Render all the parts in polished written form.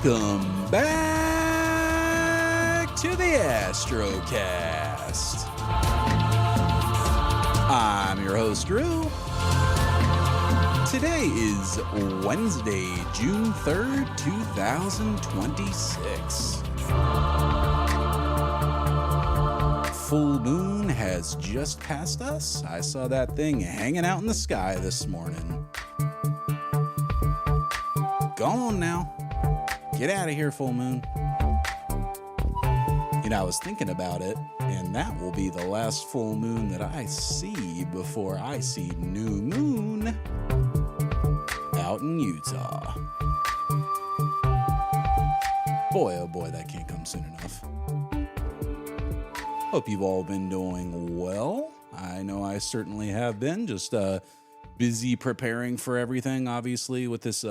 Welcome back to the Astrocast. I'm your host, Drew. Today is Wednesday, June 3rd, 2026. Full moon has just passed us. I saw that thing hanging out in the sky this morning. Go on now. Get out of here, full moon. You know, I was thinking about it, and that will be the last full moon that I see before I see new moon out in Utah. Boy, oh boy, that can't come soon enough. Hope you've all been doing well. I know I certainly have been, just busy preparing for everything, obviously, with this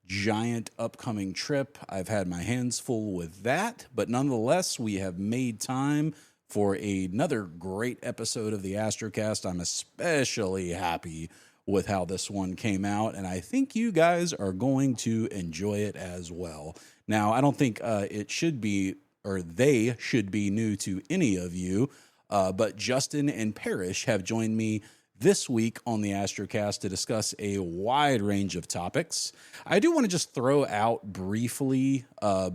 giant upcoming trip. I've had my hands full with that, but nonetheless, we have made time for another great episode of the Astrocast. I'm especially happy with how this one came out, and I think you guys are going to enjoy it as well. Now, I don't think it should be, or they should be new to any of you, but Justin and Parish have joined me this week on the Astrocast to discuss a wide range of topics. I do want to just throw out briefly,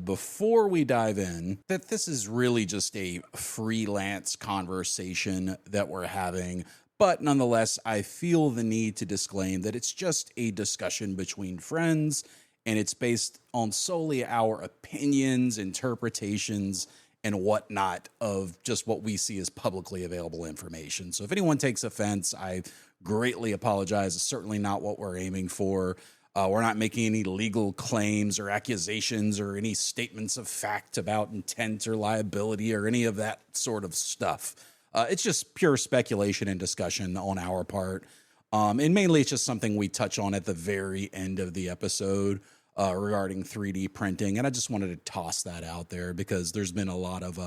before we dive in, that this is really just a freelance conversation that we're having. But nonetheless, I feel the need to disclaim that it's just a discussion between friends, and it's based on solely our opinions, interpretations, and whatnot of just what we see as publicly available information. So if anyone takes offense, I greatly apologize. It's certainly not what we're aiming for. We're not making any legal claims or accusations or any statements of fact about intent or liability or any of that sort of stuff. It's just pure speculation and discussion on our part. And mainly it's just something we touch on at the very end of the episode regarding 3D printing. And I just wanted to toss that out there because there's been a lot of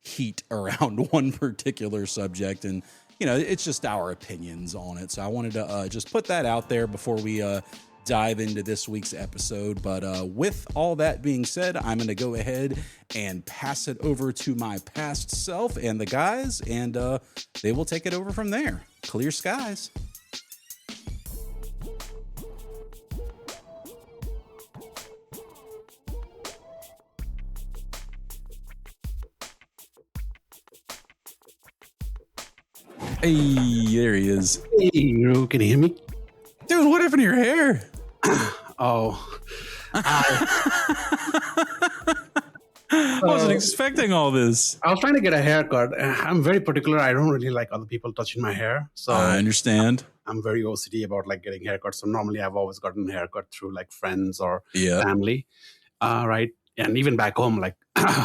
heat around one particular subject. And, you know, it's just our opinions on it. So I wanted to just put that out there before we dive into this week's episode. But with all that being said, I'm going to go ahead and pass it over to my past self and the guys, and they will take it over from there. Clear skies. Hey, there he is. Hey, Drew, can you hear me? Dude, what happened to your hair? I wasn't expecting all this. I was trying to get a haircut. I'm very particular. I don't really like other people touching my hair. So I understand. I'm very OCD about like getting haircuts. So normally I've always gotten a haircut through like friends or Yeah. family. Right. And even back home, like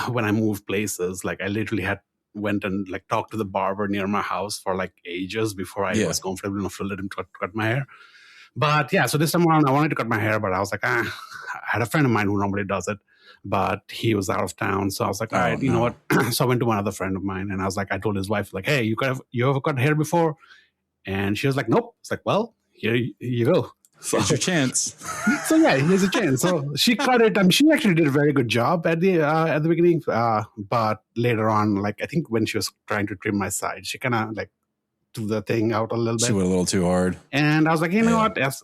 when I moved places, like I literally went and like talked to the barber near my house for like ages before I was comfortable enough to let him cut my hair. But yeah, so this time around I wanted to cut my hair, but I was like, I had a friend of mine who normally does it, but he was out of town. So I was like, all right, you know what? So I went to another friend of mine and I was like, I told his wife, like, hey, you ever cut hair before? And she was like, nope. It's like, well, here you go. So, here's your chance. So yeah, here's a chance. So she cut it. She actually did a very good job at the beginning. But later on, like I think when she was trying to trim my side, she kind of like threw the thing out a little bit. She went a little too hard. And I was like, you know what? F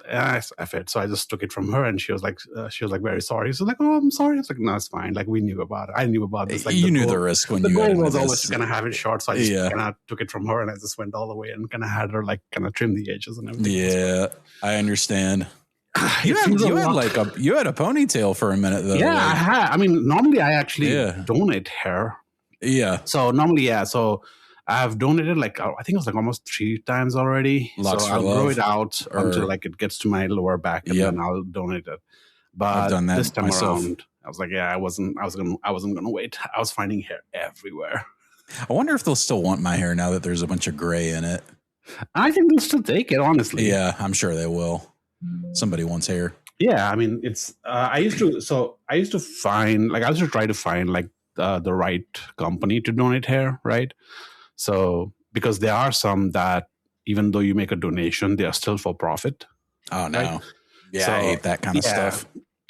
it. So I just took it from her, and she was like, very sorry. So like, oh, I'm sorry. It's like, no, it's fine. Like we knew about it. I knew about this. Like you knew the risk when the you goal was always gonna have it short. So I just Yeah. kind of took it from her, and I just went all the way and kind of had her like kind of trim the edges and everything. Yeah, I understand. You had a ponytail for a minute though. Yeah, like, I had. I mean, normally I actually donate hair. Yeah. So normally, so I've donated like I think it was like almost 3 times already. Locks so for I'll love, grow it out until like it gets to my lower back, and then I'll donate it. But I've done that this time myself. around, I was like, I wasn't gonna wait. I was finding hair everywhere. I wonder if they'll still want my hair now that there's a bunch of gray in it. I think they'll still take it, honestly. Yeah, I'm sure they will. Somebody wants hair. Yeah, I mean, it's. I used to try to find like the right company to donate hair, right? So because there are some that even though you make a donation, they are still for profit. Oh no, right? yeah, So, I hate that kind of stuff.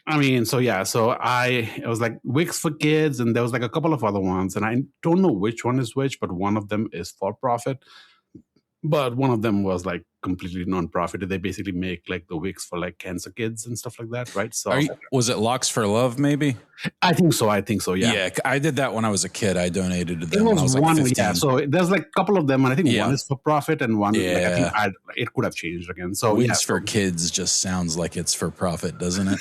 I mean, so yeah, so it was like Wix for kids, and there was like a couple of other ones, and I don't know which one is which, but one of them is for profit. But one of them was like completely non-profit. They basically make like the wigs for like cancer kids and stuff like that, right? So was it Locks for Love? Maybe. I think so. Yeah. Yeah, I did that when I was a kid. I donated to them it was when I was like 15. Yeah, so there's like a couple of them, and I think one is for profit, and one like, I think it could have changed again. So wigs for kids just sounds like it's for profit, doesn't it?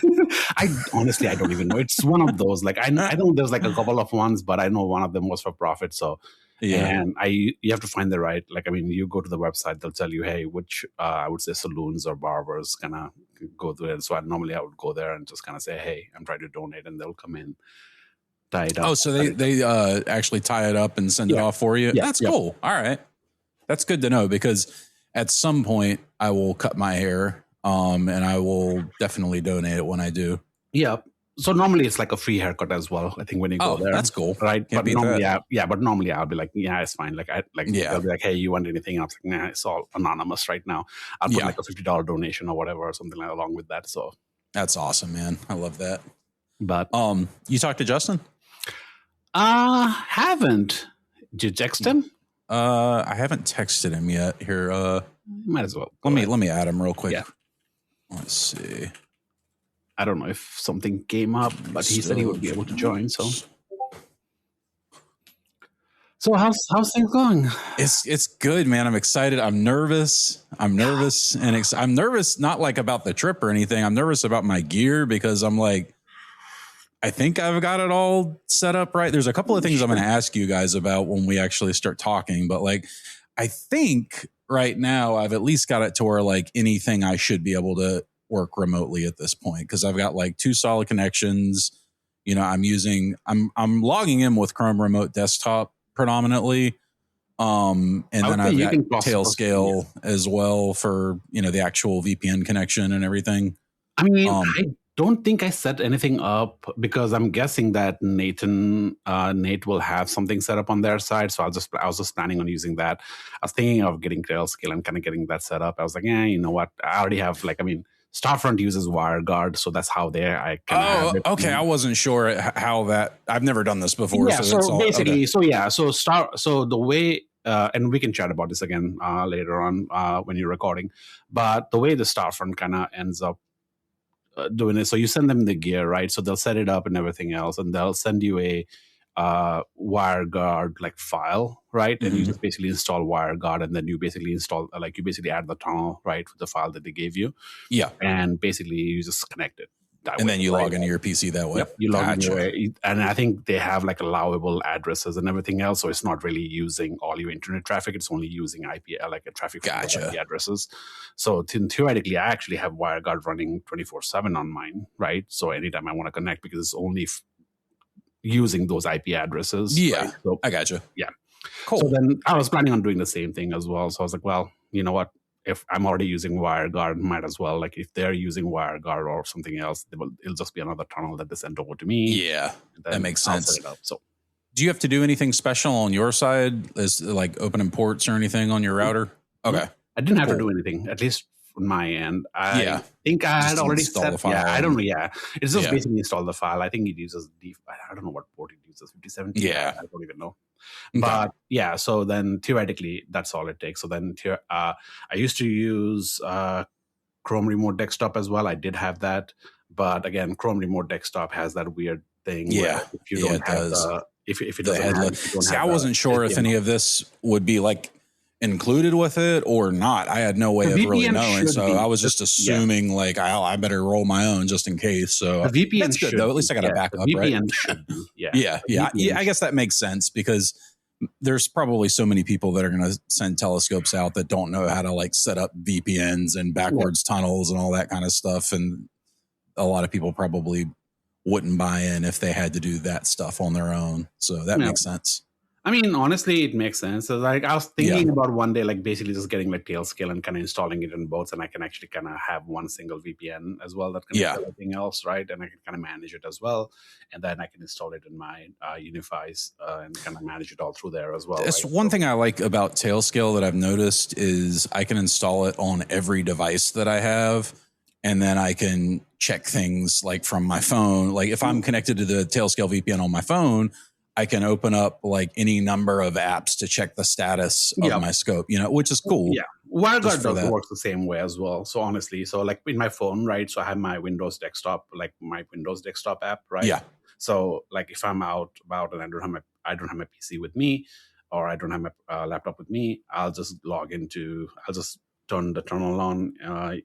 I honestly don't even know. It's one of those. Like I know there's like a couple of ones, but I know one of them was for profit. So. Yeah. And you have to find the right, like, I mean, you go to the website, they'll tell you, hey, which I would say saloons or barbers kind of go through it. So normally I would go there and just kind of say, hey, I'm trying to donate, and they'll come in, tie it up. Oh, so they actually tie it up and send it off for you? Yeah. That's cool. All right. That's good to know, because at some point I will cut my hair and I will definitely donate it when I do. Yeah. So normally it's like a free haircut as well. I think when you go there, that's cool, right? But normally, but normally I'll be like, yeah, it's fine. Like they'll be like, hey, you want anything? I was like, nah, it's all anonymous right now. I'll put like a $50 donation or whatever, or something like along with that. So that's awesome, man. I love that. But you talked to Justin? Haven't. Did you text him? I haven't texted him yet. Here, might as well. Let me add him real quick. Yeah. Let's see. I don't know if something came up, but he said he would be able to join. So how's things going? It's good, man. I'm excited. I'm nervous. And I'm nervous, not like about the trip or anything. I'm nervous about my gear, because I'm like, I think I've got it all set up right. There's a couple of things I'm going to ask you guys about when we actually start talking, but like, I think right now I've at least got it to where like anything I should be able to work remotely at this point, because I've got like 2 solid connections. You know, I'm logging in with Chrome Remote Desktop predominantly. And then I've got Tailscale as well for, you know, the actual VPN connection and everything. I mean, I don't think I set anything up, because I'm guessing that Nate will have something set up on their side. So I was just planning on using that. I was thinking of getting Tailscale and kind of getting that set up. I was like, you know what? I already have Starfront uses WireGuard, so that's how I can have it. Okay. I wasn't sure how that. I've never done this before. Yeah, so basically, okay. So the way, and we can chat about this again later on when you're recording, but the way the Starfront kind of ends up doing it, so you send them the gear, right? So they'll set it up and everything else, and they'll send you a WireGuard like file, right? And you just basically install WireGuard, and then you basically install you basically add the tunnel, right, with the file that they gave you. Yeah. And basically you just connect it that and way, then you log into your PC that way. Yep, you log into it, and I think they have like allowable addresses and everything else, so it's not really using all your internet traffic. It's only using IP, like a traffic IP addresses. So theoretically, I actually have WireGuard running 24/7 on mine, right? So anytime I want to connect, because it's only using those IP addresses. Yeah, right? So, I gotcha. Yeah, cool. So then I was planning on doing the same thing as well. So I was like, well, you know what? If I'm already using WireGuard, might as well. Like if they're using WireGuard or something else, it'll just be another tunnel that they send over to me. Yeah, that makes sense. Set it up, so. Do you have to do anything special on your side, as like opening ports or anything on your router? Okay, I didn't have to do anything, at least on my end. I think I had already set the file. Yeah, I don't know. Yeah, it's just basically install the file. I think it uses I don't know what port it uses. 5070. Yeah, I don't even know. But yeah, so then theoretically, that's all it takes. So then I used to use Chrome Remote Desktop as well. I did have that, but again, Chrome Remote Desktop has that weird thing. Yeah, where if you don't have the if it doesn't have, see, I wasn't sure if any of this would be like included with it or not. I had no way of really knowing, so I was just assuming like I better roll my own just in case. So the VPN that's good though. At least I got a backup, VPN right? Should be, yeah. I guess that makes sense, because there's probably so many people that are going to send telescopes out that don't know how to like set up VPNs and backwards tunnels and all that kind of stuff, and a lot of people probably wouldn't buy in if they had to do that stuff on their own. So that makes sense. I mean, honestly, it makes sense. So, like, I was thinking about one day, like, basically just getting like Tailscale and kind of installing it in both, and I can actually kind of have one single VPN as well that can do everything else, right? And I can kind of manage it as well, and then I can install it in my Unifies and kind of manage it all through there as well. That's one thing I like about Tailscale that I've noticed is I can install it on every device that I have. and then I can check things like from my phone. Like if I'm connected to the Tailscale VPN on my phone, I can open up like any number of apps to check the status of my scope, which is cool. Yeah. WireGuard does work the same way as well. So honestly, so like in my phone, right? So I have my Windows desktop, like my Windows desktop app, right? Yeah. So like if I'm out about and I don't have my PC with me, or I don't have my laptop with me, I'll just turn the terminal on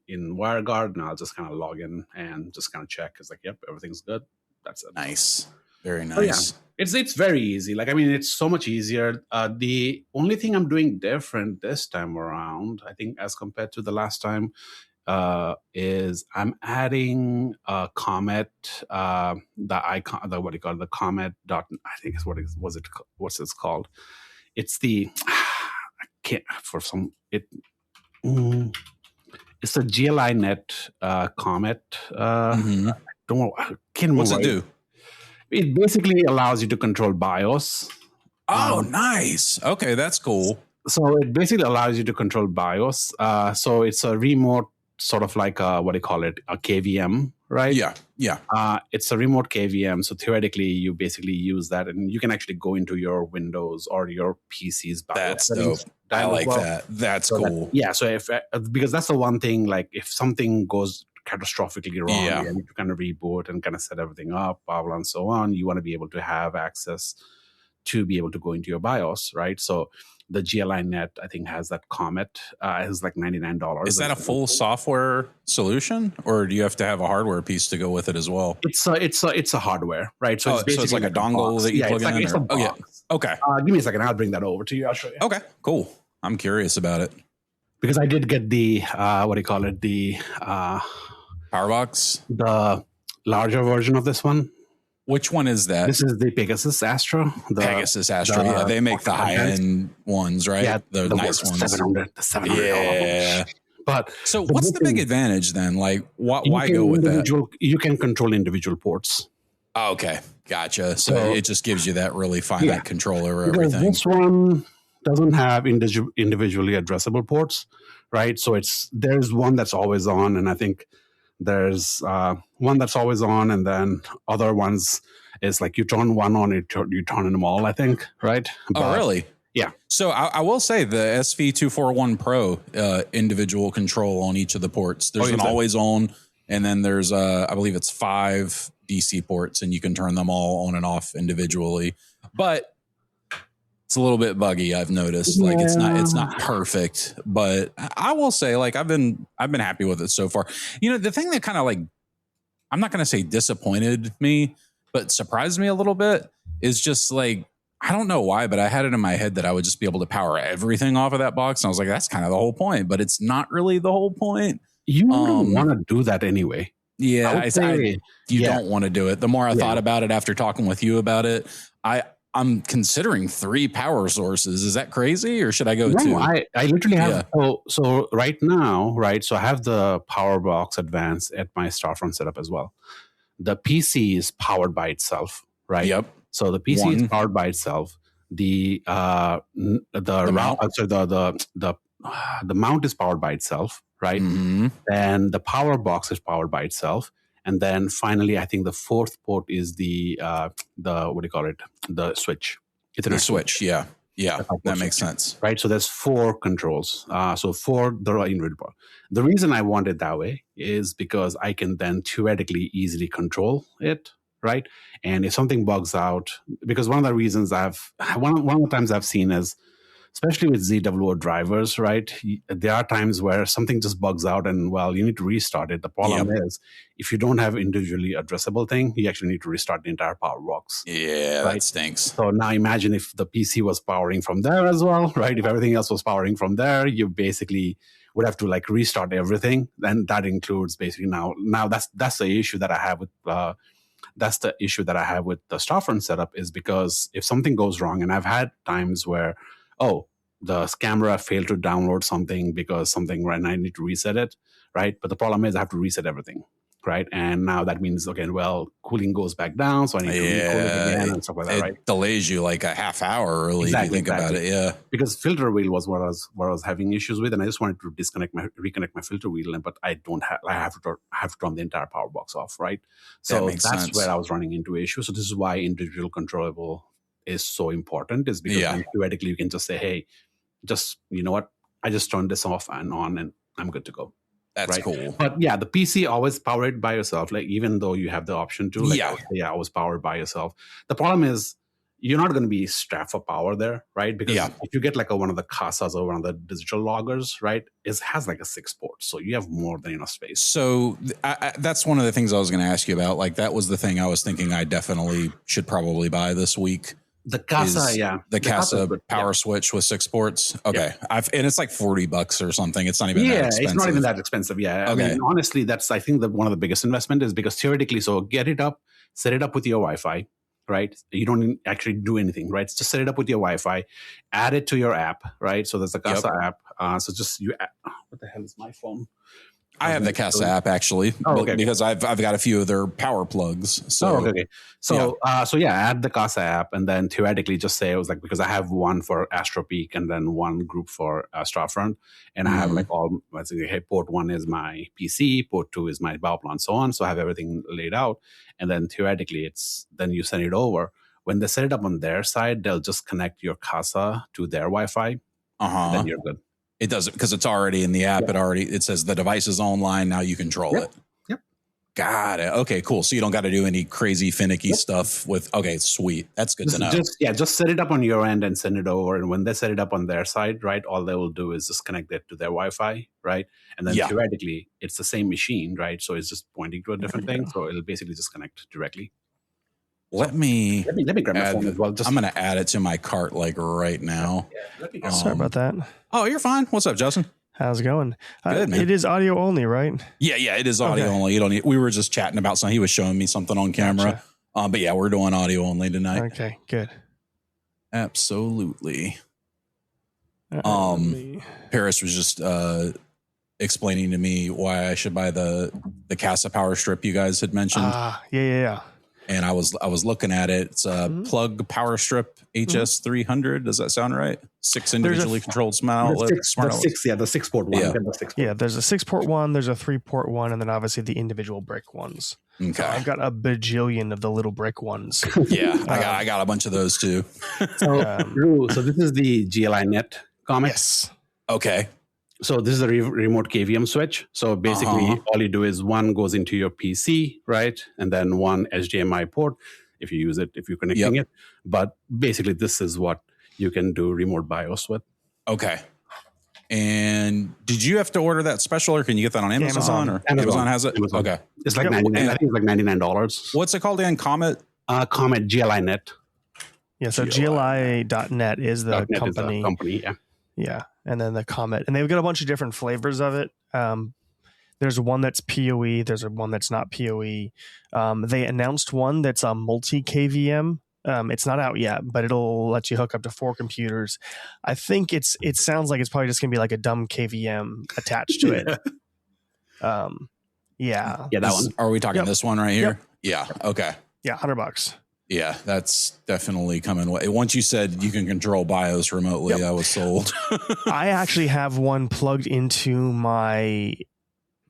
in WireGuard, and I'll just kind of log in and just kind of check. It's like, yep, everything's good. That's it. Nice. Very nice. Yeah. It's very easy. Like, I mean, it's so much easier. The only thing I'm doing different this time around, I think, as compared to the last time, is I'm adding Comet, the icon, what do you call it? The Comet dot, I think is what's it called? It's the, I can't, for some, it's the GLI Net Comet. I don't know, I can't remember. What's it do? It basically allows you to control BIOS. Oh, nice. Okay, that's cool. So it basically allows you to control BIOS. So it's a remote sort of like a KVM, right? Yeah. It's a remote KVM. So theoretically, you basically use that, and you can actually go into your Windows or your PC's BIOS. That's dope. I like that. That's cool. So because that's the one thing, like if something goes catastrophically wrong, you need to kind of reboot and kind of set everything up, blah, blah, and so on. You want to be able to have access to be able to go into your BIOS, right? So the GLI Net, I think, has that Comet. It's like $99. Is that a full software solution, or do you have to have a hardware piece to go with it as well? It's a hardware, right? So it's like a dongle that you plug in? It's a box. Okay. Give me a second. I'll bring that over to you. I'll show you. Okay, cool. I'm curious about it. Because I did get the, the Powerbox? The larger version of this one. Which one is that? This is the Pegasus Astro. Pegasus Astro, they make the high-end ones, right? Yeah, the nice ones. $700. Yeah. But so what's the big advantage then? Like, why go with that? You can control individual ports. Oh, okay, gotcha. So it just gives you that really finite control over everything. This one doesn't have individually addressable ports, right? So there's one that's always on, and I think there's one that's always on, and then other ones is like you turn one on, you turn them all, I think, right? Oh, really? Yeah. So I will say the SV241 Pro individual control on each of the ports. There's an always on, and then there's I believe it's 5 DC ports, and you can turn them all on and off individually. But it's a little bit buggy, I've noticed. Like it's not perfect, but I will say, like, I've been happy with it so far. The thing that kind of, like, I'm not going to say disappointed me, but surprised me a little bit is just like, I don't know why, but I had it in my head that I would just be able to power everything off of that box. And I was like, that's kind of the whole point, but it's not really the whole point. You don't want to do that anyway. Yeah, you don't want to do it. The more I thought about it after talking with you about it, I'm considering 3 power sources. Is that crazy, or should I go 2? I literally have. So right now, right. So I have the PowerBox Advanced at my Starfront setup as well. The PC is powered by itself, right? Yep. So the PC is powered by itself. The mount is powered by itself, right? Mm-hmm. And the PowerBox is powered by itself. And then finally, I think the 4th port is the the switch. The switch, yeah, that makes sense, right? So there's 4 controls. So 4 the individual. The reason I want it that way is because I can then theoretically easily control it, right? And if something bugs out, because one of the times I've seen is, especially with ZWO drivers, right? There are times where something just bugs out and, you need to restart it. The problem is, if you don't have individually addressable thing, you actually need to restart the entire power box. Yeah, right? That stinks. So now imagine if the PC was powering from there as well, right? If everything else was powering from there, you basically would have to like restart everything. And that includes basically now that's the issue that I have with the Starfront setup, is because if something goes wrong, and I've had times where, the camera failed to download something because something, right, and I need to reset it, right? But the problem is I have to reset everything, right? And now that means, okay, well, cooling goes back down, so I need to recool it again and stuff like that, right? It delays you like a half hour, really, if you think about it. Yeah. Because filter wheel was what I was having issues with, and I just wanted to reconnect my filter wheel, but I have to turn the entire power box off, right? So that's where I was running into issues. So this is why individual controllable is so important, is because then theoretically you can just say, hey, just, you know what, I just turned this off and on and I'm good to go. That's cool. But yeah, the PC always powered by yourself, like even though you have the option to, like, always powered by yourself. The problem is you're not going to be strapped for power there, right? Because if you get like one of the Casas or one of the digital loggers, right, it has like a 6 port. So you have more than enough space. So that's one of the things I was going to ask you about. Like that was the thing I was thinking I definitely should probably buy this week. The Casa, the Casa power switch with 6 ports. Okay, and it's like $40 or something. It's not even that expensive. It's not even that expensive. Yeah, okay. I mean, honestly, that's I think that one of the biggest investment is because theoretically, so get it up, set it up with your Wi-Fi, right? You don't actually do anything, right? Just set it up with your Wi-Fi, add it to your app, right? So there's the Casa app. So just what the hell is my phone? I have the Casa app actually, because I've got a few of their power plugs. So So add the Casa app, and then theoretically just say it was like, because I have one for Astropeak and then one group for Astrofront, and I have like all. Let's say, hey, port 1 is my PC, port 2 is my BAAAACK, and so on. So I have everything laid out, and then theoretically then you send it over. When they set it up on their side, they'll just connect your Casa to their Wi-Fi, and then you're good. It does it because it's already in the app. It says the device is online. Now you control it. Yep. Got it. Okay, cool. So you don't got to do any crazy finicky stuff with, okay, sweet. That's good to know. Just set it up on your end and send it over. And when they set it up on their side, right, all they will do is just connect it to their Wi-Fi, right? And then theoretically, it's the same machine, right? So it's just pointing to a different thing. So it'll basically just connect directly. Let me grab my phone as well. I'm going to add it to my cart like right now. Sorry about that. Oh, you're fine. What's up, Justin? How's it going? Good, man. It is audio only, right? Yeah, it is audio only. You don't need. We were just chatting about something. He was showing me something on camera. Gotcha. But yeah, we're doing audio only tonight. Okay, good. Absolutely. Paris was just explaining to me why I should buy the Casa power strip you guys had mentioned. Yeah. And I was looking at it. It's a plug power strip HS300. Does that sound right? 6 individually controlled smart outlets. The 6 port one. Yeah, there's a 6 port one, there's a 3 port one, and then obviously the individual brick ones. Okay. I've got a bajillion of the little brick ones. Yeah, I got a bunch of those too. So this is the GLI Net comic. Yes. Okay. So this is a remote KVM switch. So basically, all you do is one goes into your PC, right? And then one HDMI port, if you use it, if you're connecting it. But basically, this is what you can do remote BIOS with. Okay. And did you have to order that special, or can you get that on Amazon? Or Amazon has it? Amazon. Okay. It's like $99. I think it's like $99. What's it called again? Comet? Comet GLI Net. Yeah, so GLI.net is the company. Yeah, and then the Comet. And they've got a bunch of different flavors of it. There's one that's PoE. There's one that's not PoE. They announced one that's a multi-KVM. It's not out yet, but it'll let you hook up to 4 computers. I think it sounds like it's probably just going to be like a dumb KVM attached to it. Yeah, that one. Are we talking this one right here? Yep. Yeah, okay. Yeah, $100. Yeah, that's definitely coming. Once you said you can control BIOS remotely, I was sold. I actually have one plugged into my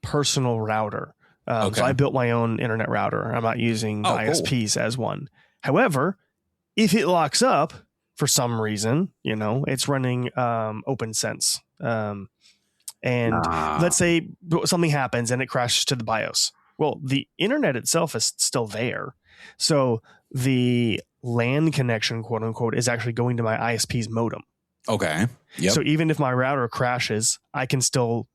personal router. So I built my own internet router. I'm not using ISPs as one. However, if it locks up for some reason, it's running OpenSense. And let's say something happens and it crashes to the BIOS. Well, the internet itself is still there. So the LAN connection, quote unquote, is actually going to my ISP's modem. Okay. Yep. So even if my router crashes, I can still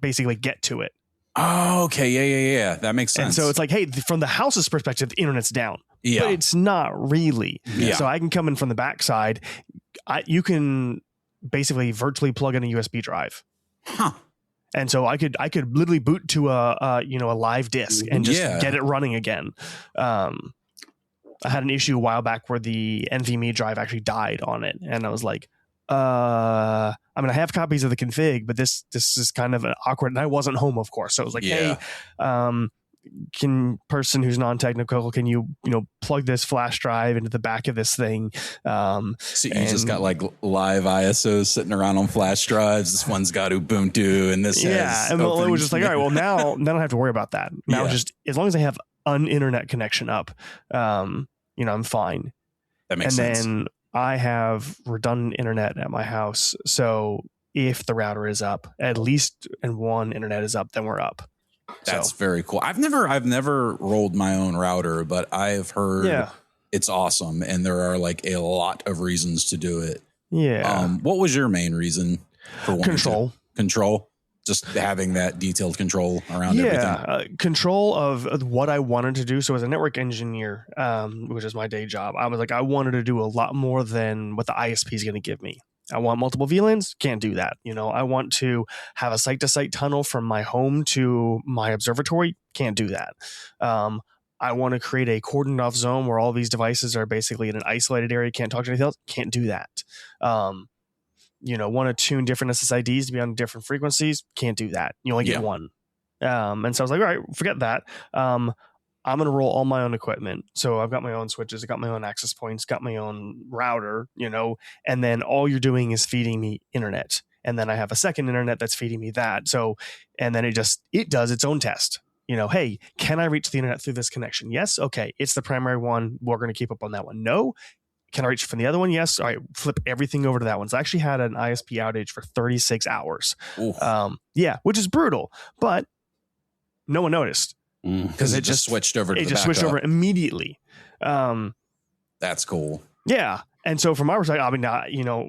basically get to it. Oh, okay. Yeah. That makes sense. And so it's like, hey, from the house's perspective, the internet's down. Yeah. But it's not really. Yeah. So I can come in from the backside. You can basically virtually plug in a USB drive. Huh. And so I could literally boot to a live disk and just get it running again. I had an issue a while back where the NVMe drive actually died on it, and I was like, I have copies of the config, but this is kind of awkward, and I wasn't home, of course. So I was like, hey, person who's non-technical, can you plug this flash drive into the back of this thing? So you just got like live ISOs sitting around on flash drives. This one's got Ubuntu and this has and it was just like, all right, well now I don't have to worry about that. Now just as long as I have an internet connection up, I'm fine. That makes sense. And then I have redundant internet at my house, so if the router is up, at least and one internet is up, then we're up. That's very cool. I've never rolled my own router, but I've heard it's awesome, and there are like a lot of reasons to do it. Yeah. What was your main reason for wanting control? Control. Just having that detailed control around everything. Control of what I wanted to do. So as a network engineer, which is my day job, I was like, I wanted to do a lot more than what the ISP is going to give me. I want multiple VLANs. Can't do that. I want to have a site-to-site tunnel from my home to my observatory. Can't do that. I want to create a cordoned off zone where all these devices are basically in an isolated area. Can't talk to anything else. Can't do that. Want to tune different SSIDs to be on different frequencies. Can't do that. You only get one. And so I was like, all right, forget that. I'm going to roll all my own equipment. So I've got my own switches. I got my own access points, got my own router, and then all you're doing is feeding me internet. And then I have a second internet that's feeding me that. So, and then it does its own test. Hey, can I reach the internet through this connection? Yes. Okay. It's the primary one. We're going to keep up on that one. No. Can I reach from the other one? Yes. All right. Flip everything over to that one. So I actually had an ISP outage for 36 hours. Which is brutal, but no one noticed. Because it just switched over to the backup. Switched over immediately. That's cool. Yeah. And so from our perspective,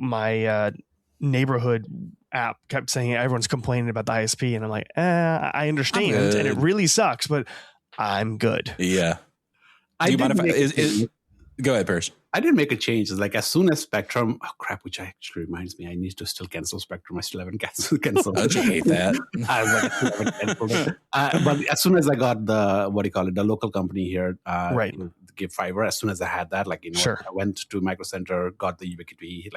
my neighborhood app kept saying everyone's complaining about the ISP. And I'm like, I understand. And it really sucks, but I'm good. Yeah. Do you mind if go ahead, Parish. I did make a change. It's like as soon as Spectrum, which actually reminds me, I need to still cancel Spectrum. I still haven't canceled. Don't you hate that? But as soon as I got the local company here, give fiber. As soon as I had that, I went to Micro Center, got the Ubiquiti,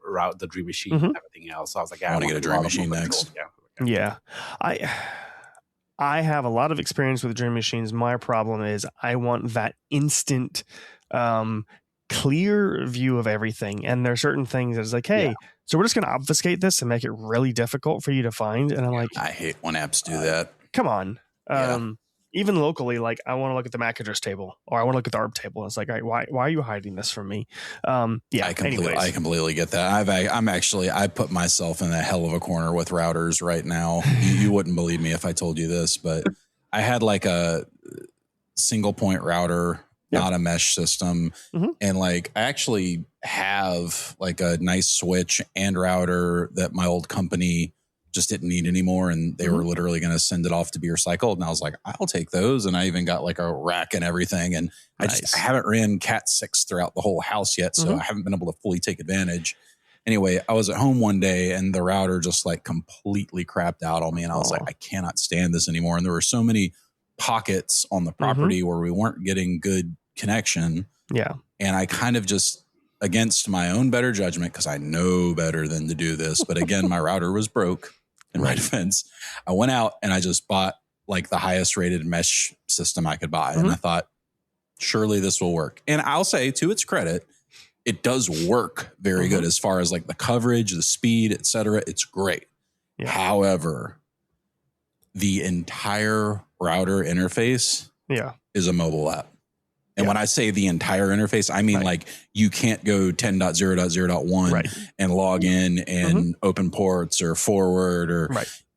route, the Dream Machine, everything else. So I was like, I want to get a Dream Machine next. Yeah. I have a lot of experience with Dream Machines. My problem is I want that instant clear view of everything, and there are certain things that's like, hey, so we're just going to obfuscate this and make it really difficult for you to find. And I'm like, I hate when apps do that. Come on. Even locally, I want to look at the MAC address table, or I want to look at the ARP table. And it's like, all right, why are you hiding this from me? I completely get that. I put myself in a hell of a corner with routers right now. You wouldn't believe me if I told you this, but I had a single point router, not a mesh system. And I actually have a nice switch and router that my old company just didn't need anymore. And they were literally going to send it off to be recycled. And I was like, I'll take those. And I even got a rack and everything. And I haven't ran Cat 6 throughout the whole house yet. So I haven't been able to fully take advantage. Anyway, I was at home one day and the router just completely crapped out on me. And I was like, I cannot stand this anymore. And there were so many pockets on the property where we weren't getting good connection. Yeah. And I kind of just, against my own better judgment, because I know better than to do this, but again, my router was broke. In my defense, I went out and I just bought the highest rated mesh system I could buy. And I thought, surely this will work. And I'll say, to its credit, it does work very good as far as the coverage, the speed, etc. It's great. Yeah. However, the entire router interface is a mobile app. And when I say the entire interface, I mean you can't go 10.0.0.1 and log in and open ports or forward or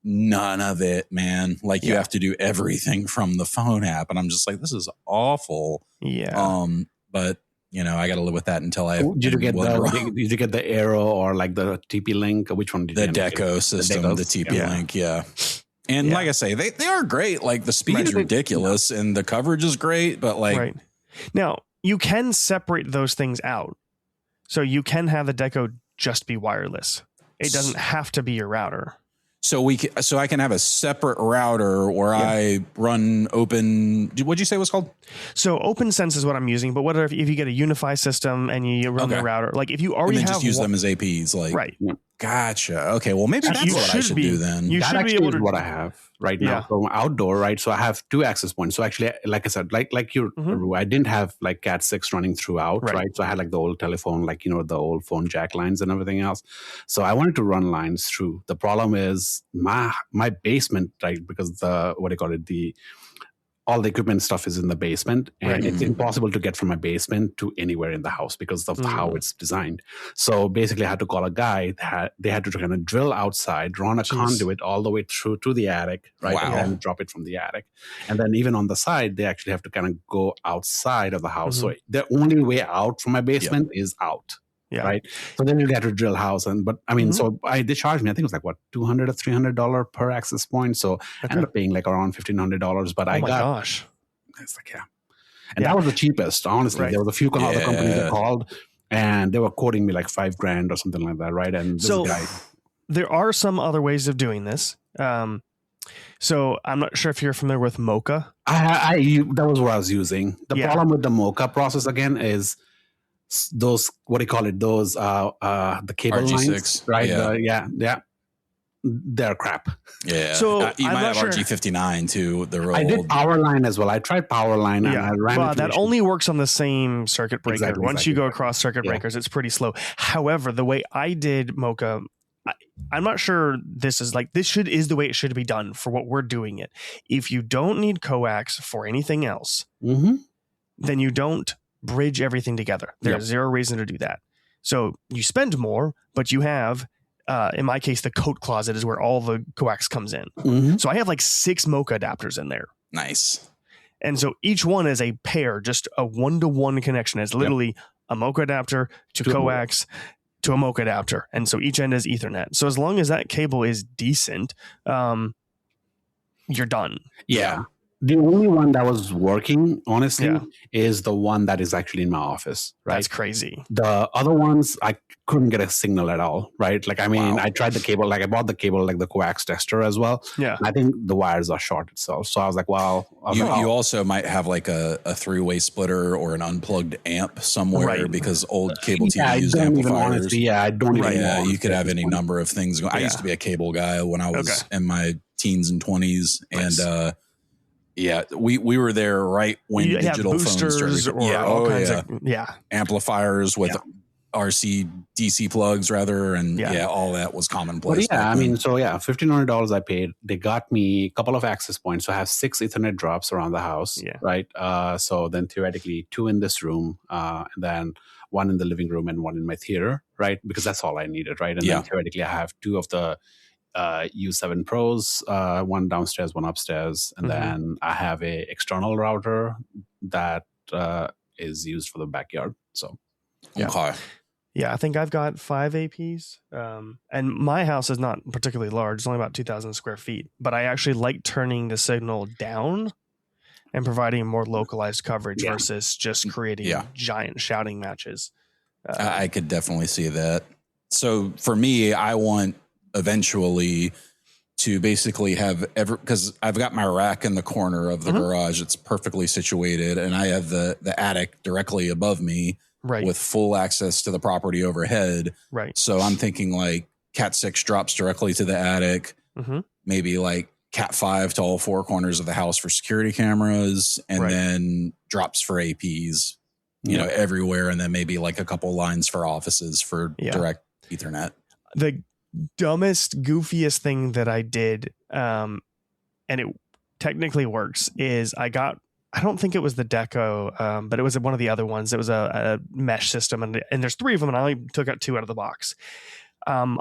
none of it, man. You have to do everything from the phone app. And I'm just like, this is awful. Yeah. But I got to live with that until I. Did you get the Aero or the TP Link? Which one did you get? The Deco system, the TP Link. Yeah. And like I say, they are great. The speed is ridiculous and the coverage is great, but Now, you can separate those things out. So you can have the Deco just be wireless. It doesn't have to be your router. So I can have a separate router where I run open. What'd you say it was called? So OpenSense is what I'm using. But if you get a Unify system and you run the router, if you already have just use them as APs, right. Gotcha. Okay. Well, maybe that's what I should do then. You should be able to. What I have right now. So outdoor, right? So I have 2 access points. So actually, like I said, like you, I didn't have like Cat 6 running throughout, right? So I had like the old telephone, like the old phone jack lines and everything else. So I wanted to run lines through. The problem is my basement, right? Because all the equipment stuff is in the basement, and it's impossible to get from my basement to anywhere in the house because of how it's designed. So basically, I had to call a guy. They had to kind of drill outside, run a conduit all the way through to the attic, right, and then drop it from the attic. And then even on the side, they actually have to kind of go outside of the house. So the only way out from my basement is out. Yeah. Right. So then you get to drill house. But I mean, so they charged me, I think it was like what, $200 or $300 per access point. So I ended up paying like around $1,500. But gosh. It's like, And that was the cheapest, honestly. There was a few other companies that called and they were quoting me like $5,000 or something like that. Right. And this guy. There are some other ways of doing this. So I'm not sure if you're familiar with Mocha. That was what I was using. The problem with the Mocha process again is those, what do you call it? Those the cable RG6 lines, right? They're crap. Yeah. So you might have RG59 too. I did power line as well. I tried power line and I ran. Well, that only works on the same circuit breaker. Once you go across circuit breakers, it's pretty slow. However, the way I did Mocha, I'm not sure this is the way it should be done for what we're doing it. If you don't need coax for anything else, then you don't bridge everything together. There's zero reason to do that. So you spend more, but you have, in my case, the coat closet is where all the coax comes in. So I have like 6 Mocha adapters in there. Nice. And so each one is a pair, just a 1-to-1 connection. It's literally a Mocha adapter to coax to a Mocha adapter. And so each end is Ethernet. So as long as that cable is decent, you're done. Yeah. The only one that was working, honestly, is the one that is actually in my office. Right? That's crazy. The other ones, I couldn't get a signal at all. Right? Like, I mean, I tried the cable. Like, I bought the cable, like the coax tester as well. Yeah. And I think the wires are short itself. So I was like, well, you also might have like a 3-way splitter or an unplugged amp somewhere because old cable TVs use amplifiers. I don't even. Yeah, you could have any number of things going. I used to be a cable guy when I was in my teens and 20s, and we were there right when digital phones started. Amplifiers with RC DC plugs rather, and all that was commonplace. But I mean, so $1,500 I paid. They got me a couple of access points. So I have 6 Ethernet drops around the house. Yeah. Right. So then theoretically 2 in this room, and then 1 in the living room and 1 in my theater. Right. Because that's all I needed. Right. And then theoretically I have 2 of the U7 Pros, 1 downstairs, 1 upstairs, and then I have a external router that is used for the backyard. So, I think I've got 5 APs, and my house is not particularly large; it's only about 2,000 square feet. But I actually like turning the signal down and providing more localized coverage versus just creating giant shouting matches. I could definitely see that. So for me, I want eventually to basically have because I've got my rack in the corner of the garage. It's perfectly situated, and I have the attic directly above me with full access to the property overhead. Right. So I'm thinking like Cat 6 drops directly to the attic, maybe like Cat 5 to all 4 corners of the house for security cameras, and then drops for APs, you know, everywhere. And then maybe like a couple lines for offices for direct Ethernet. The dumbest, goofiest thing that I did, and it technically works, is I don't think it was the Deco, but it was one of the other ones. It was a mesh system, and there's 3 of them, and I only took out 2 out of the box. I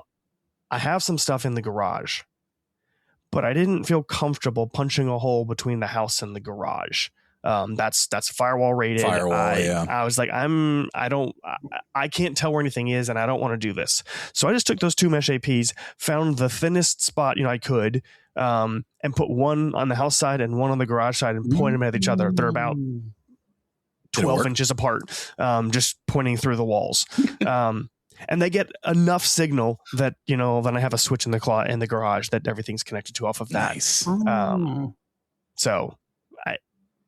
have some stuff in the garage, but I didn't feel comfortable punching a hole between the house and the garage. That's firewall rated. I was like, I can't tell where anything is, and I don't want to do this. So I just took those 2 mesh APs, found the thinnest spot, I could, and put 1 on the house side and 1 on the garage side and point them at each other. They're about 12 inches apart, just pointing through the walls. And they get enough signal that, then I have a switch in the garage that everything's connected to off of that. Nice.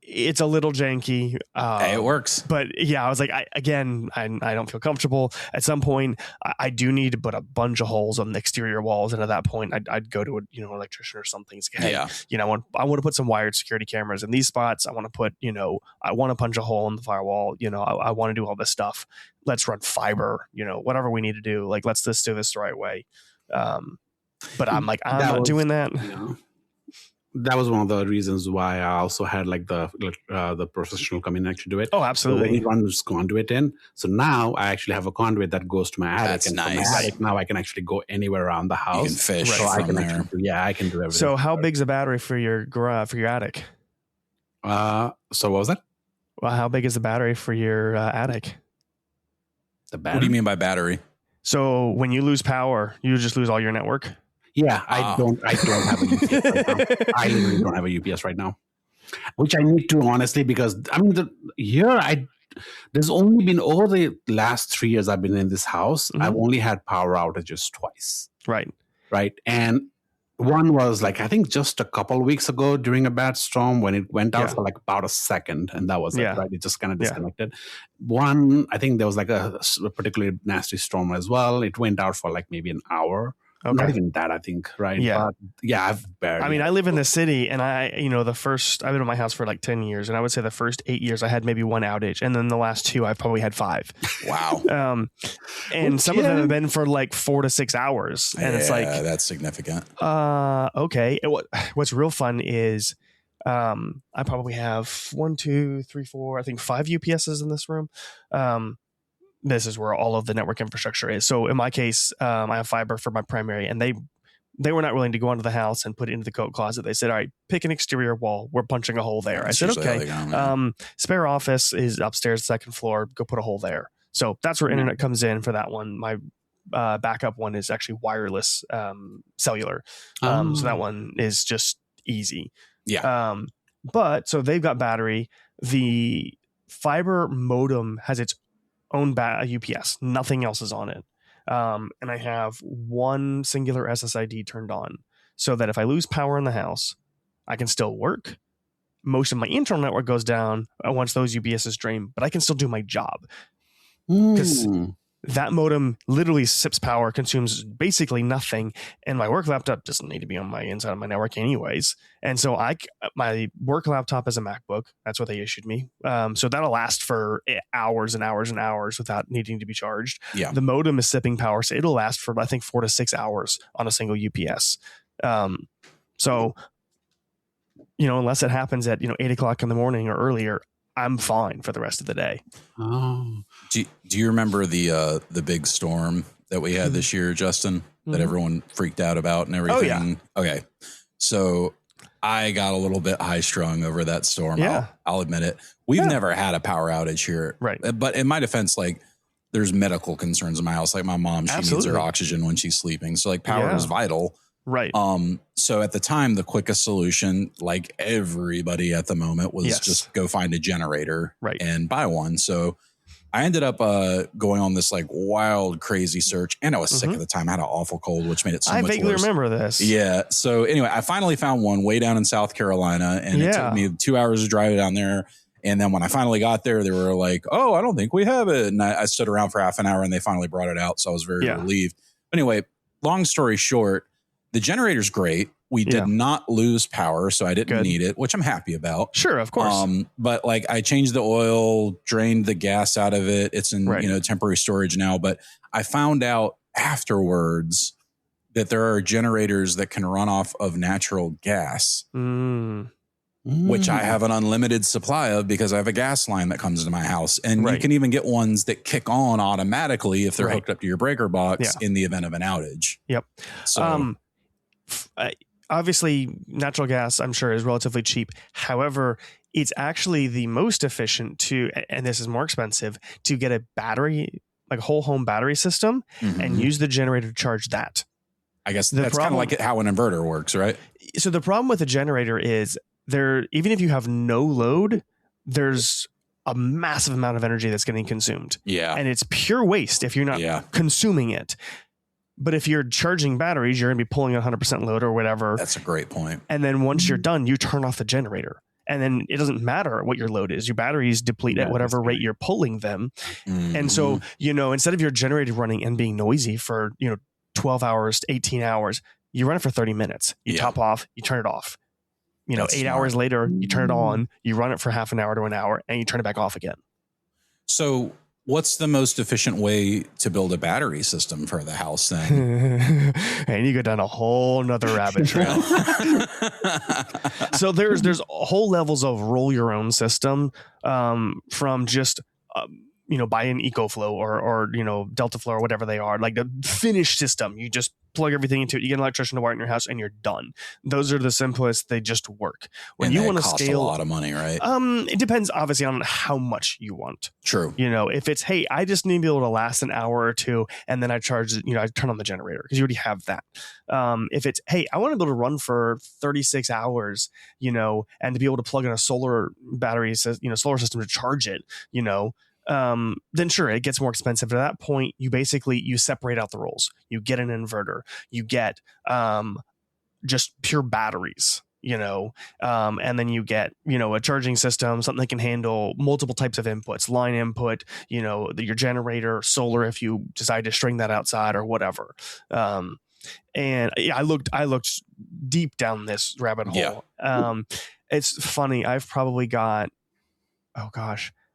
it's a little janky. Hey, it works. But yeah, I was like, I don't feel comfortable. At some point, I do need to put a bunch of holes on the exterior walls. And at that point, I'd go to an electrician or something. Say, hey, I want to put some wired security cameras in these spots. I want to put, I want to punch a hole in the firewall. I want to do all this stuff. Let's run fiber, whatever we need to do. Like, let's just do this the right way. But I'm like, I'm not doing that. That was one of the reasons why I also had like the professional come in and actually do it. Oh, absolutely. So we run this conduit in. So now I actually have a conduit that goes to my attic. That's nice. From my attic, now I can actually go anywhere around the house. You can fish from there. I can do everything. So how big's the battery for your attic? So what was that? Well, how big is the battery for your attic? The battery? What do you mean by battery? So when you lose power, you just lose all your network? Yeah, I don't have a UPS right now. I literally don't have a UPS right now, which I need to, honestly, because I mean, there's only been over the last 3 years I've been in this house. I've only had power outages twice. Right. And one was like, I think just a couple of weeks ago during a bad storm when it went out for like about a second, and that was it, right? It just kind of disconnected. One, I think there was like a particularly nasty storm as well. It went out for like maybe an hour. Okay. Not even that, I think, right? Yeah. But I've barely. I mean, I live in the city, and I've been in my house for like 10 years, and I would say the first 8 years I had maybe one outage, and then the last 2 I've probably had 5. Wow. And some of them have been for like 4 to 6 hours, and it's like, that's significant. Okay. What's real fun is, I probably have 1, 2, 3, 4, I think 5 UPSs in this room. This is where all of the network infrastructure is. So in my case, I have fiber for my primary, and they were not willing to go into the house and put it into the coat closet. They said, all right, pick an exterior wall. We're punching a hole there. I said, okay. Spare office is upstairs, second floor. Go put a hole there. So that's where internet comes in for that one. My backup one is actually wireless cellular. So that one is just easy. Yeah. But so they've got battery. The fiber modem has its own UPS. Nothing else is on it. And I have one singular SSID turned on so that if I lose power in the house, I can still work. Most of my internal network goes down once those UPSs drain, but I can still do my job. Because that modem literally sips power, consumes basically nothing, and my work laptop doesn't need to be on my inside of my network anyways. And so my work laptop is a MacBook. That's what they issued me. So that'll last for hours and hours and hours without needing to be charged. Yeah. The modem is sipping power, so it'll last for I think 4 to 6 hours on a single UPS. So unless it happens at 8 o'clock in the morning or earlier, I'm fine for the rest of the day. Oh, do you remember the big storm that we had this year, Justin, that everyone freaked out about and everything? Oh, yeah. Okay. So I got a little bit high strung over that storm. Yeah. I'll admit it. We've never had a power outage here. Right. But in my defense, like there's medical concerns in my house. Like my mom, she needs her oxygen when she's sleeping. So like power is vital. Right. So at the time, the quickest solution, like everybody at the moment, was just go find a generator and buy one. So I ended up going on this like wild, crazy search, and I was sick at the time. I had an awful cold, which made it so much worse. I vaguely remember this. Yeah. So anyway, I finally found one way down in South Carolina, and it took me 2 hours to drive down there. And then when I finally got there, they were like, "Oh, I don't think we have it." And I stood around for half an hour, and they finally brought it out. So I was very relieved. Anyway, long story short, the generator's great. We did not lose power, so I didn't need it, which I'm happy about. Sure, of course. But like I changed the oil, drained the gas out of it. It's in temporary storage now. But I found out afterwards that there are generators that can run off of natural gas, which I have an unlimited supply of because I have a gas line that comes into my house. And you can even get ones that kick on automatically if they're hooked up to your breaker box in the event of an outage. Yep. So obviously natural gas, I'm sure, is relatively cheap. However, it's actually the most efficient and this is more expensive, to get a battery, like a whole home battery system and use the generator to charge that. I guess that's kind of like how an inverter works, right? So the problem with a generator is even if you have no load, there's a massive amount of energy that's getting consumed. Yeah. And it's pure waste if you're not consuming it. But if you're charging batteries, you're going to be pulling 100% load or whatever. That's a great point. And then once you're done, you turn off the generator. And then it doesn't matter what your load is. Your batteries deplete at whatever rate you're pulling them. And so, instead of your generator running and being noisy for, 12 hours, 18 hours, you run it for 30 minutes. You top off, you turn it off. That's 8 hours later, you turn it on, you run it for half an hour to an hour, and you turn it back off again. So what's the most efficient way to build a battery system for the house then? And you go down a whole nother rabbit trail. So there's whole levels of roll your own system, from just buy an EcoFlow or DeltaFlow or whatever they are, like the finished system. You just plug everything into it. You get an electrician to wire it in your house, and you're done. Those are the simplest. They just work. When you want to scale, a lot of money, right? It depends obviously on how much you want. True. If it's, hey, I just need to be able to last an hour or two, and then I charge, I turn on the generator because you already have that. If it's, hey, I want to be able to run for 36 hours, and to be able to plug in a solar battery, solar system to charge it, then sure, it gets more expensive. At that point, you separate out the rolls. You get an inverter. You get just pure batteries, and then you get, a charging system, something that can handle multiple types of inputs, line input, your generator, solar, if you decide to string that outside or whatever. And I looked deep down this rabbit hole. Yeah. It's funny. I've probably got,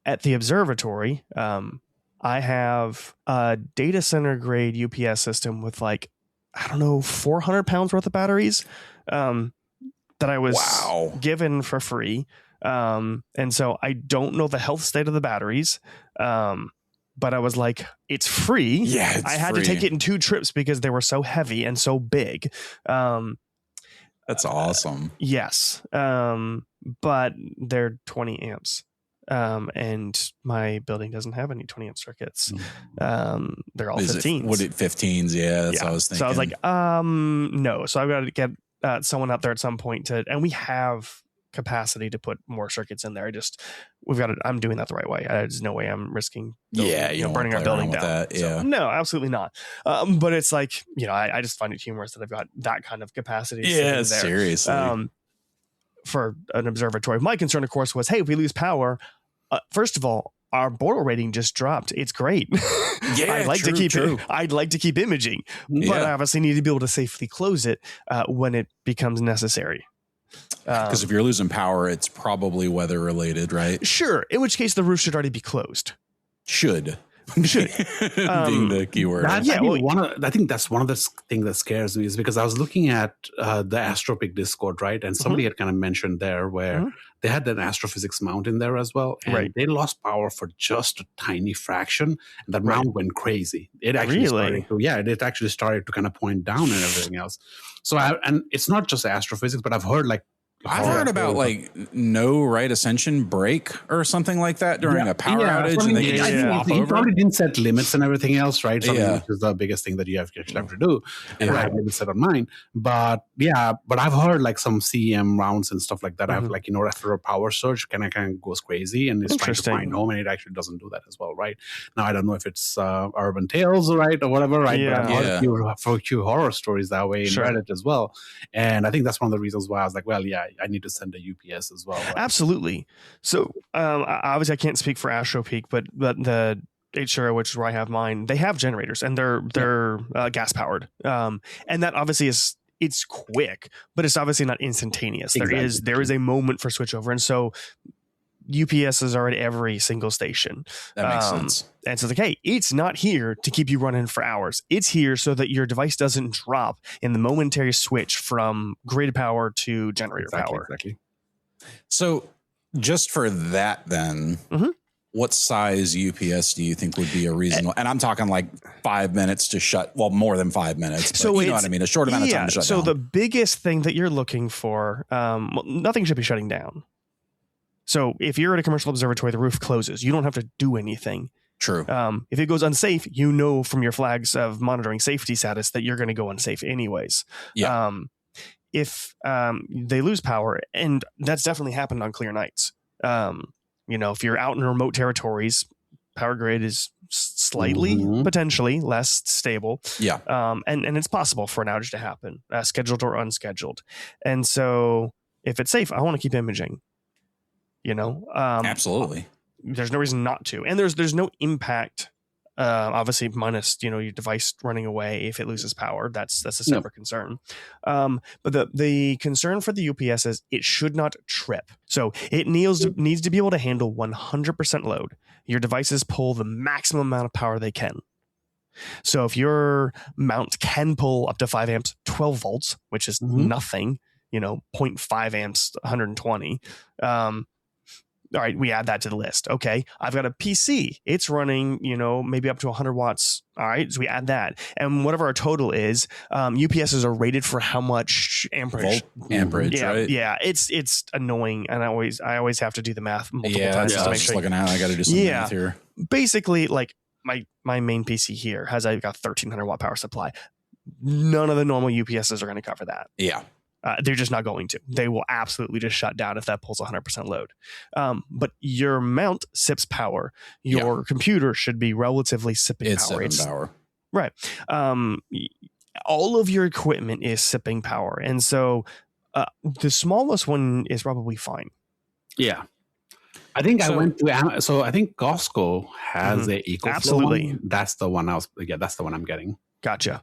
at the observatory, I have a data center grade UPS system with 400 pounds worth of batteries that I was given for free. And so I don't know the health state of the batteries. But I was like, it's free. Yeah, I had to take it in 2 trips because they were so heavy and so big. That's awesome. Yes. But they're 20 amps. And my building doesn't have any 20 amp circuits. They're all 15s. 15s? Yeah, that's what I was thinking. So I was like, no. So I've got to get someone out there at some point and we have capacity to put more circuits in there. I'm doing that the right way. There's no way I'm risking burning our building down. That. Yeah. So, no, absolutely not. But it's like, I just find it humorous that I've got that kind of capacity. Yeah, seriously. For an observatory. My concern, of course, was, hey, if we lose power, first of all, our boral rating just dropped. It's great. Yeah, I'd like to keep imaging, but I obviously need to be able to safely close it when it becomes necessary. Because if you're losing power, it's probably weather related, right? Sure. In which case, the roof should already be closed. Should. Being the keyword. I think that's one of the things that scares me, is because I was looking at the Astropic Discord, right? And somebody had kind of mentioned there where they had an astrophysics mount in there as well. And they lost power for just a tiny fraction. And that mount went crazy. It actually started to kind of point down and everything else. So, and it's not just astrophysics, but I've heard about no right ascension break or something like that during a power outage, and they he probably didn't set limits and everything else, right? Which is the biggest thing that you have to do, and I didn't set on mine. But I've heard some CEM rounds and stuff like that. I've after a power surge, kind of goes crazy and it's trying to find home, and it actually doesn't do that as well, right? Now I don't know if it's Urban Tales, right, or whatever, right? But I've heard a few horror stories that way in Reddit as well, and I think that's one of the reasons why I was like, well, yeah, I need to send a UPS as well. Right? Absolutely. So obviously I can't speak for Astropeak, but the HRO, which is where I have mine, they have generators and they're gas powered. And that obviously it's quick, but it's obviously not instantaneous. Exactly. There is a moment for switchover. And so UPSs are at every single station. That makes sense. And so it's like, hey, it's not here to keep you running for hours. It's here so that your device doesn't drop in the momentary switch from grid power to generator power. Exactly. So just for that then, what size UPS do you think would be a reasonable? And I'm talking 5 minutes to shut, well, more than 5 minutes. So you know what I mean? A short amount of time to shut down. So the biggest thing that you're looking for, nothing should be shutting down. So if you're at a commercial observatory, the roof closes. You don't have to do anything. True. If it goes unsafe, from your flags of monitoring safety status that you're going to go unsafe anyways. Yeah. If they lose power, and that's definitely happened on clear nights. If you're out in remote territories, power grid is slightly, potentially less stable. Yeah. And it's possible for an outage to happen, scheduled or unscheduled. And so if it's safe, I want to keep imaging. Absolutely. There's no reason not to. And there's no impact, obviously, minus, your device running away if it loses power. That's a separate concern. But the concern for the UPS is it should not trip. So it needs to be able to handle 100% load. Your devices pull the maximum amount of power they can. So if your mount can pull up to 5 amps, 12 volts, which is nothing, 0.5 amps, 120. All right, we add that to the list. Okay, I've got a PC. It's running, maybe up to 100 watts. All right, so we add that. And whatever our total is, UPSs are rated for how much amperage. Amperage, right? Yeah, it's annoying. And I always have to do the math multiple times to make sure. Looking at, I got to do some math here. Basically, like my main PC here I've got 1300 watt power supply. None of the normal UPSs are going to cover that. Yeah. They're just not going to. They will absolutely just shut down if that pulls 100% load. But your mount sips power. Your computer should be relatively sipping power. It's sipping power. Right. All of your equipment is sipping power. And so the smallest one is probably fine. Yeah. I think I went to so I think Costco has a EcoFlow. Absolutely. One. That's the one that's the one I'm getting. Gotcha.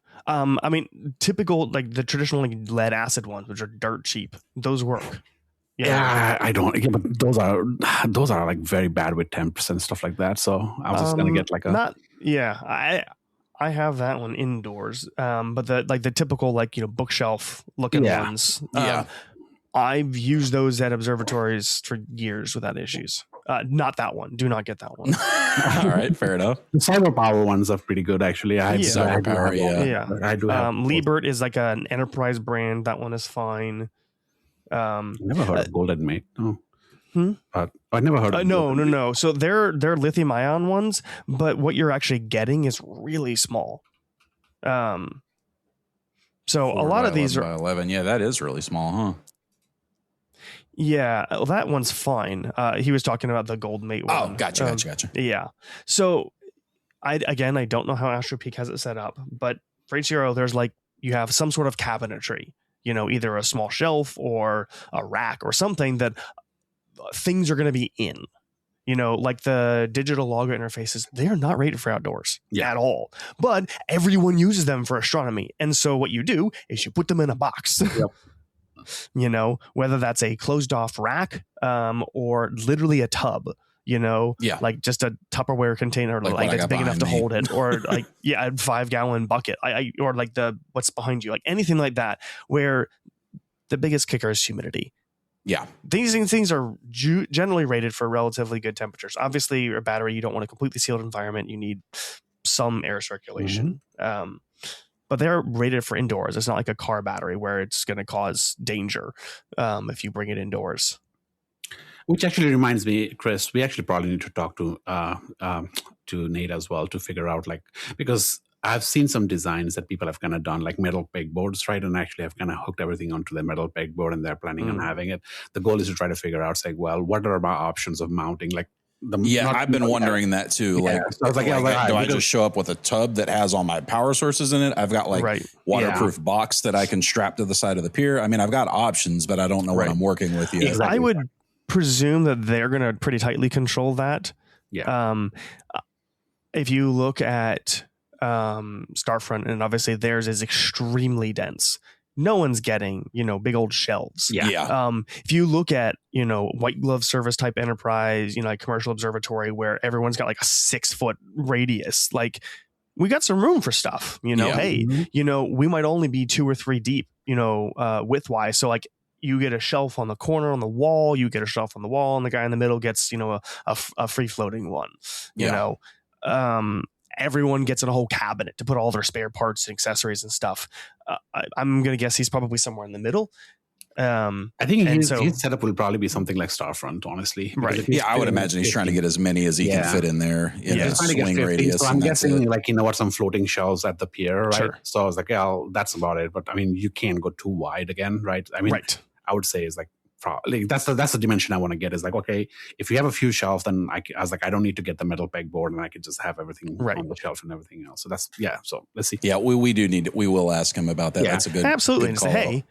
Typical, like the traditional lead acid ones, which are dirt cheap, those work. Yeah, I don't. Yeah, but those are like very bad with temps and stuff like that. So I was just gonna get like a. I have that one indoors. But the typical bookshelf looking ones. I've used those at observatories for years without issues. Not that one. Do not get that one. All right, fair enough. The cyber power ones are pretty good, actually. I have cyber power. I do have. Liebert is like an enterprise brand. That one is fine. Never heard of Golden Mate. No. I never heard of No. So they're lithium ion ones, but what you're actually getting is really small. So a lot of these are 11. Yeah, that is really small, huh? Yeah, well, that one's fine. He was talking about the Gold Mate one. Oh, gotcha. Yeah. So I don't know how AstroPeak has it set up, but for HDRO, there's you have some sort of cabinetry, either a small shelf or a rack or something that things are going to be in. Like the digital logger interfaces, they are not rated for outdoors at all. But everyone uses them for astronomy. And so what you do is you put them in a box. Yep. Whether that's a closed off rack or literally a tub, like just a Tupperware container like that's big enough to hold it, or a 5-gallon bucket, or like what's behind you, like anything like that, where the biggest kicker is humidity. Yeah. These things are generally rated for relatively good temperatures. Obviously, your battery, you don't want a completely sealed environment. You need some air circulation. But they're rated for indoors. It's not like a car battery where it's going to cause danger if you bring it indoors. Which actually reminds me, Chris, we actually probably need to talk to Nate as well to figure out, because I've seen some designs that people have kind of done, like metal pegboards, right? And actually have kind of hooked everything onto the metal pegboard, and they're planning on having it. The goal is to try to figure out, what are my options of mounting? I've been wondering that too. Yeah. So I was like, do I just show up with a tub that has all my power sources in it? I've got waterproof box that I can strap to the side of the pier. I mean, I've got options, but I don't know what I'm working with yet. Exactly. I would presume that they're going to pretty tightly control that. Yeah. If you look at Starfront, and obviously theirs is extremely dense. No one's getting, big old shelves. Yeah. If you look at, white glove service type enterprise, like commercial observatory where everyone's got like a 6-foot radius, we got some room for stuff, hey, we might only be 2 or 3 deep, width wise. So you get a shelf on the corner on the wall, you get a shelf on the wall, and the guy in the middle gets, a free floating one, everyone gets in a whole cabinet to put all their spare parts and accessories and stuff. I'm going to guess he's probably somewhere in the middle. I think his setup will probably be something like Starfront, honestly. Right. Yeah, I would imagine he's trying to get as many as he can fit in there in a swing radius. So I'm guessing some floating shelves at the pier, right? Sure. So I was like, that's about it. But I mean, you can't go too wide again, right? I mean, I would say is that's the dimension I want to get, is okay, if you have a few shelves, then I was like, I don't need to get the metal pegboard, and I could just have everything on the shelf and everything else. So that's so let's see. Yeah, we will ask him about that. That's a good, absolutely. Good call. Hey,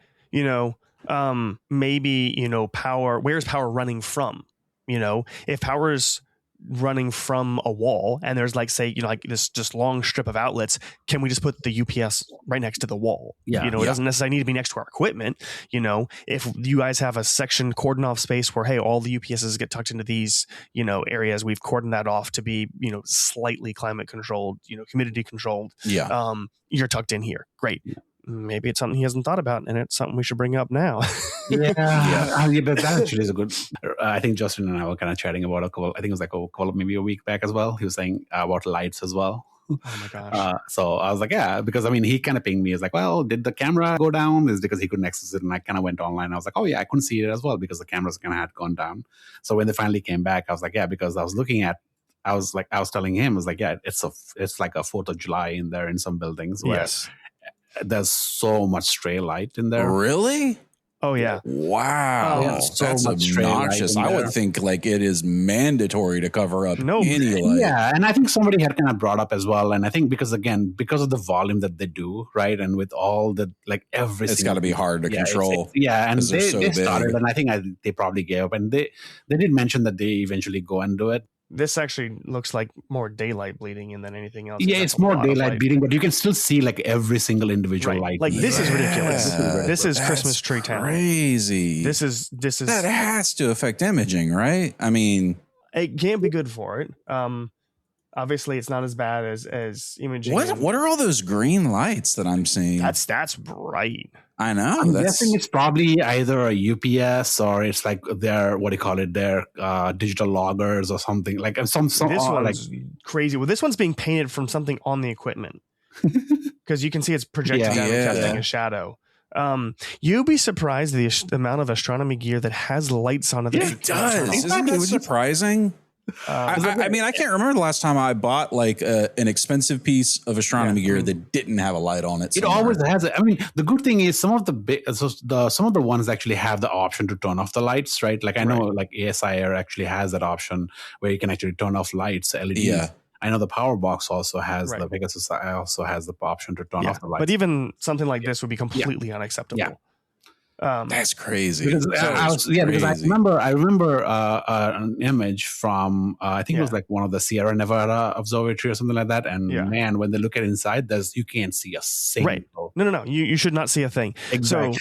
maybe, power, where's power running from? If power is running from a wall and there's like, say, like this just long strip of outlets, can we just put the UPS right next to the wall? It doesn't necessarily need to be next to our equipment. If you guys have a section cordon off space where, hey, all the UPSs get tucked into these, areas, we've cordoned that off to be, slightly climate controlled, humidity controlled. You're tucked in here. Great. Maybe it's something he hasn't thought about, and it's something we should bring up now. But that actually is a good. I think Justin and I were kind of chatting about a couple. I think it was like a couple, maybe a week back as well. He was saying about lights as well. Oh my gosh! So I was like, yeah, because he kind of pinged me. He's like, well, did the camera go down? Is because he couldn't access it, and I kind of went online. I was like, oh yeah, I couldn't see it as well because the cameras kind of had gone down. So when they finally came back, I was like, yeah, because I was looking at. I was telling him, I was like, yeah, it's like a 4th of July in there in some buildings. Where there's so much stray light in there. Really? Oh yeah. Wow. That's obnoxious. I would think like it is mandatory to cover up any light. Yeah, and I think somebody had kind of brought up as well, and I think because of the volume that they do, right, and with all the it's got to be hard to control. And they started, and I think they probably gave up, and they did mention that they eventually go and do it. This actually looks like more daylight bleeding than anything else. Yeah, it's more daylight bleeding, but you can still see like every single individual light. Like this is ridiculous. This is Christmas tree town. Crazy. This is that has to affect imaging, right? I mean, it can't be good for it. Obviously, it's not as bad as imaging. What are all those green lights that I'm seeing? That's bright. I know. I'm guessing it's probably either a UPS or it's like their their digital loggers or something like some. This one's crazy. Well, this one's being painted from something on the equipment because you can see it's projecting down and casting a shadow. You'd be surprised the amount of astronomy gear that has lights on it. It does. Isn't that surprising? I mean, I can't remember the last time I bought like an expensive piece of astronomy gear that didn't have a light on it. Somewhere. It always has it. I mean, the good thing is some of the ones actually have the option to turn off the lights, right? Like I know, like ASI Air actually has that option where you can actually turn off lights, LEDs. Yeah. I know the Power Box also has the Pegasus also has the option to turn off the lights. But even something like this would be completely unacceptable. Yeah. That's crazy. Because I remember an image from I think it was like one of the Sierra Nevada observatory or something like that. And man, when they look at inside, you can't see a single. Right. No. You should not see a thing. Exactly. So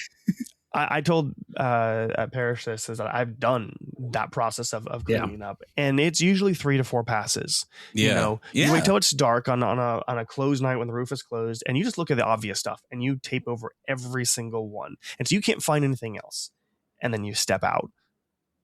I told Parish this is that I've done that process of cleaning up, and it's usually 3 to 4 passes. You wait till it's dark on a closed night when the roof is closed, and you just look at the obvious stuff and you tape over every single one, and so you can't find anything else. And then you step out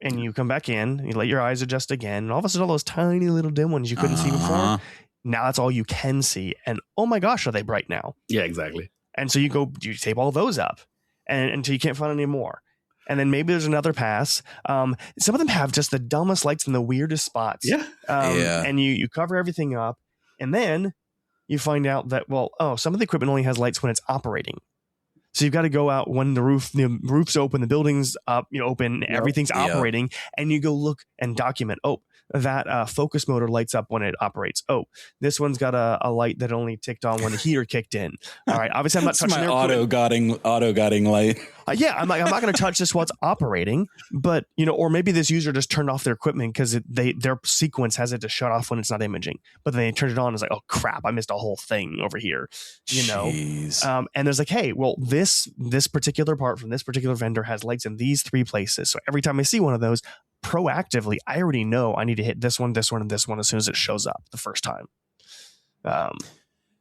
and you come back in, and you let your eyes adjust again, and all of a sudden all those tiny little dim ones you couldn't see before, now that's all you can see, and oh my gosh, are they bright now? Yeah, exactly. And so you tape all those up. And until you can't find any more. And then maybe there's another pass. Some of them have just the dumbest lights in the weirdest spots. And you cover everything up. And then you find out that, some of the equipment only has lights when it's operating. So you've got to go out when the roof's open, the building's up, open, everything's operating. And you go look and document, that focus motor lights up when it operates. Oh, this one's got a light that only ticked on when the heater kicked in. All right, obviously I'm not touching my auto guiding light. I'm not going to touch this while it's operating, but or maybe this user just turned off their equipment because their sequence has it to shut off when it's not imaging, but then they turned it on. It's like, oh crap, I missed a whole thing over here. And there's like, hey, well this particular part from this particular vendor has lights in these 3 places. So every time I see one of those, proactively, I already know I need to hit this one, this one, and this one as soon as it shows up the first time.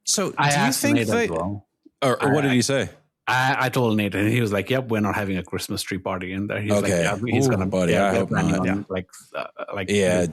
So do you think they, or what did he say? I told Nate, and he was like, "Yep, we're not having a Christmas tree party in there." He's like, "Yeah, he's gonna, buddy. I hope not."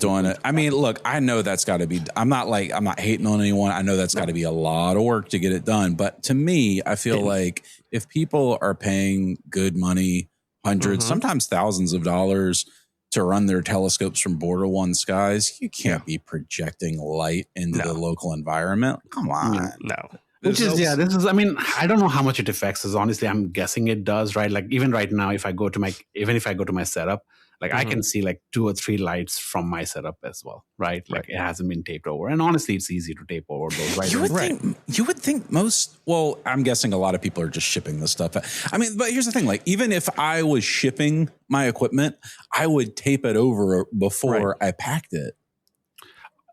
Doing it. I mean, look, I know that's got to be. I'm not hating on anyone. I know that's got to be a lot of work to get it done. But to me, I feel like if people are paying good money, hundreds, sometimes thousands of dollars to run their telescopes from border one skies, you can't be projecting light into the local environment. Come on, no. I mean, I don't know how much it affects us. Honestly, I'm guessing it does, right? Like even right now, if I go to my setup, like I can see like 2 or 3 lights from my setup as well, right? Like it hasn't been taped over. And honestly, it's easy to tape over those. Right? You would think most, well, I'm guessing a lot of people are just shipping this stuff. I mean, but here's the thing, like even if I was shipping my equipment, I would tape it over before I packed it.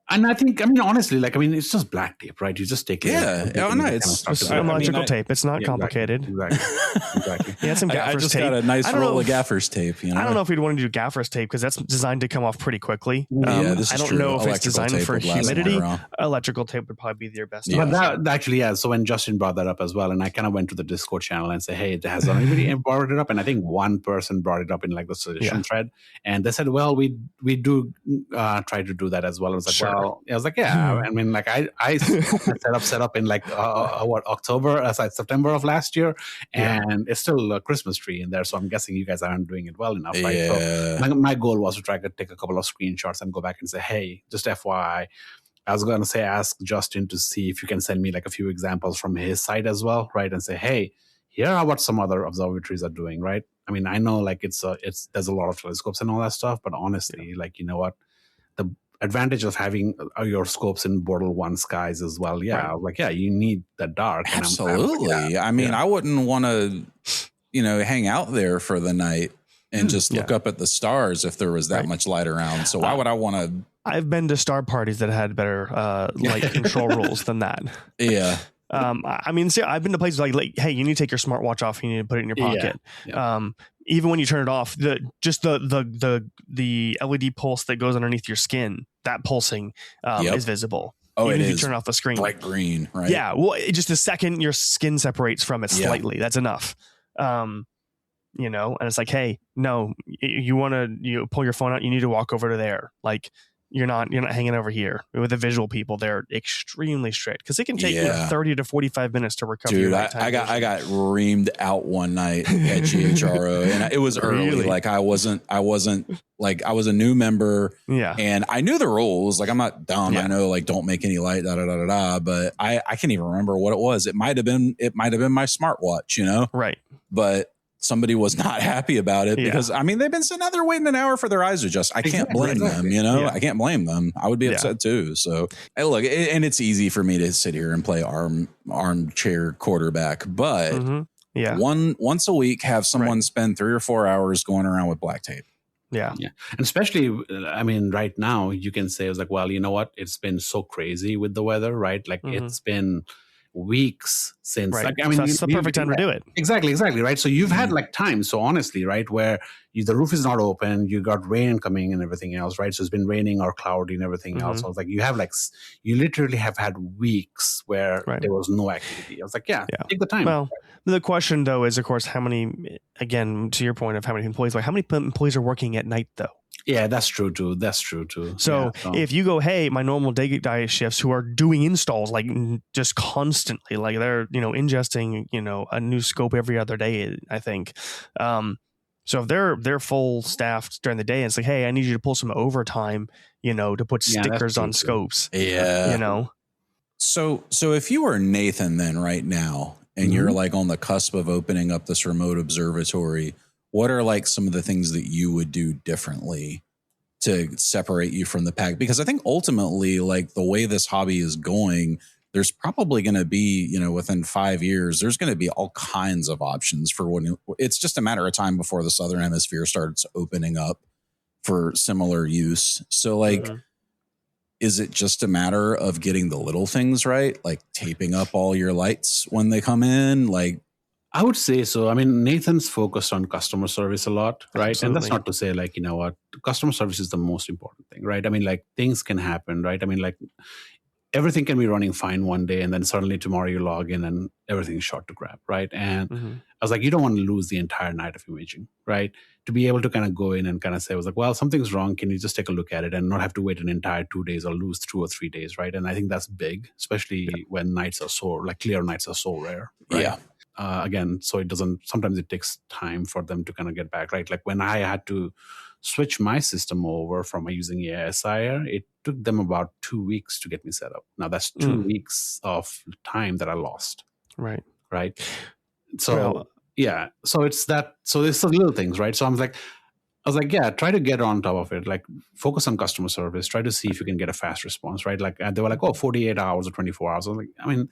And I think, I mean, honestly, like, I mean, it's just black tape, right? You just take it. Yeah. It's electrical tape. It's not complicated. Exactly. Yeah, some gaffer's I just tape. got a nice roll of gaffer's tape. You know? I don't know if we'd want to do gaffer's tape because that's designed to come off pretty quickly. This is I don't true. know if it's designed for humidity. Electrical tape would probably be their best. But that actually, so when Justin brought that up as well, and I kind of went to the Discord channel and said, hey, has anybody brought it up? And I think one person brought it up in like the suggestion thread. And they said, well, we do try to do that as well. I was like, well, I was like, yeah. I mean, like I set up in like September of last year, and it's still a Christmas tree in there. So I'm guessing you guys aren't doing it well enough, right? Yeah. So my goal was to try to take a couple of screenshots and go back and say, hey, just FYI, I was going to say, ask Justin to see if you can send me like a few examples from his site as well, right? And say, hey, here are what some other observatories are doing, right? I mean, I know like there's a lot of telescopes and all that stuff, but honestly, like, you know what, the advantage of having your scopes in Bortle 1 skies as well. Yeah. Right. Like, you need the dark. Absolutely. I mean, I wouldn't want to, hang out there for the night and just look up at the stars if there was that much light around. So why would I want to? I've been to star parties that had better light control rules than that. Yeah. I mean, see, I've been to places like, hey, you need to take your smartwatch off. You need to put it in your pocket. Yeah. Even when you turn it off, the LED pulse that goes underneath your skin, that pulsing is visible. Oh, even it if is. You turn off the screen. Bright green, right? Yeah. Well, just the second your skin separates from it slightly, that's enough. And it's like, hey, no, you pull your phone out, you need to walk over to there. Like, you're not hanging over here. With the visual people, they're extremely strict because it can take 30 to 45 minutes to recover. Dude, I got reamed out one night at GHRO, and it was early. Really? Like I was a new member, and I knew the rules. Like I'm not dumb. I know like don't make any light, but I can't even remember what it was. It might have been my smartwatch, right? But somebody was not happy about it because I mean they've been sitting out there waiting an hour for their eyes to adjust. I can't blame them, I can't blame them. I would be upset too. So look, and it's easy for me to sit here and play armchair quarterback, but once a week have someone spend 3 or 4 hours going around with black tape. Yeah. And especially, I mean, right now you can say, I was like, well, you know what? It's been so crazy with the weather, right? Like it's been weeks since like I mean so that's the perfect time to do it. Exactly right. So you've had like time, so honestly, right, where the roof is not open, you got rain coming and everything else, right? So it's been raining or cloudy and everything else. I was like, you literally have had weeks where there was no activity. I was like, take the time. Well, the question though is, of course, how many, again, to your point of how many employees, like how many employees are working at night though? Yeah, that's true too. So if you go, hey, my normal day shifts who are doing installs like just constantly, like they're, ingesting, a new scope every other day, I think. So if they're full staffed during the day, and it's like, hey, I need you to pull some overtime, to put stickers on scopes. Yeah. So if you were Nathan then right now, and you're like on the cusp of opening up this remote observatory, what are like some of the things that you would do differently to separate you from the pack? Because I think ultimately, like the way this hobby is going, there's probably going to be, within 5 years, there's going to be all kinds of options for when it's just a matter of time before the Southern Hemisphere starts opening up for similar use. So like, is it just a matter of getting the little things right? Like taping up all your lights when they come in? Like, I would say so. I mean, Nathan's focused on customer service a lot, right? Absolutely. And that's not to say like, customer service is the most important thing, right? I mean, like things can happen, right? I mean, like everything can be running fine one day and then suddenly tomorrow you log in and everything's shot to crap, right? And I was like, you don't want to lose the entire night of imaging, right? To be able to kind of go in and kind of say, I was like, well, something's wrong. Can you just take a look at it and not have to wait an entire 2 days or lose 2 or 3 days, right? And I think that's big, especially when nights are so, like clear nights are so rare, right? Yeah. Again, so sometimes it takes time for them to kind of get back, right? Like when I had to switch my system over from using ASIR, it took them about 2 weeks to get me set up. Now that's 2 weeks of time that I lost. Right. So, so it's that, so it's the little things, right? So I'm like, was like, yeah, try to get on top of it. Like, focus on customer service. Try to see if you can get a fast response, right? Like, they were like, 48 hours or 24 hours. I was like, I mean,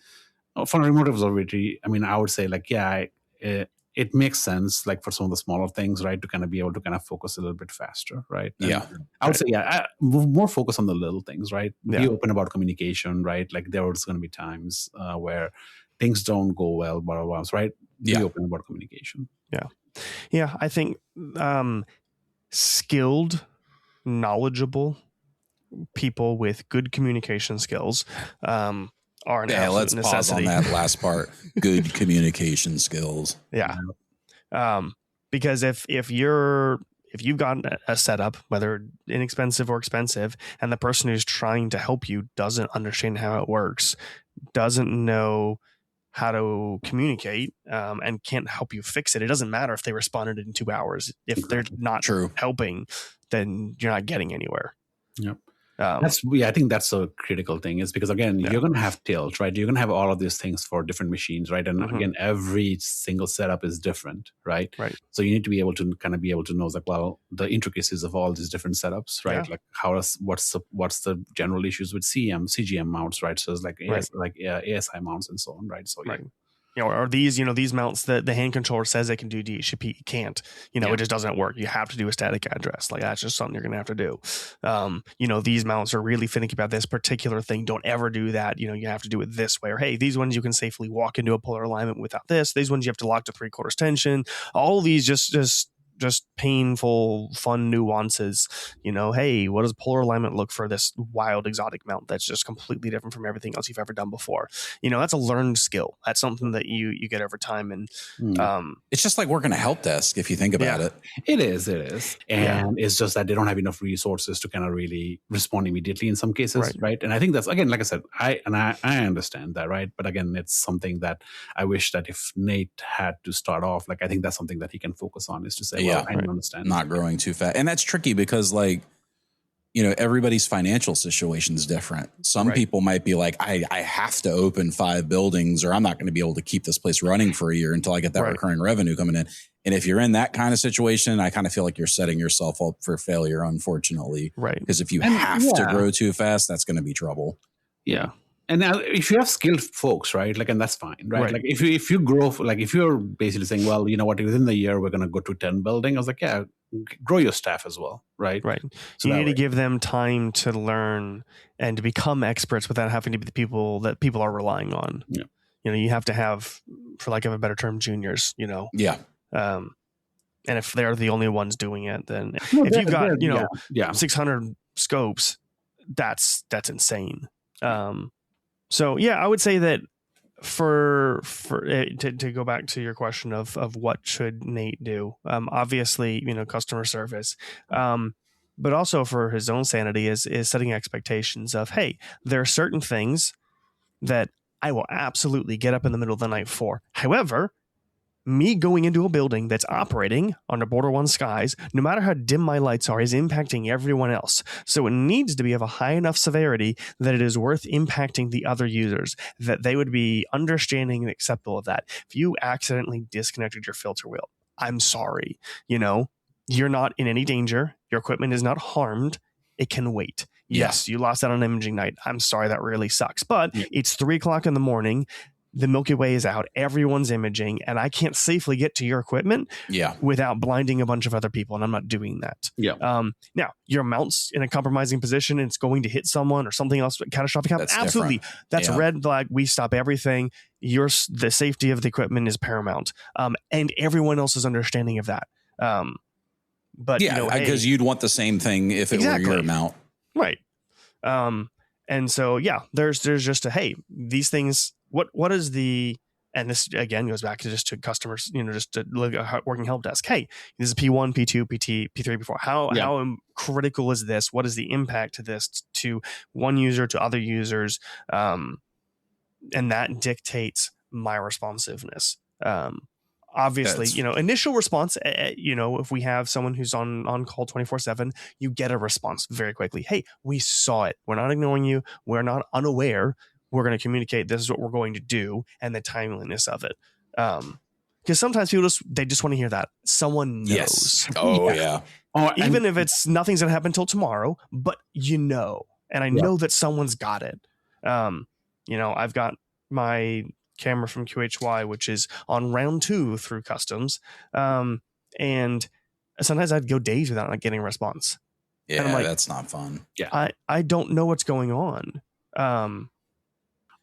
for remote observability, I mean, I would say like, yeah, it makes sense, like for some of the smaller things, right, to kind of be able to kind of focus a little bit faster, right? And I would say, more focus on the little things, right? Be open about communication, right? Like there was going to be times where things don't go well, blah, blah, blah, right? Be open about communication. Yeah, I think skilled, knowledgeable people with good communication skills are an absolute let's necessity. Pause on that last part. Good communication skills. Yeah. Because if you've got a setup, whether inexpensive or expensive, and the person who's trying to help you doesn't understand how it works, doesn't know how to communicate, and can't help you fix it, it doesn't matter if they responded in 2 hours. If they're not helping, then you're not getting anywhere. Yep. I think that's a critical thing, is because again, you're going to have tilt, right? You're going to have all of these things for different machines, right? And again, every single setup is different, right? Right. So you need to be able to kind of be able to know, like, well, the intricacies of all these different setups, right? Like what's the general issues with CGM mounts, right? So it's like ASI mounts and so on, right? So or these mounts that the hand controller says it can do DHCP, it can't. It just doesn't work. You have to do a static address. Like that's just something you're gonna have to do. These mounts are really finicky about this particular thing. Don't ever do that. You have to do it this way. Or hey, these ones you can safely walk into a polar alignment without this. These ones you have to lock to 3/4 tension. All of these just painful, fun nuances. Hey, what does polar alignment look for this wild exotic mount that's just completely different from everything else you've ever done before? That's a learned skill. That's something that you get over time. And it's just like working a help desk if you think about it. It is. And it's just that they don't have enough resources to kind of really respond immediately in some cases, right? And I think that's, again, like I said, I understand that, right? But again, it's something that I wish that if Nate had to start off, like I think that's something that he can focus on, is to say, I don't understand. Not growing too fast. And that's tricky because everybody's financial situation is different. Some people might be like, I have to open 5 buildings or I'm not going to be able to keep this place running for a year until I get that recurring revenue coming in. And if you're in that kind of situation, I kind of feel like you're setting yourself up for failure, unfortunately. Right. Because if you have to grow too fast, that's going to be trouble. Yeah. And now if you have skilled folks, right, like, and that's fine, right? Like if you grow, like if you're basically saying, well, you know what, within the year, we're going to go to 10 building. I was like, grow your staff as well. Right. So you need to give them time to learn and to become experts without having to be the people that people are relying on. Yeah. You have to have, for lack of a better term, juniors, Yeah. And if they're the only ones doing it, then if you've got, 600 scopes, that's insane. So I would say that for to go back to your question of what should Nate do, obviously, customer service, but also for his own sanity is setting expectations of, hey, there are certain things that I will absolutely get up in the middle of the night for. However, me going into a building that's operating under Border 1 skies, no matter how dim my lights are, is impacting everyone else. So it needs to be of a high enough severity that it is worth impacting the other users, that they would be understanding and acceptable of that. If you accidentally disconnected your filter wheel, I'm sorry. You're not in any danger. Your equipment is not harmed. It can wait. Yes, you lost out on imaging night. I'm sorry, that really sucks. But it's 3:00 in the morning. The Milky Way is out, everyone's imaging, and I can't safely get to your equipment without blinding a bunch of other people, and I'm not doing that. Now, your mount's in a compromising position, and it's going to hit someone or something else catastrophic happens. Absolutely. That's a red flag. We stop everything. The safety of the equipment is paramount, and everyone else is understanding of that. But because you'd want the same thing if it were your mount. Right. And so, there's just these things, what is the, and this again goes back to customers, just to look at working help desk. Hey, this is P1, P2, P3, P4. How critical is this? What is the impact to this to one user, to other users? And that dictates my responsiveness. Obviously, initial response, if we have someone who's on call 24/7, you get a response very quickly. Hey, we saw it. We're not ignoring you. We're not unaware. We're going to communicate. This is what we're going to do, and the timeliness of it. Because sometimes people just want to hear that someone knows. Yes. Oh yeah. Oh, even if it's nothing's gonna happen till tomorrow, but and I know that someone's got it. I've got my camera from QHY, which is on round 2 through customs, and sometimes I'd go days without not getting a response. Yeah, and I'm like, that's not fun. Yeah, I don't know what's going on.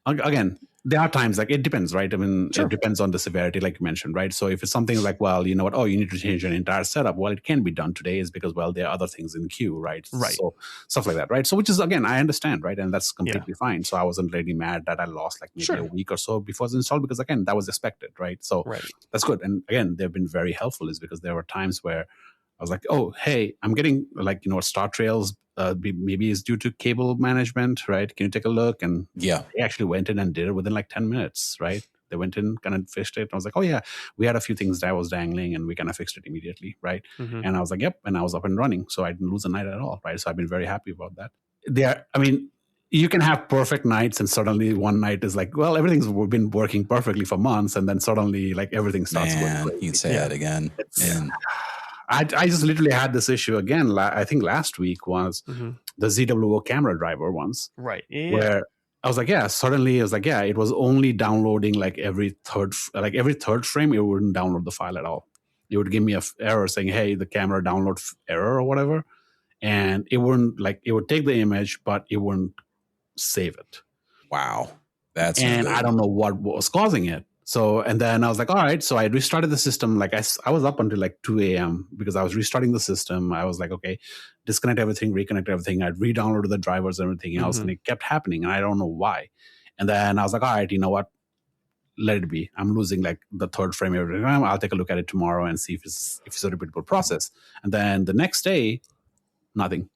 Again, there are times like it depends, right? I mean, Sure. It depends on the severity, like you mentioned, right? So if it's something like, well, you know what? Oh, you need to change your entire setup. Well, it can be done today, is because, well, there are other things in queue, right? Right. So stuff like that, right? So which is, again, I understand, right? And that's completely fine. So I wasn't really mad that I lost like maybe a week or so before it's installed, because again, that was expected, right? So that's good. And again, they've been very helpful, is because there were times where I was like, oh, hey, I'm getting like, Star Trails maybe is due to cable management, right? Can you take a look? And they actually went in and did it within like 10 minutes, right? They went in, kind of fixed it. I was like, oh yeah, we had a few things that was dangling and we kind of fixed it immediately, right? Mm-hmm. And I was like, yep. And I was up and running. So I didn't lose a night at all, right? So I've been very happy about that. You can have perfect nights and suddenly one night is like, well, everything's been working perfectly for months. And then suddenly like everything starts going crazy. You'd say that again. I just literally had this issue again. I think last week was the ZWO camera driver once. Right. Yeah. Where I was like, suddenly I was like, it was only downloading like every third frame. It wouldn't download the file at all. It would give me an error saying, hey, the camera download error or whatever. And it wouldn't it would take the image, but it wouldn't save it. Wow. And I don't know what was causing it. So, and then I was like, all right. So I restarted the system. Like I was up until like 2 a.m. because I was restarting the system. I was like, okay, disconnect everything, reconnect everything. I'd re-downloaded the drivers and everything else. And it kept happening. And I don't know why. And then I was like, all right, you know what? Let it be. I'm losing like the third frame every time. I'll take a look at it tomorrow and see if it's a repeatable process. And then the next day, nothing.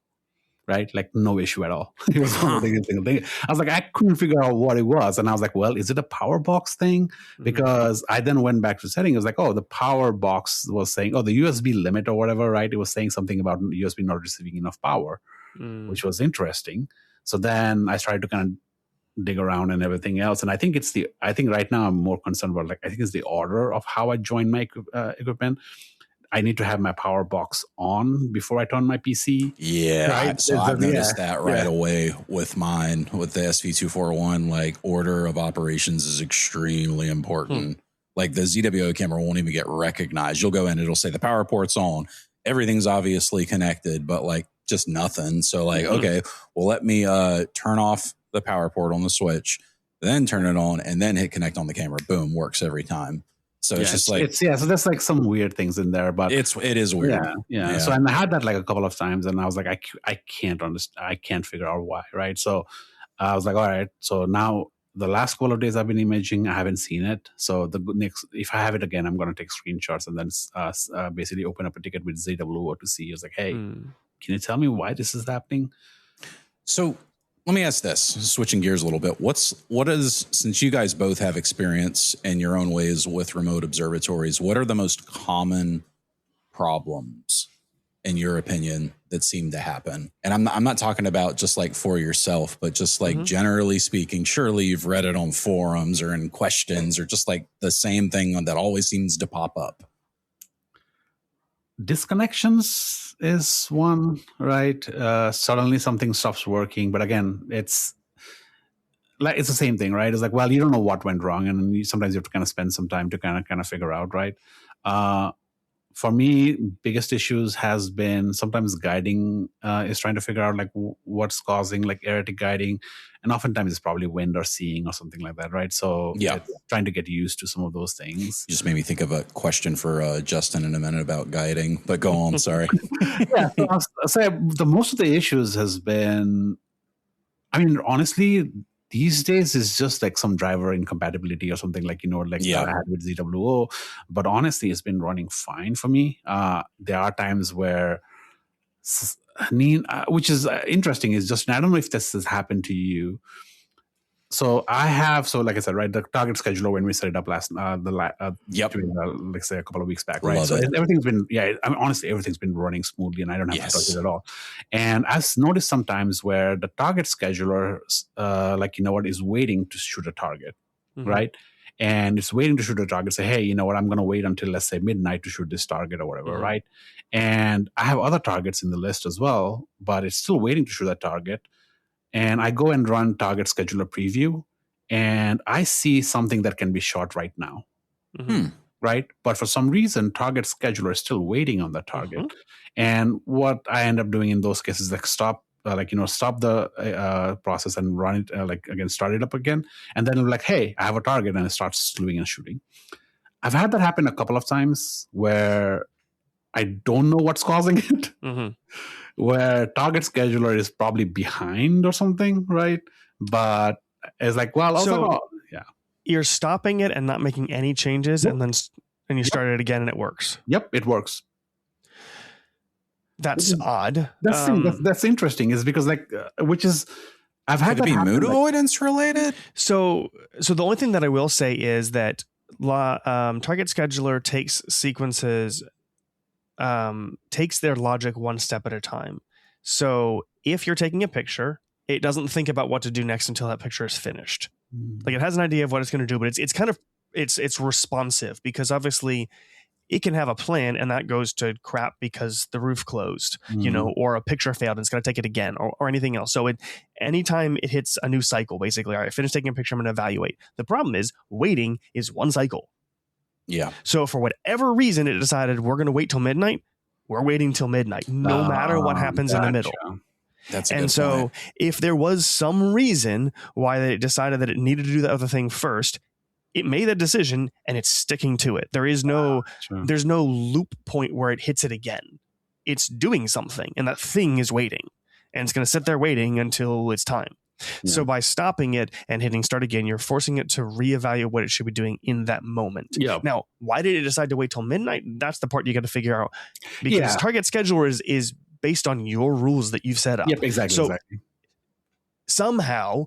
Right? Like no issue at all. It was one single thing. I was like, I couldn't figure out what it was. And I was like, well, is it a power box thing? Because I then went back to settings. It was like, oh, the power box was saying, oh, the USB limit or whatever, right? It was saying something about USB not receiving enough power, which was interesting. So then I started to kind of dig around and everything else. And I think right now I'm more concerned about I think it's the order of how I join my equipment. I need to have my power box on before I turn my PC. Yeah. Right? So I've noticed that right away with mine, with the SV241, like order of operations is extremely important. Like the ZWO camera won't even get recognized. You'll go in, it'll say the power port's on. Everything's obviously connected, but like just nothing. So like, okay, well, let me turn off the power port on the switch, then turn it on and then hit connect on the camera. Boom, works every time. So it's just like so there's like some weird things in there, but it is weird. Yeah. So and I had that like a couple of times, and I was like, I can't understand. I can't figure out why. Right. So I was like, all right. So now the last couple of days I've been imaging, I haven't seen it. So the next, if I have it again, I'm going to take screenshots and then basically open up a ticket with ZWO to see. I was like, hey, can you tell me why this is happening? So let me ask this, switching gears a little bit. Since you guys both have experience in your own ways with remote observatories, what are the most common problems, in your opinion, that seem to happen? And I'm not talking about just like for yourself, but just like generally speaking, surely you've read it on forums or in questions or just like the same thing that always seems to pop up. Disconnections is one, right? Suddenly something stops working, but again, it's the same thing, right? It's like, well, you don't know what went wrong, and sometimes you have to kind of spend some time to kind of figure out, right? For me, biggest issues has been sometimes guiding is trying to figure out like what's causing like erratic guiding, and oftentimes it's probably wind or seeing or something like that, right? So trying to get used to some of those things. You just made me think of a question for Justin in a minute about guiding, but go on. Sorry. So I'll say the most of the issues has been, I mean, honestly, these days is just like some driver incompatibility or something like, I had with ZWO. But honestly, it's been running fine for me. There are times where, which is interesting, is just, I don't know if this has happened to you. So like I said, right, the target scheduler, when we set it up let's say a couple of weeks back, right? So everything's been, honestly, everything's been running smoothly and I don't have to touch it at all. And I've noticed sometimes where the target scheduler, is waiting to shoot a target, right? and it's waiting to shoot a target. Say, hey, you know what? I'm going to wait until, let's say, midnight to shoot this target or whatever, right? And I have other targets in the list as well, but it's still waiting to shoot that target. And I go and run target scheduler preview, and I see something that can be shot right now. Right? But for some reason, target scheduler is still waiting on that target. And what I end up doing in those cases is like stop the process and run it, start it up again. And then I'm like, hey, I have a target, and it starts slewing and shooting. I've had that happen a couple of times where I don't know what's causing it, where target scheduler is probably behind or something, right? But it's like, well, also, you're stopping it and not making any changes, and you start it again and it works. Yep, it works. That's odd. That's interesting. Is because I've had to be mood avoidance related. So the only thing that I will say is that target scheduler takes sequences, takes their logic one step at a time. So if you're taking a picture, it doesn't think about what to do next until that picture is finished. Like it has an idea of what it's going to do, but it's kind of it's responsive, because obviously it can have a plan and that goes to crap because the roof closed, or a picture failed and it's going to take it again, or anything else. So anytime it hits a new cycle, basically, all right, finish taking a picture, I'm going to evaluate. The problem is waiting is one cycle. Yeah. So for whatever reason, it decided we're going to wait till midnight. We're waiting till midnight, no matter what happens in the middle. That's a good point. If there was some reason why they decided that it needed to do the other thing first, it made that decision and it's sticking to it. There's no loop point where it hits it again. It's doing something, and that thing is waiting, and it's going to sit there waiting until it's time. Yeah. So by stopping it and hitting start again, you're forcing it to reevaluate what it should be doing in that moment. Yeah. Now, why did it decide to wait till midnight? That's the part you got to figure out, because target scheduler is based on your rules that you've set up. Yep, exactly. So somehow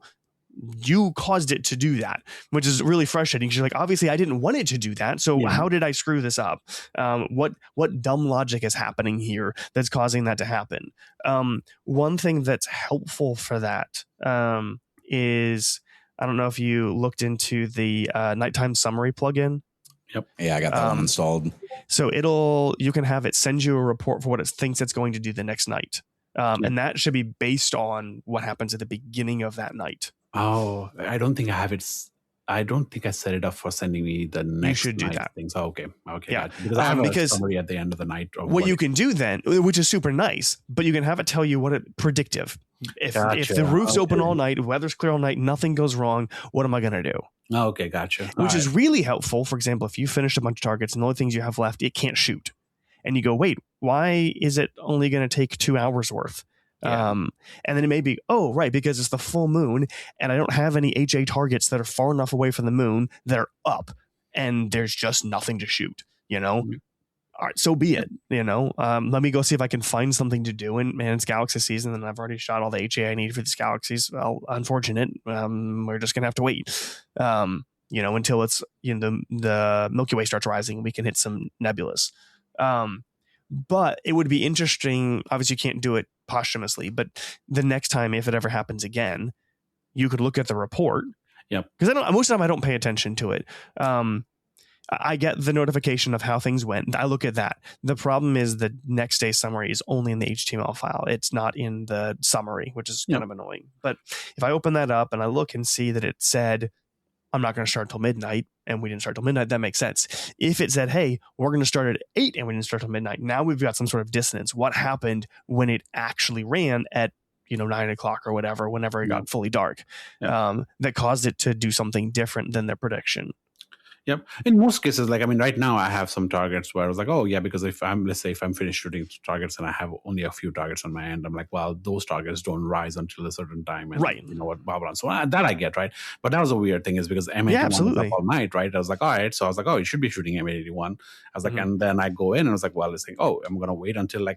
you caused it to do that, which is really frustrating. You're like, obviously I didn't want it to do that. So how did I screw this up? What dumb logic is happening here that's causing that to happen? One thing that's helpful for that is, I don't know if you looked into the nighttime summary plugin. Yep. Yeah, I got that one installed. So you can have it send you a report for what it thinks it's going to do the next night. And that should be based on what happens at the beginning of that night. Oh, I don't think I have it. I don't think I set it up for sending me the next. You should do that. Things. Oh, okay. Yeah. Because I have a summary at the end of the night. What you can do then, which is super nice, but you can have it tell you what it predictive. If the roof's open all night, weather's clear all night, nothing goes wrong, what am I going to do? Oh, okay, gotcha. Which is really helpful. For example, if you finished a bunch of targets and the only things you have left, it can't shoot. And you go, wait, why is it only going to take 2 hours worth? Yeah. And then it may be, oh, right, because it's the full moon and I don't have any HA targets that are far enough away from the moon that are up and there's just nothing to shoot, Mm-hmm. All right, so be it, let me go see if I can find something to do. And man, it's galaxy season and I've already shot all the HA I need for these galaxies. Well, unfortunate. We're just going to have to wait, until it's, the Milky Way starts rising and we can hit some nebulas. But it would be interesting. Obviously, you can't do it posthumously, but the next time, if it ever happens again, you could look at the report. Yep. Because most of the time I don't pay attention to it. I get the notification of how things went. I look at that. The problem is the next day summary is only in the HTML file. It's not in the summary, which is kind of annoying. But if I open that up and I look and see that it said, I'm not going to start until midnight, and we didn't start till midnight, that makes sense. If it said, hey, we're going to start at 8 and we didn't start till midnight, now we've got some sort of dissonance. What happened when it actually ran at 9 o'clock or whatever, whenever it got fully dark, that caused it to do something different than their prediction? Yep. In most cases, right now I have some targets where I was like, oh yeah, because if I'm finished shooting targets and I have only a few targets on my end, I'm like, well, those targets don't rise until a certain time. And right. You know what, blah, blah. So that I get, right? But that was a weird thing is because M81 was up all night, right? I was like, all right. So I was like, oh, you should be shooting M81. I was like, and then I go in and I was like, well, it's like, oh, I'm going to wait until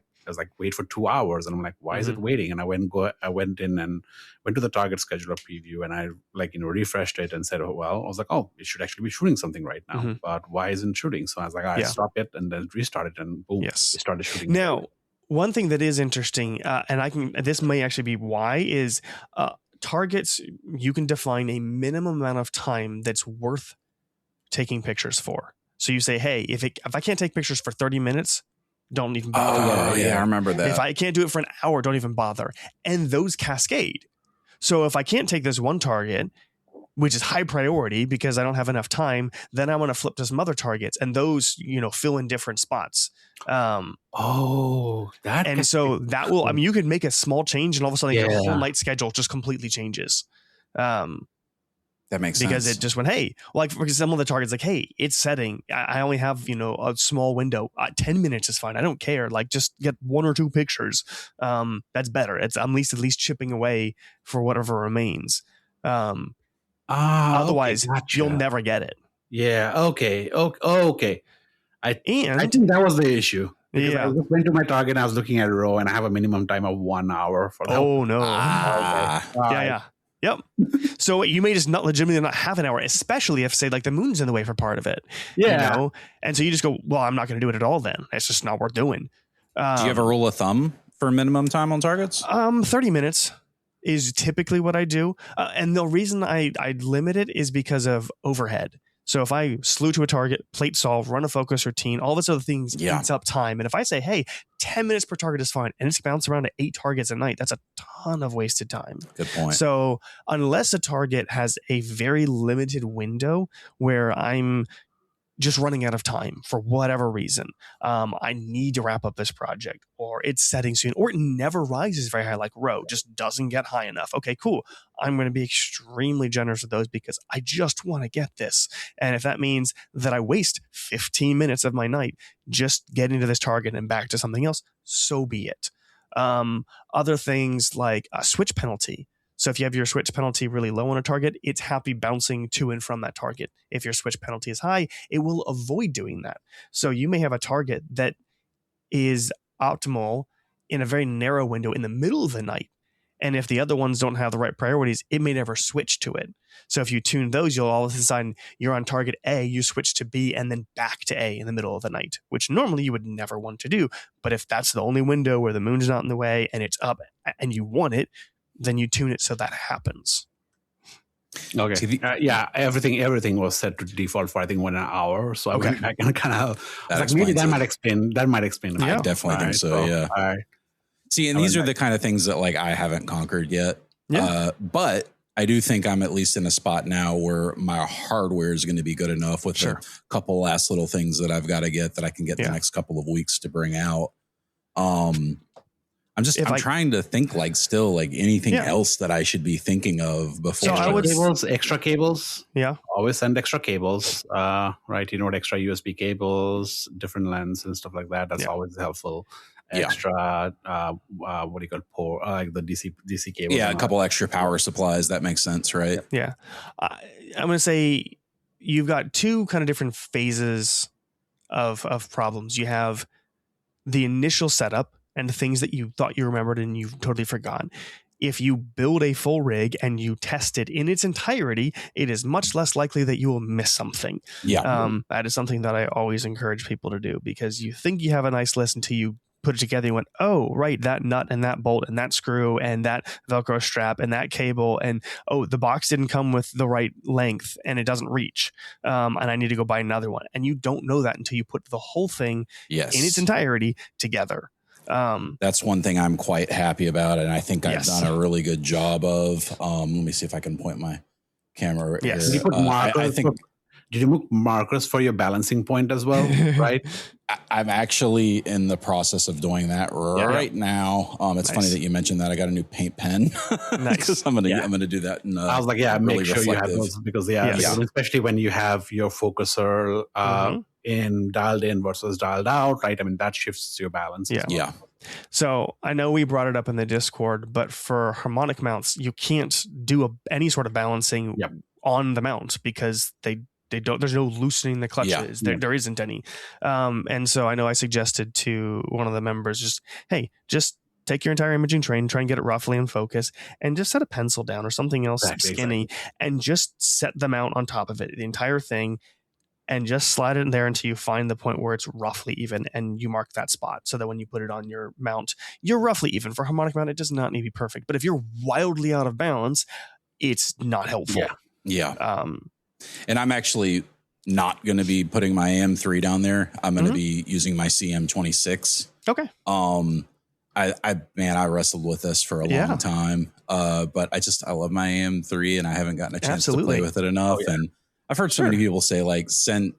wait for 2 hours. And I'm like, why is it waiting? And I went in and went to the target scheduler preview and I refreshed it and said, oh, well, I was like, oh, it should actually be shooting something right now, but why isn't shooting? So I was like, I stop it and then restart it and boom, it started shooting. Now, one thing that is interesting, and this may actually be why, is targets, you can define a minimum amount of time that's worth taking pictures for. So you say, hey, if I can't take pictures for 30 minutes, don't even bother. Oh, yeah, I remember that. If I can't do it for an hour, don't even bother. And those cascade. So if I can't take this one target, which is high priority because I don't have enough time, then I want to flip to some other targets, and those, fill in different spots. And so that will, I mean, you could make a small change and all of a sudden your whole night schedule just completely changes. That makes sense. Because it just went, hey, like for some of the targets, like, hey, it's setting. I only have, a small window. 10 minutes is fine. I don't care. Like, just get 1 or 2 pictures. That's better. It's at least chipping away for whatever remains. Otherwise, you'll never get it. Yeah. Okay. I think that was the issue. Because I went to my target and I was looking at a row and I have a minimum time of 1 hour for that. Oh, no. Okay. Yeah. Yep. So you may just legitimately not have an hour, especially if, say, like the moon's in the way for part of it. Yeah. And so you just go, well, I'm not going to do it at all then. It's just not worth doing. Do you have a rule of thumb for minimum time on targets? 30 minutes is typically what I do. And the reason I limit it is because of overhead. So if I slew to a target, plate solve, run a focus routine, all this other things eats up time. And if I say, hey, 10 minutes per target is fine, and it's bounced around to 8 targets a night, that's a ton of wasted time. Good point. So unless a target has a very limited window where I'm just running out of time for whatever reason, I need to wrap up this project, or it's setting soon, or it never rises very high, like row, just doesn't get high enough. Okay, cool. I'm going to be extremely generous with those because I just want to get this. And if that means that I waste 15 minutes of my night just getting to this target and back to something else, so be it. Other things like a switch penalty. So if you have your switch penalty really low on a target, it's happy bouncing to and from that target. If your switch penalty is high, it will avoid doing that. So you may have a target that is optimal in a very narrow window in the middle of the night. And if the other ones don't have the right priorities, it may never switch to it. So if you tune those, you'll all of a sudden, you're on target A, you switch to B, and then back to A in the middle of the night, which normally you would never want to do. But if that's the only window where the moon's not in the way and it's up and you want it, then you tune it so that happens. Okay. Everything was set to default for I think 1 hour. So I can kind of maybe that might explain. That might explain. I definitely think so. Yeah. All right. See, and these are the kind of things that like I haven't conquered yet. Yeah. But I do think I'm at least in a spot now where my hardware is going to be good enough with a couple last little things that I've got to get that I can get the next couple of weeks to bring out. I'm trying to think like still like anything else that I should be thinking of before. So extra cables. Yeah. Always send extra cables. Right. Extra USB cables, different lens and stuff like that. That's always helpful. Extra, what do you call like the DC cable? Yeah. A couple extra power supplies. That makes sense. Right. Yeah. I'm going to say you've got 2 kind of different phases of problems. You have the initial setup and the things that you thought you remembered and you've totally forgotten. If you build a full rig and you test it in its entirety, it is much less likely that you will miss something. Yeah. That is something that I always encourage people to do, because you think you have a nice list until you put it together. You went, oh, right, that nut and that bolt and that screw and that Velcro strap and that cable. And, oh, the box didn't come with the right length and it doesn't reach. And I need to go buy another one. And you don't know that until you put the whole thing in its entirety together. That's one thing I'm quite happy about, and I think I've done a really good job of. Let me see if I can point my camera. Yes, here. Did you put markers? Did you put markers for your balancing point as well? Right. I'm actually in the process of doing that right now. It's funny that you mentioned that. I got a new paint pen because I'm gonna do that. I was like, make sure you have those because especially when you have your focuser dialed in versus dialed out, right? I mean, that shifts your balance. Yeah. So I know we brought it up in the Discord, but for harmonic mounts, you can't do any sort of balancing on the mount because they don't. There's no loosening the clutches. There isn't any. And so I know I suggested to one of the members, just take your entire imaging train, try and get it roughly in focus, and just set a pencil down or something else skinny, and just set the mount on top of it, the entire thing. And just slide it in there until you find the point where it's roughly even, and you mark that spot so that when you put it on your mount, you're roughly even. For harmonic mount, it does not need to be perfect. But if you're wildly out of balance, it's not helpful. Yeah. And I'm actually not going to be putting my AM3 down there. I'm going to be using my CM26. Okay. I wrestled with this for a long time. But I love my AM3 and I haven't gotten a chance to play with it enough. And I've heard so many people say like, send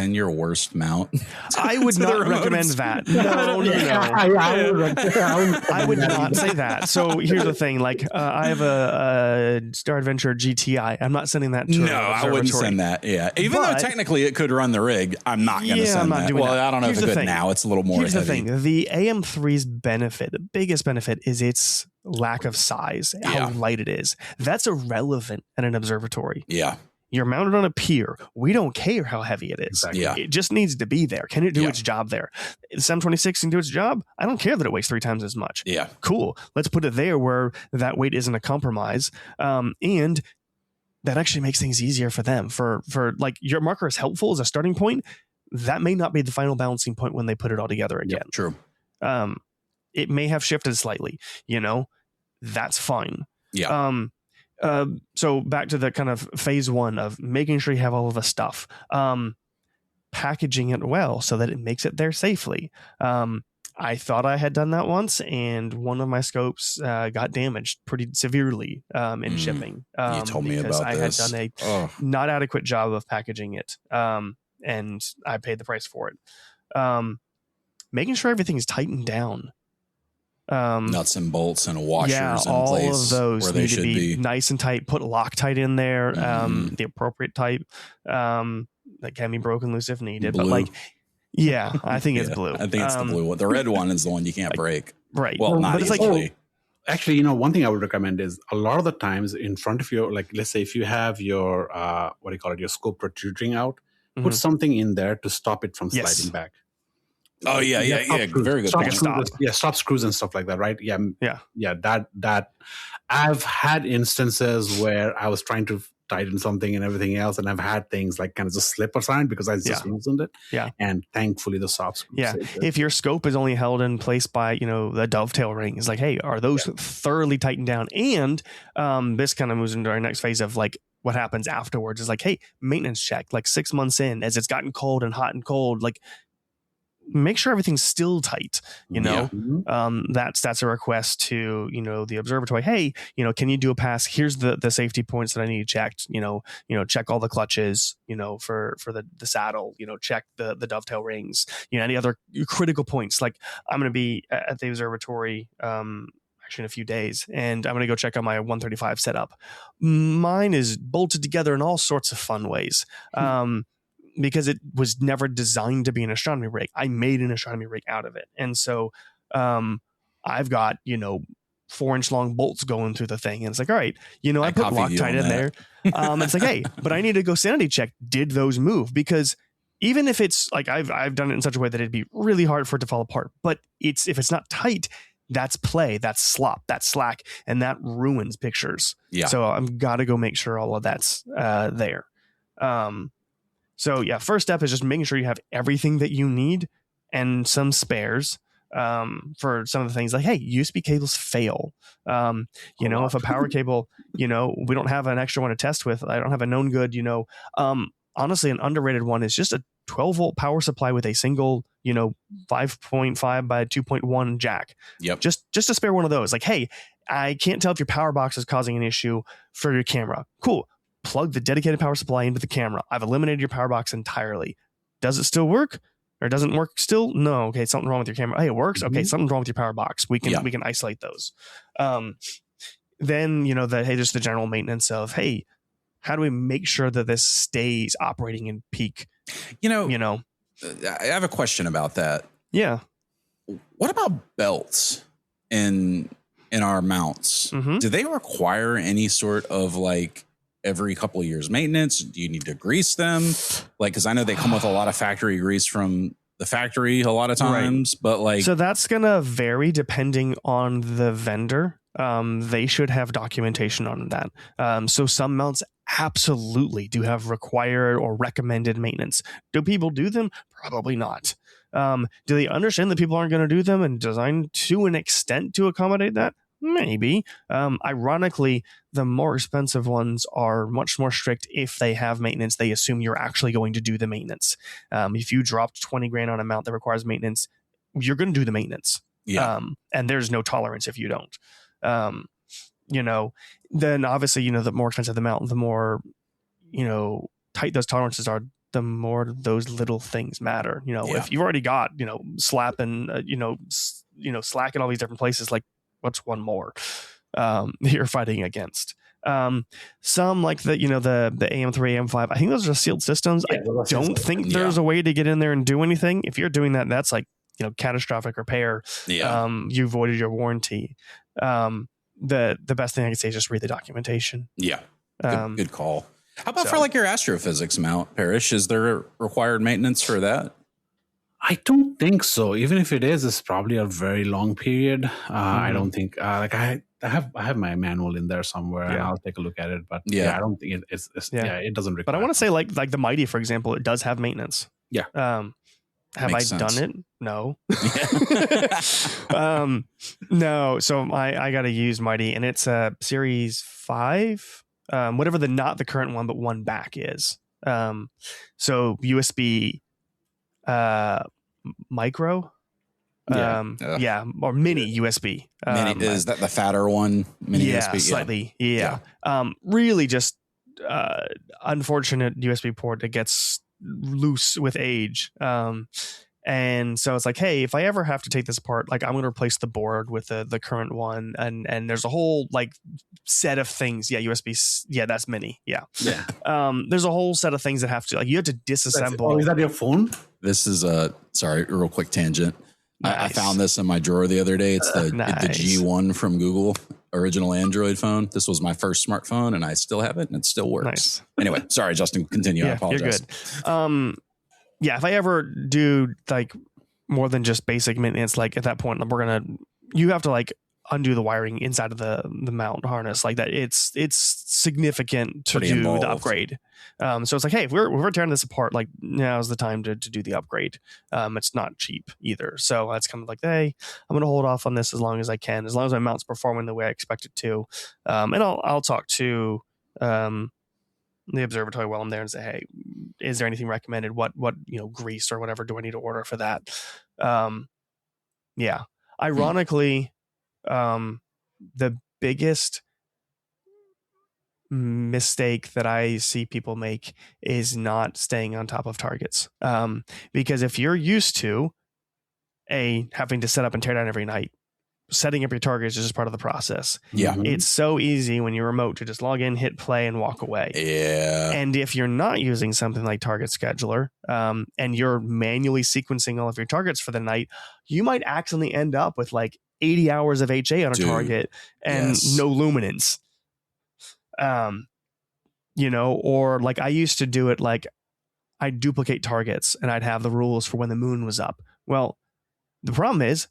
your worst mount. I would not recommend that. No. I would not say that. So here's the thing. Like, I have a Star Adventure GTI. I'm not sending that to I wouldn't send that. Yeah. Even though technically it could run the rig, I'm not going to send that. Well, I don't know if it could now. It's a little more heavy. Here's the thing. The AM3's benefit, the biggest benefit is its lack of size, how light it is. That's irrelevant at an observatory. Yeah. You're mounted on a pier. We don't care how heavy it is. Exactly. Yeah. It just needs to be there. Can it do its job there? The 726 can do its job. I don't care that it weighs 3 times as much. Yeah. Cool. Let's put it there where that weight isn't a compromise. And that actually makes things easier for them. For like, your marker is helpful as a starting point. That may not be the final balancing point when they put it all together again. Yep, true. It may have shifted slightly, that's fine. Yeah. So back to the kind of phase one of making sure you have all of the stuff, packaging it well so that it makes it there safely. I thought I had done that once, and one of my scopes got damaged pretty severely in shipping. You told me about I this. had done a not adequate job of packaging it, and I paid the price for it. Making sure everything is tightened down. Nuts and bolts and washers in all place of those where they need to should be nice and tight. Put Loctite in there, the appropriate type, that can be broken loose if needed. Blue. But like, I think it's blue. I think it's the blue one. The red one is the one you can't break. Right. Well, not easily. Actually, one thing I would recommend is a lot of the times in front of your, like, let's say if you have your, your scope protruding out, put something in there to stop it from sliding back. Oh yeah. Very good. Stop screws and stuff like that, right? Yeah. That I've had instances where I was trying to tighten something and everything else, and I've had things like kind of just slip aside because I just loosened it. Yeah. And thankfully the soft screws. Yeah. If your scope is only held in place by, the dovetail ring, it's like, hey, are those thoroughly tightened down? And this kind of moves into our next phase of like what happens afterwards is like, hey, maintenance check, like 6 months in, as it's gotten cold and hot and cold, like make sure everything's still tight, that's a request to, the observatory. Hey, can you do a pass? Here's the safety points that I need checked, check all the clutches, for the saddle, check the dovetail rings, any other critical points. Like I'm going to be at the observatory, actually in a few days, and I'm going to go check on my 135 setup. Mine is bolted together in all sorts of fun ways. Because it was never designed to be an astronomy rig. I made an astronomy rig out of it. And so I've got, 4-inch long bolts going through the thing. And it's like, all right, I put Loctite in there. It's like, hey, but I need to go sanity check. Did those move? Because even if it's like, I've done it in such a way that it'd be really hard for it to fall apart, but if it's not tight, that's play, that's slop, that's slack, and that ruins pictures. Yeah. So I've got to go make sure all of that's there. So first step is just making sure you have everything that you need and some spares for some of the things like, hey, USB cables fail. If a power cable, we don't have an extra one to test with. I don't have a known good, honestly, an underrated one is just a 12-volt power supply with a single, 5.5 by 2.1 jack. Yep. Just a spare one of those. Like, hey, I can't tell if your power box is causing an issue for your camera. Cool. Plug the dedicated power supply into the camera. I've eliminated your power box entirely. Does it still work? Or doesn't work still? No. Okay, something wrong with your camera. Hey, it works. Okay, something's wrong with your power box. We can isolate those. Then just the general maintenance of, hey, how do we make sure that this stays operating in peak? I have a question about that. Yeah. What about belts in our mounts? Mm-hmm. Do they require any sort of like every couple of years maintenance? Do you need to grease them? Like, because I know they come with a lot of factory grease from the factory a lot of times, but like, so that's gonna vary depending on the vendor. They should have documentation on that. So some mounts absolutely do have required or recommended maintenance. Do people do them? Probably not. Do they understand that people aren't going to do them and design to an extent to accommodate that? Maybe. Ironically, the more expensive ones are much more strict. If they have maintenance, they assume you're actually going to do the maintenance. If you dropped 20 grand on a mount that requires maintenance, you're going to do the maintenance. Yeah. And there's no tolerance if you don't. Then obviously, the more expensive the mount, the more, tight those tolerances are, the more those little things matter. If you've already got, slap and, slack in all these different places, like, what's one more you're fighting against? Some like the AM3, AM5, I think those are sealed systems. I don't think there's a way to get in there and do anything. If you're doing that, that's like, catastrophic repair. You voided your warranty. The best thing I can say is just read the documentation. Yeah. Good call. How about for like your astrophysics mount, Parish? Is there required maintenance for that? I don't think so. Even if it is, it's probably a very long period. I don't think I have my manual in there somewhere, and I'll take a look at it. But I don't think it's it doesn't require. But I want to say like the Mighty, for example, it does have maintenance. Yeah. Have I done it? No. No. So I got to use Mighty, and it's a Series 5, whatever not the current one, but one back is. So USB micro. Or mini USB. Mini, is that the fatter one? Mini USB? Slightly. Yeah. Really just unfortunate USB port that gets loose with age. And so it's like, hey, if I ever have to take this apart, like I'm going to replace the board with the current one. And there's a whole like set of things. Yeah. USB. Yeah. That's mini. Yeah. There's a whole set of things that have to, like, you have to disassemble. Is that your phone? This is sorry, a real quick tangent. Nice. I found this in my drawer the other day. It's the G1 from Google, original Android phone. This was my first smartphone, and I still have it, and it still works. Nice. Anyway, sorry, Justin, continue. I apologize. You're good. If I ever do like more than just basic maintenance, like at that point, you have to like undo the wiring inside of the mount harness like that. It's significant to do the upgrade. So it's like, hey, if we're tearing this apart, like now's the time to do the upgrade. It's not cheap either. So that's kind of like, hey, I'm going to hold off on this as long as I can, as long as my mount's performing the way I expect it to. And I'll talk to the observatory while I'm there and say, hey, is there anything recommended? What grease or whatever do I need to order for that? Ironically, the biggest mistake that I see people make is not staying on top of targets. Because if you're used to having to set up and tear down every night, setting up your targets is just part of the process. Yeah. It's so easy when you're remote to just log in, hit play, and walk away. Yeah. And if you're not using something like Target Scheduler, and you're manually sequencing all of your targets for the night, you might accidentally end up with like 80 hours of HA on a target and no luminance. Or like I used to do it, like I'd duplicate targets and I'd have the rules for when the moon was up. Well, the problem is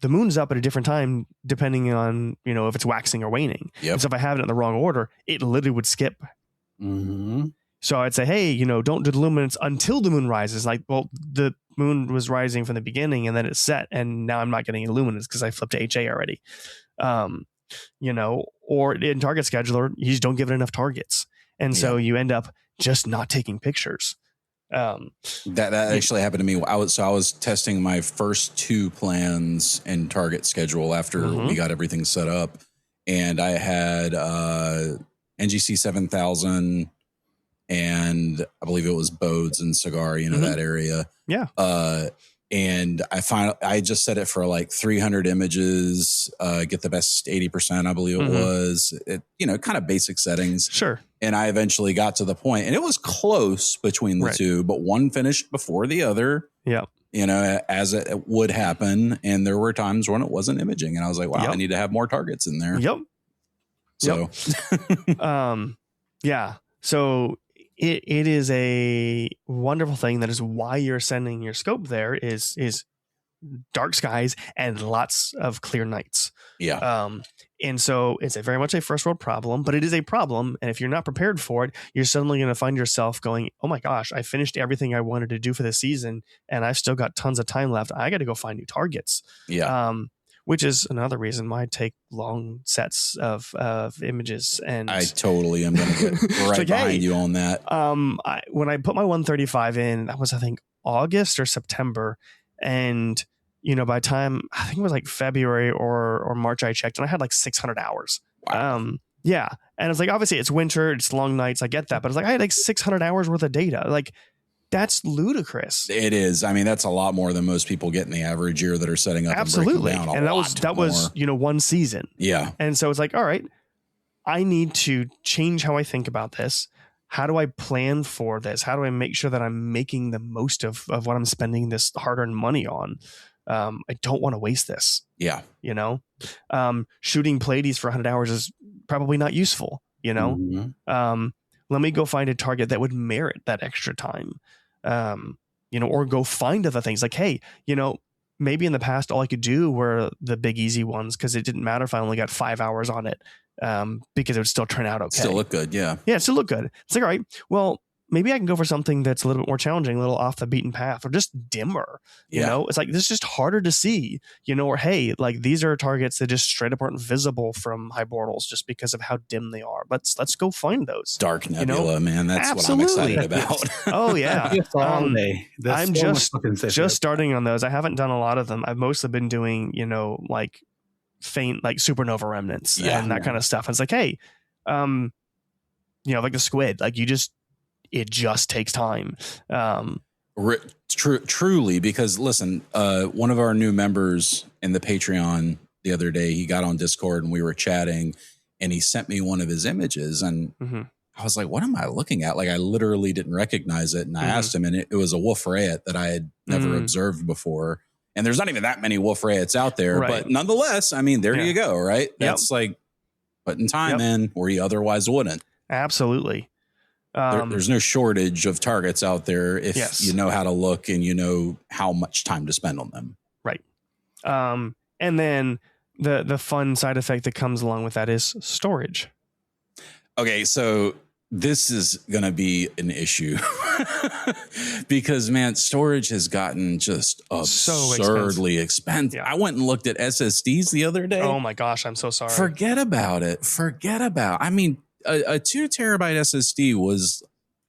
the moon's up at a different time depending on, if it's waxing or waning. Yep. And so if I have it in the wrong order, it literally would skip. Mm-hmm. So I'd say, hey, don't do the luminance until the moon rises. Like, well, the moon was rising from the beginning and then it set, and now I'm not getting any luminance because I flipped to HA already. Or in Target Scheduler, you just don't give it enough targets. And so you end up just not taking pictures. That actually happened to me. I was testing my first 2 plans in Target Schedule after we got everything set up, and I had NGC 7000 and I believe it was Bodes and Cigar, that area. Yeah. And I just set it for like 300 images, get the best 80%, I believe it was, kind of basic settings. Sure. And I eventually got to the point, and it was close between the two, but one finished before the other. Yeah. As it would happen. And there were times when it wasn't imaging, and I was like, wow, I need to have more targets in there. Yep. So, yeah. So it is a wonderful thing. That is why you're sending your scope there is dark skies and lots of clear nights. Yeah. And so it's very much a first world problem, but it is a problem. And if you're not prepared for it, you're suddenly going to find yourself going, oh my gosh, I finished everything I wanted to do for the season and I've still got tons of time left. I got to go find new targets. Yeah. which is another reason why I take long sets of images. And I totally am going to get right behind you on that. When I put my 135 in, that was, I think, August or September. And, by the time, I think it was like February or March, I checked and I had like 600 hours. Wow. Yeah. And it's like, obviously it's winter, it's long nights. I get that. But it's like, I had like 600 hours worth of data. Like, that's ludicrous. It is. I mean, that's a lot more than most people get in the average year that are setting up. Absolutely. And that was one season. Yeah. And so it's like, all right, I need to change how I think about this. How do I plan for this? How do I make sure that I'm making the most of what I'm spending this hard-earned money on? I don't want to waste this. Yeah. Shooting Pleiades for 100 hours is probably not useful, Mm-hmm. Let me go find a target that would merit that extra time. Or go find other things like, hey, maybe in the past, all I could do were the big easy ones because it didn't matter if I only got 5 hours on it, because it would still turn out okay. Still look good. Yeah. Yeah. It still look good. It's like, all right, well, maybe I can go for something that's a little bit more challenging, a little off the beaten path, or just dimmer. It's like, this is just harder to see, or hey, like these are targets that just straight up aren't visible from high bortals just because of how dim they are. Let's go find those. Dark nebula, man. That's Absolutely. what I'm excited about. Oh yeah. I'm just starting on those. I haven't done a lot of them. I've mostly been doing, like faint, like supernova remnants and that kind of stuff. And it's like, hey, like the squid, like it just takes time. Truly, because listen, one of our new members in the Patreon the other day, he got on Discord and we were chatting and he sent me one of his images and I was like, what am I looking at? Like, I literally didn't recognize it. And I asked him and it was a wolf rayet that I had never observed before. And there's not even that many wolf rayets out there, but nonetheless, I mean, there you go. Right. That's like putting time in where you otherwise wouldn't. Absolutely. There's no shortage of targets out there if you know how to look and you know how much time to spend on them. Right. And then the fun side effect that comes along with that is storage. Okay, so this is going to be an issue because, man, storage has gotten just absurdly expensive. Yeah. I went and looked at SSDs the other day. Oh my gosh, I'm so sorry. Forget about it. I mean, a 2 terabyte SSD was,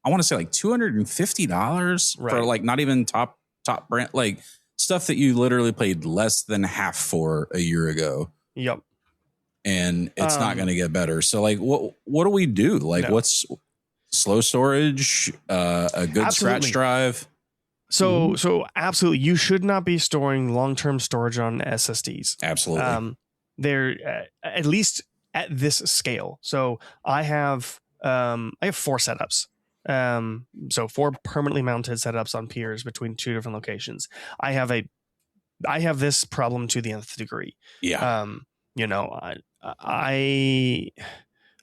I want to say like $250 for like not even top brand, like stuff that you literally paid less than half for a year ago. Yep. And it's not going to get better. So like, what do we do? Like what's slow storage, a good scratch drive? So absolutely. You should not be storing long-term storage on SSDs. Absolutely. They're at least at this scale. So I have 4 setups. So 4 permanently mounted setups on piers between 2 different locations. I have this problem to the nth degree. Yeah.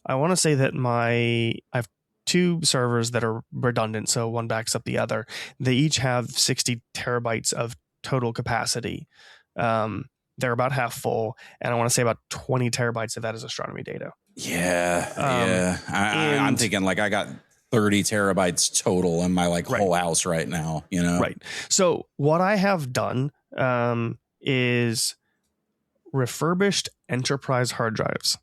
I want to say that I have 2 servers that are redundant. So one backs up the other. They each have 60 terabytes of total capacity. They're about half full, and I want to say about 20 terabytes of that is astronomy data. Yeah. I'm thinking like I got 30 terabytes total in my whole house right now, Right. So what I have done is refurbished enterprise hard drives.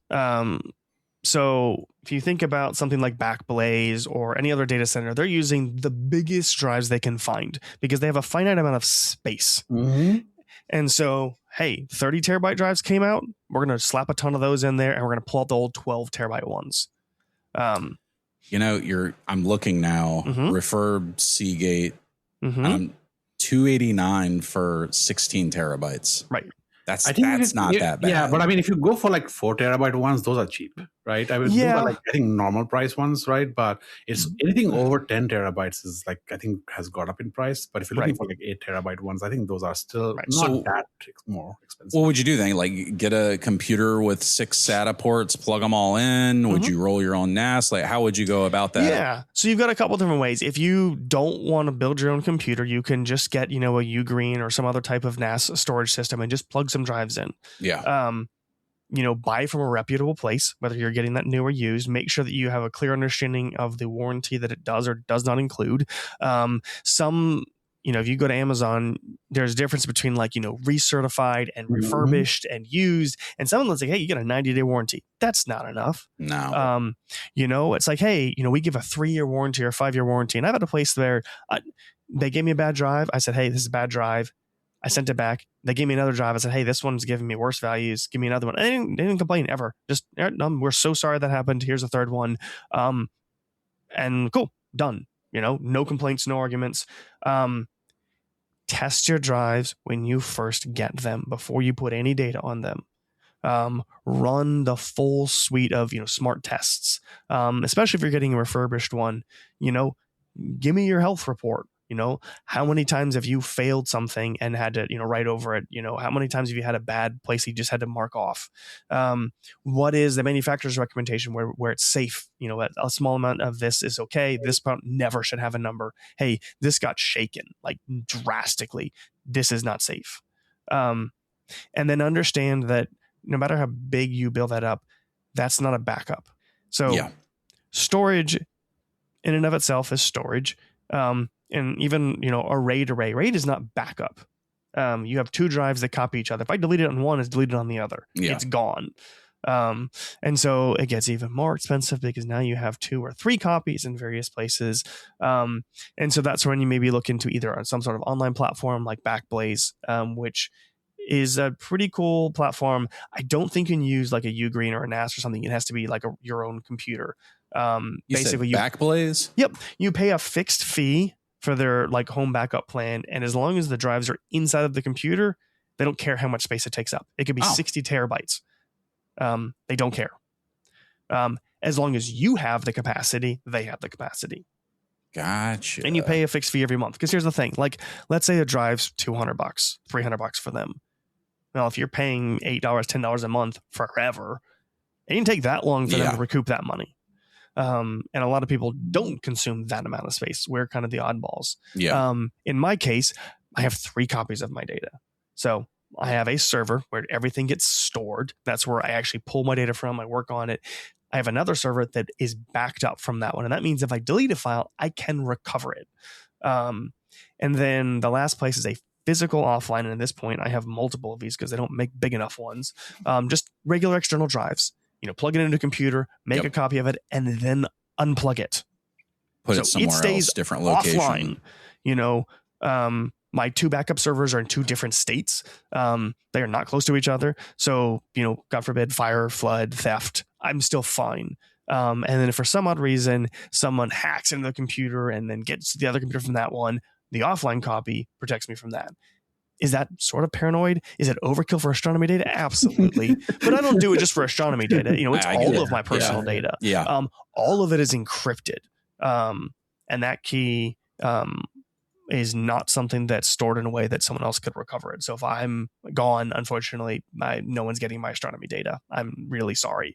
So if you think about something like Backblaze or any other data center, they're using the biggest drives they can find because they have a finite amount of space. Mm-hmm. And so, hey, 30 terabyte drives came out. We're going to slap a ton of those in there and we're going to pull out the old 12 terabyte ones. I'm looking now, refurb Seagate, $289 for 16 terabytes. Right. That's not that bad. Yeah, but I mean, if you go for like 4 terabyte ones, those are cheap, right? I mean, those are like, I think, normal price ones, right? But it's anything over 10 terabytes is like, I think, has got up in price. But if you're looking for like 8 terabyte ones, I think those are still not that more expensive. What would you do then? Like get a computer with 6 SATA ports, plug them all in? Would you roll your own NAS? Like, how would you go about that? Yeah. So you've got a couple different ways. If you don't want to build your own computer, you can just get, a Ugreen or some other type of NAS storage system and just plug some drives in. Yeah. Buy from a reputable place, whether you're getting that new or used. Make sure that you have a clear understanding of the warranty that it does or does not include. Some if you go to Amazon, there's a difference between like, recertified and refurbished and used. And someone that's like, hey, you get a 90-day warranty. That's not enough. No. It's like, hey, we give a 3-year warranty or 5-year warranty. And I've had a place where they gave me a bad drive. I said, hey, this is a bad drive. I sent it back. They gave me another drive. I said, hey, this one's giving me worse values. Give me another one. And they didn't complain ever. Just, we're so sorry that happened. Here's a third one. And cool, done. No complaints, no arguments. Test your drives when you first get them before you put any data on them. Run the full suite of, smart tests, especially if you're getting a refurbished one. Give me your health report. How many times have you failed something and had to, write over it? How many times have you had a bad place you just had to mark off? What is the manufacturer's recommendation where it's safe? A small amount of this is okay. This part never should have a number. Hey, this got shaken like drastically. This is not safe. And then understand that no matter how big you build that up, that's not a backup. So storage in and of itself is storage. And even, a RAID array. RAID is not backup. You have 2 drives that copy each other. If I delete it on one, it's deleted on the other. Yeah. It's gone. And so it gets even more expensive because now you have 2 or 3 copies in various places. And so that's when you maybe look into either some sort of online platform like Backblaze, which is a pretty cool platform. I don't think you can use like a Ugreen or a NAS or something. It has to be like your own computer. Basically, Backblaze? Yep. You pay a fixed fee for their like home backup plan. And as long as the drives are inside of the computer, they don't care how much space it takes up. It could be 60 terabytes. They don't care. As long as you have the capacity, they have the capacity. Gotcha. And you pay a fixed fee every month. Because here's the thing. Like, let's say the drive's $200, $300 for them. Well, if you're paying $8, $10 a month forever, it didn't take that long for them to recoup that money. And a lot of people don't consume that amount of space. We're kind of the oddballs. Yeah. In my case, I have 3 copies of my data. So I have a server where everything gets stored. That's where I actually pull my data from. I work on it. I have another server that is backed up from that one. And that means if I delete a file, I can recover it. And then the last place is a physical offline. And at this point, I have multiple of these because they don't make big enough ones. Just regular external drives. Plug it into a computer, make a copy of it, and then unplug it. Put it somewhere else, different location. Offline. My 2 backup servers are in 2 different states. They are not close to each other. So, God forbid, fire, flood, theft, I'm still fine. And then if for some odd reason someone hacks into the computer and then gets the other computer from that one, the offline copy protects me from that. Is that sort of paranoid? Is it overkill for astronomy data? Absolutely. But I don't do it just for astronomy data. It's all of my personal data. Yeah. All of it is encrypted. And that key is not something that's stored in a way that someone else could recover it. So if I'm gone, unfortunately, no one's getting my astronomy data. I'm really sorry.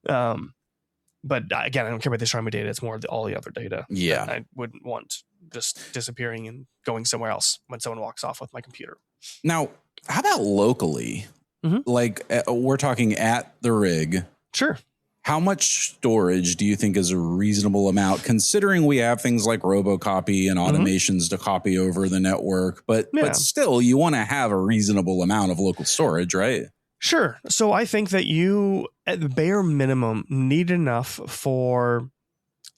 But again, I don't care about the astronomy data. It's more of all the other data. Yeah. I wouldn't want just disappearing and going somewhere else when someone walks off with my computer. Now, how about locally? Mm-hmm. Like we're talking at the rig. Sure. How much storage do you think is a reasonable amount, considering we have things like robocopy and automations to copy over the network? But still, you want to have a reasonable amount of local storage, right? Sure. So I think that you, at the bare minimum, need enough for,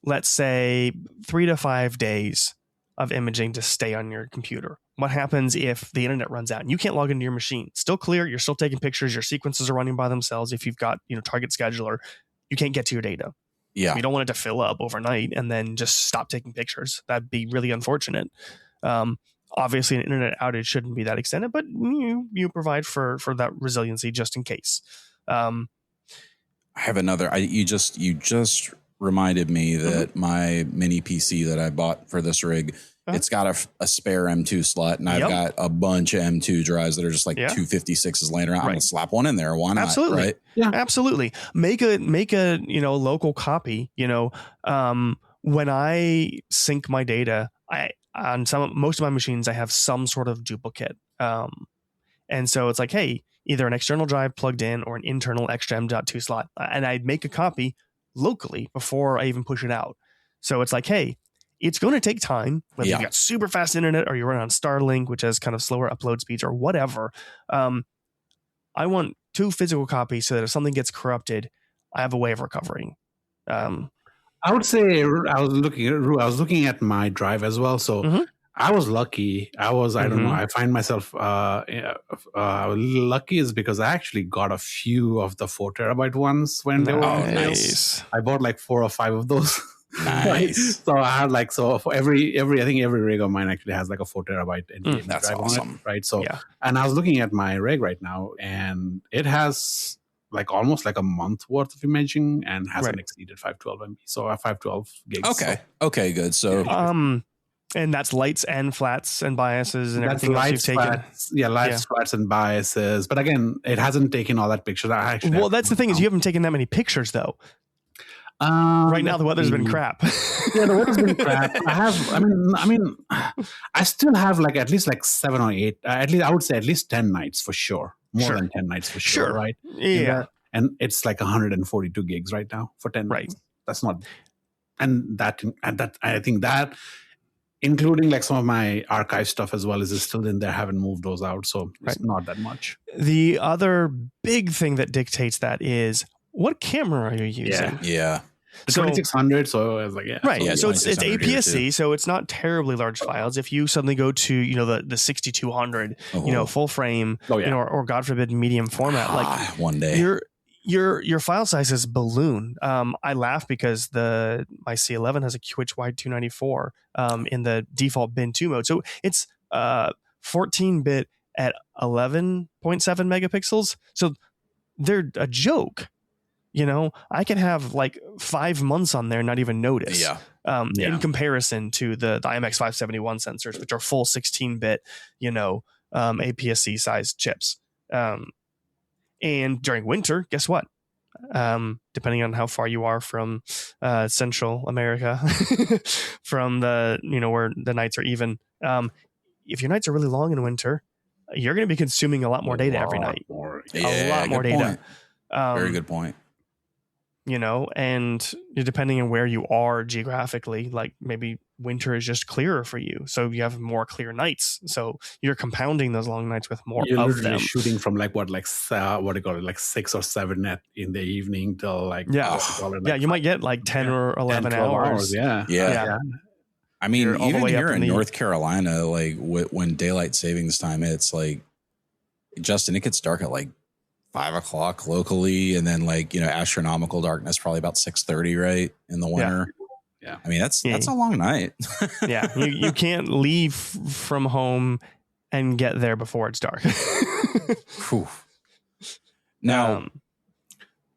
let's say, 3 to 5 days of imaging to stay on your computer. What happens if the internet runs out and you can't log into your machine? Still clear. You're still taking pictures. Your sequences are running by themselves. If you've got, Target Scheduler, you can't get to your data. Yeah. You don't want it to fill up overnight and then just stop taking pictures. That'd be really unfortunate. Obviously, an internet outage shouldn't be that extended, but you provide for that resiliency just in case. I have another. You just reminded me that my mini PC that I bought for this rig, it's got a spare M2 slot, and I've got a bunch of M2 drives that are just like 256s laying around. I'm gonna slap one in there. Why not? Absolutely. Right? Yeah, absolutely. Make a local copy. When I sync my data, most of my machines, I have some sort of duplicate. And so it's like, hey, either an external drive plugged in or an internal extra M.2 slot. And I'd make a copy locally before I even push it out. So it's like, hey, it's going to take time, whether you've got super fast internet or you run on Starlink, which has kind of slower upload speeds or whatever. I want 2 physical copies so that if something gets corrupted, I have a way of recovering. I would say I was looking at my drive as well. So I was lucky. I don't know. I find myself lucky is because I actually got a few of the 4 terabyte ones when they were on sale. I bought like 4 or 5 of those. Nice. Right? So I had like, so for every I think every rig of mine actually has like a 4 terabyte NVMe that's drive awesome. on it, right? So and I was looking at my rig right now, and it has like almost like a month worth of imaging and hasn't exceeded 512 MB. So 512 gigs. Okay. Okay, good. So and that's lights and flats and biases and everything else you've taken. Flats, lights, flats, and biases. But again, it hasn't taken all that pictures. Well, that's the thing is you haven't taken that many pictures though. Right now the weather's been crap. The weather's been crap. I still have like at least like 7 or 8. At least I would say at least 10 nights for sure. More than 10 nights for sure. Right? Yeah. And it's like 142 gigs right now for 10 nights. That's not. And that I think that, including like some of my archive stuff as well, is still in there. Haven't moved those out, so it's not that much. The other big thing that dictates that is what camera are you using? Yeah. The 2600, so I was like, so it's APS-C, so it's not terribly large files. If you suddenly go to the 6200, full frame, or God forbid medium format, like one day your file sizes balloon. I laugh because my C11 has a QH wide 294 in the default bin 2 mode, so it's 14-bit at 11.7 megapixels. So they're a joke. I can have like 5 months on there and not even notice. In comparison to the IMX 571 sensors, which are full 16-bit, APS-C sized chips. And during winter, guess what? Depending on how far you are from Central America, from the where the nights are even, if your nights are really long in winter, you're going to be consuming a lot more data every night. A lot more data. Very good point. And depending on where you are geographically, like maybe winter is just clearer for you. So you have more clear nights. So you're compounding those long nights with more of them. Shooting from like 6 or 7 in the evening till like, you might get like 10 or 11 hours. Yeah. I mean, even here in North Carolina, like when daylight savings time, it's like, Justin, it gets dark at like 5 o'clock locally, and then like astronomical darkness probably about 6:30 right in the winter. Yeah. I mean that's a long night. You can't leave from home and get there before it's dark. Now,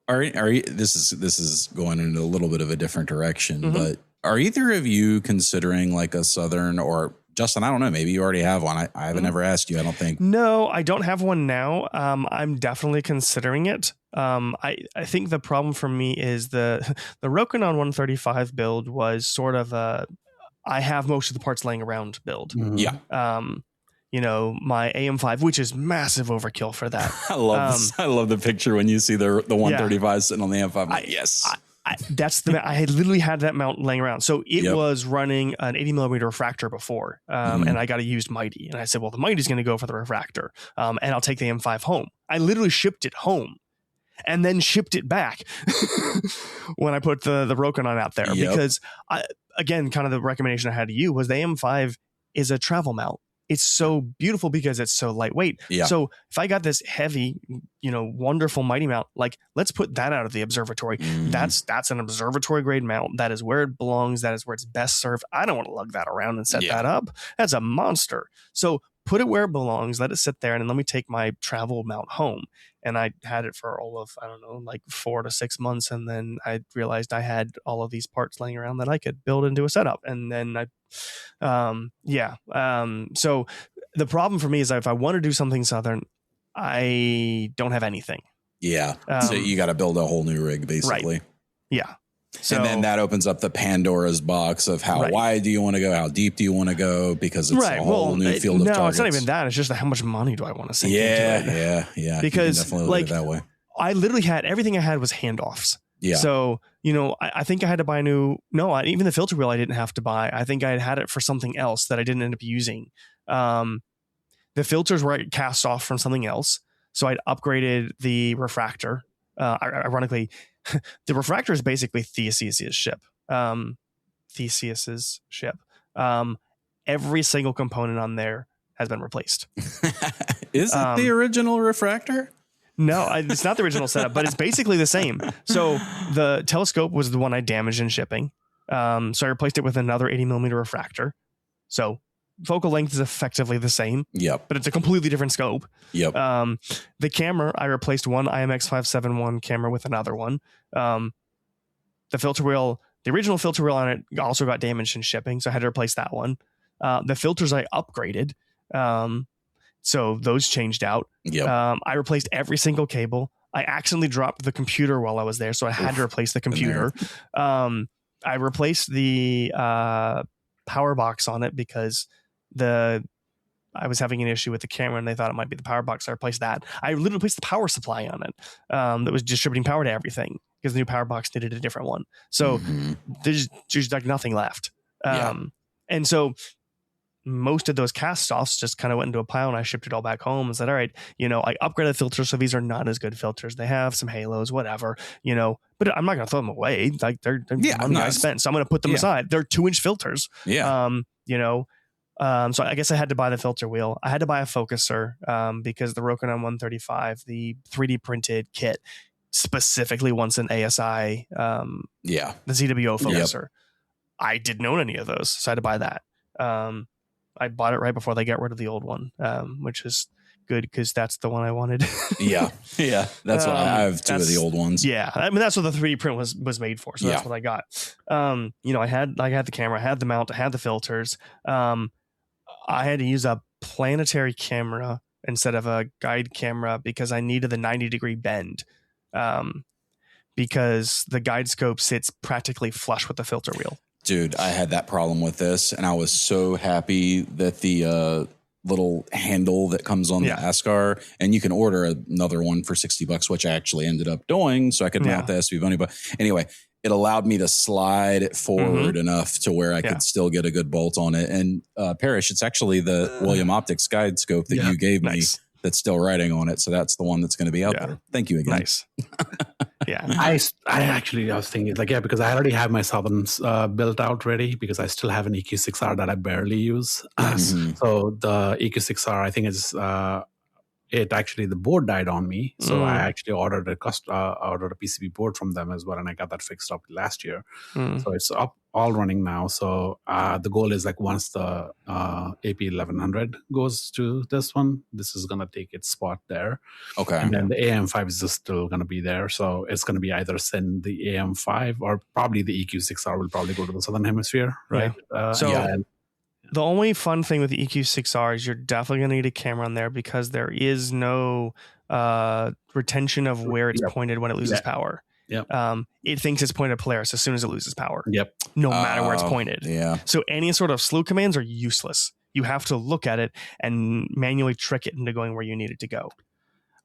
are you, this is going into a little bit of a different direction, but are either of you considering like a Southern, or Justin, I don't know, maybe you already have one. I haven't ever asked you, I don't think. No, I don't have one now. I'm definitely considering it. I think the problem for me is the Rokinon 135 build was sort of I have most of the parts laying around build. Yeah. My AM5, which is massive overkill for that. I love the picture when you see the 135 sitting on the AM5. Yes. I had literally had that mount laying around. So it was running an 80 millimeter refractor before, and I got a used Mighty. And I said, well, the Mighty's going to go for the refractor, and I'll take the M5 home. I literally shipped it home and then shipped it back when I put the Rokinon out there. Because, again, kind of the recommendation I had to you was the M5 is a travel mount. It's so beautiful because it's so lightweight. Yeah. So if I got this heavy, wonderful Mighty mount, like let's put that out of the observatory. That's an observatory grade mount. That is where it belongs. That is where it's best served. I don't want to lug that around and set that up. That's a monster. So put it where it belongs. Let it sit there, and then let me take my travel mount home. And I had it for all of, 4 to 6 months. And then I realized I had all of these parts laying around that I could build into a setup. And then so the problem for me is that if I want to do something Southern, I don't have anything. Yeah. So you got to build a whole new rig, basically. Right. Yeah. So, and then that opens up the Pandora's box of how wide do you want to go? How deep do you want to go? Because it's a whole new field of targets. No, it's not even that. It's just how much money do I want to sink into it? Yeah. Because definitely look at it that way. I literally had everything I had was handoffs. Yeah. So, I think I had to buy even the filter wheel I didn't have to buy. I think I had it for something else that I didn't end up using. The filters were cast off from something else. So I'd upgraded the refractor. Ironically, the refractor is basically Theseus's ship. Every single component on there has been replaced. Is it the original refractor? No, it's not the original setup, but it's basically the same. So the telescope was the one I damaged in shipping. So I replaced it with another 80 millimeter refractor. So focal length is effectively the same. Yep. But it's a completely different scope. Yep. The camera, I replaced one IMX571 camera with another one. The filter wheel, the original filter wheel on it also got damaged in shipping, so I had to replace that one. The filters I upgraded. So those changed out. Yep. I replaced every single cable. I accidentally dropped the computer while I was there, so I had to replace the computer. I replaced the power box on it because I was having an issue with the camera and they thought it might be the power box. So I replaced that. I literally replaced the power supply on it that was distributing power to everything because the new power box needed a different one. So there's like nothing left. And so most of those cast offs just kind of went into a pile and I shipped it all back home and said, all right, I upgraded the filters. So these are not as good filters. They have some halos, whatever, but I'm not going to throw them away. Like they're money I spent. So I'm going to put them aside. They're 2-inch filters. Yeah. So I guess I had to buy the filter wheel. I had to buy a focuser because the Rokinon 135, the 3D printed kit specifically wants an ASI, the ZWO focuser. Yep. I didn't own any of those. So I had to buy that. I bought it right before they got rid of the old one, which is good because that's the one I wanted. Yeah. That's what I have 2 of the old ones. Yeah. I mean, that's what the 3D print was made for. So that's what I got. I had the camera, I had the mount, I had the filters. I had to use a planetary camera instead of a guide camera because I needed the 90-degree bend. Because the guide scope sits practically flush with the filter wheel. Dude, I had that problem with this, and I was so happy that the little handle that comes on the ASCAR, and you can order another one for $60, which I actually ended up doing, so I could mount the SV Bunny. But anyway, it allowed me to slide it forward enough to where I could still get a good bolt on it. And Parish, it's actually the William Optics guide scope that you gave me that's still writing on it. So that's the one that's going to be out there. Thank you again. Nice. I was thinking because I already have my Southerns built out ready because I still have an EQ6R that I barely use. So the EQ6R, I think is the board died on me. So I actually ordered a PCB board from them as well. And I got that fixed up last year. So it's up all running now. So the goal is once the AP1100 goes to this one, this is going to take its spot there. Okay. And then the AM5 is just still going to be there. So it's going to be either send the AM5 or probably the EQ6R will probably go to the Southern Hemisphere. Right. The only fun thing with the EQ6R is you're definitely going to need a camera on there because there is no retention of where it's pointed when it loses power. It thinks it's pointed at Polaris as soon as it loses power. No matter where it's pointed. So any sort of slew commands are useless. You have to look at it and manually trick it into going where you need it to go.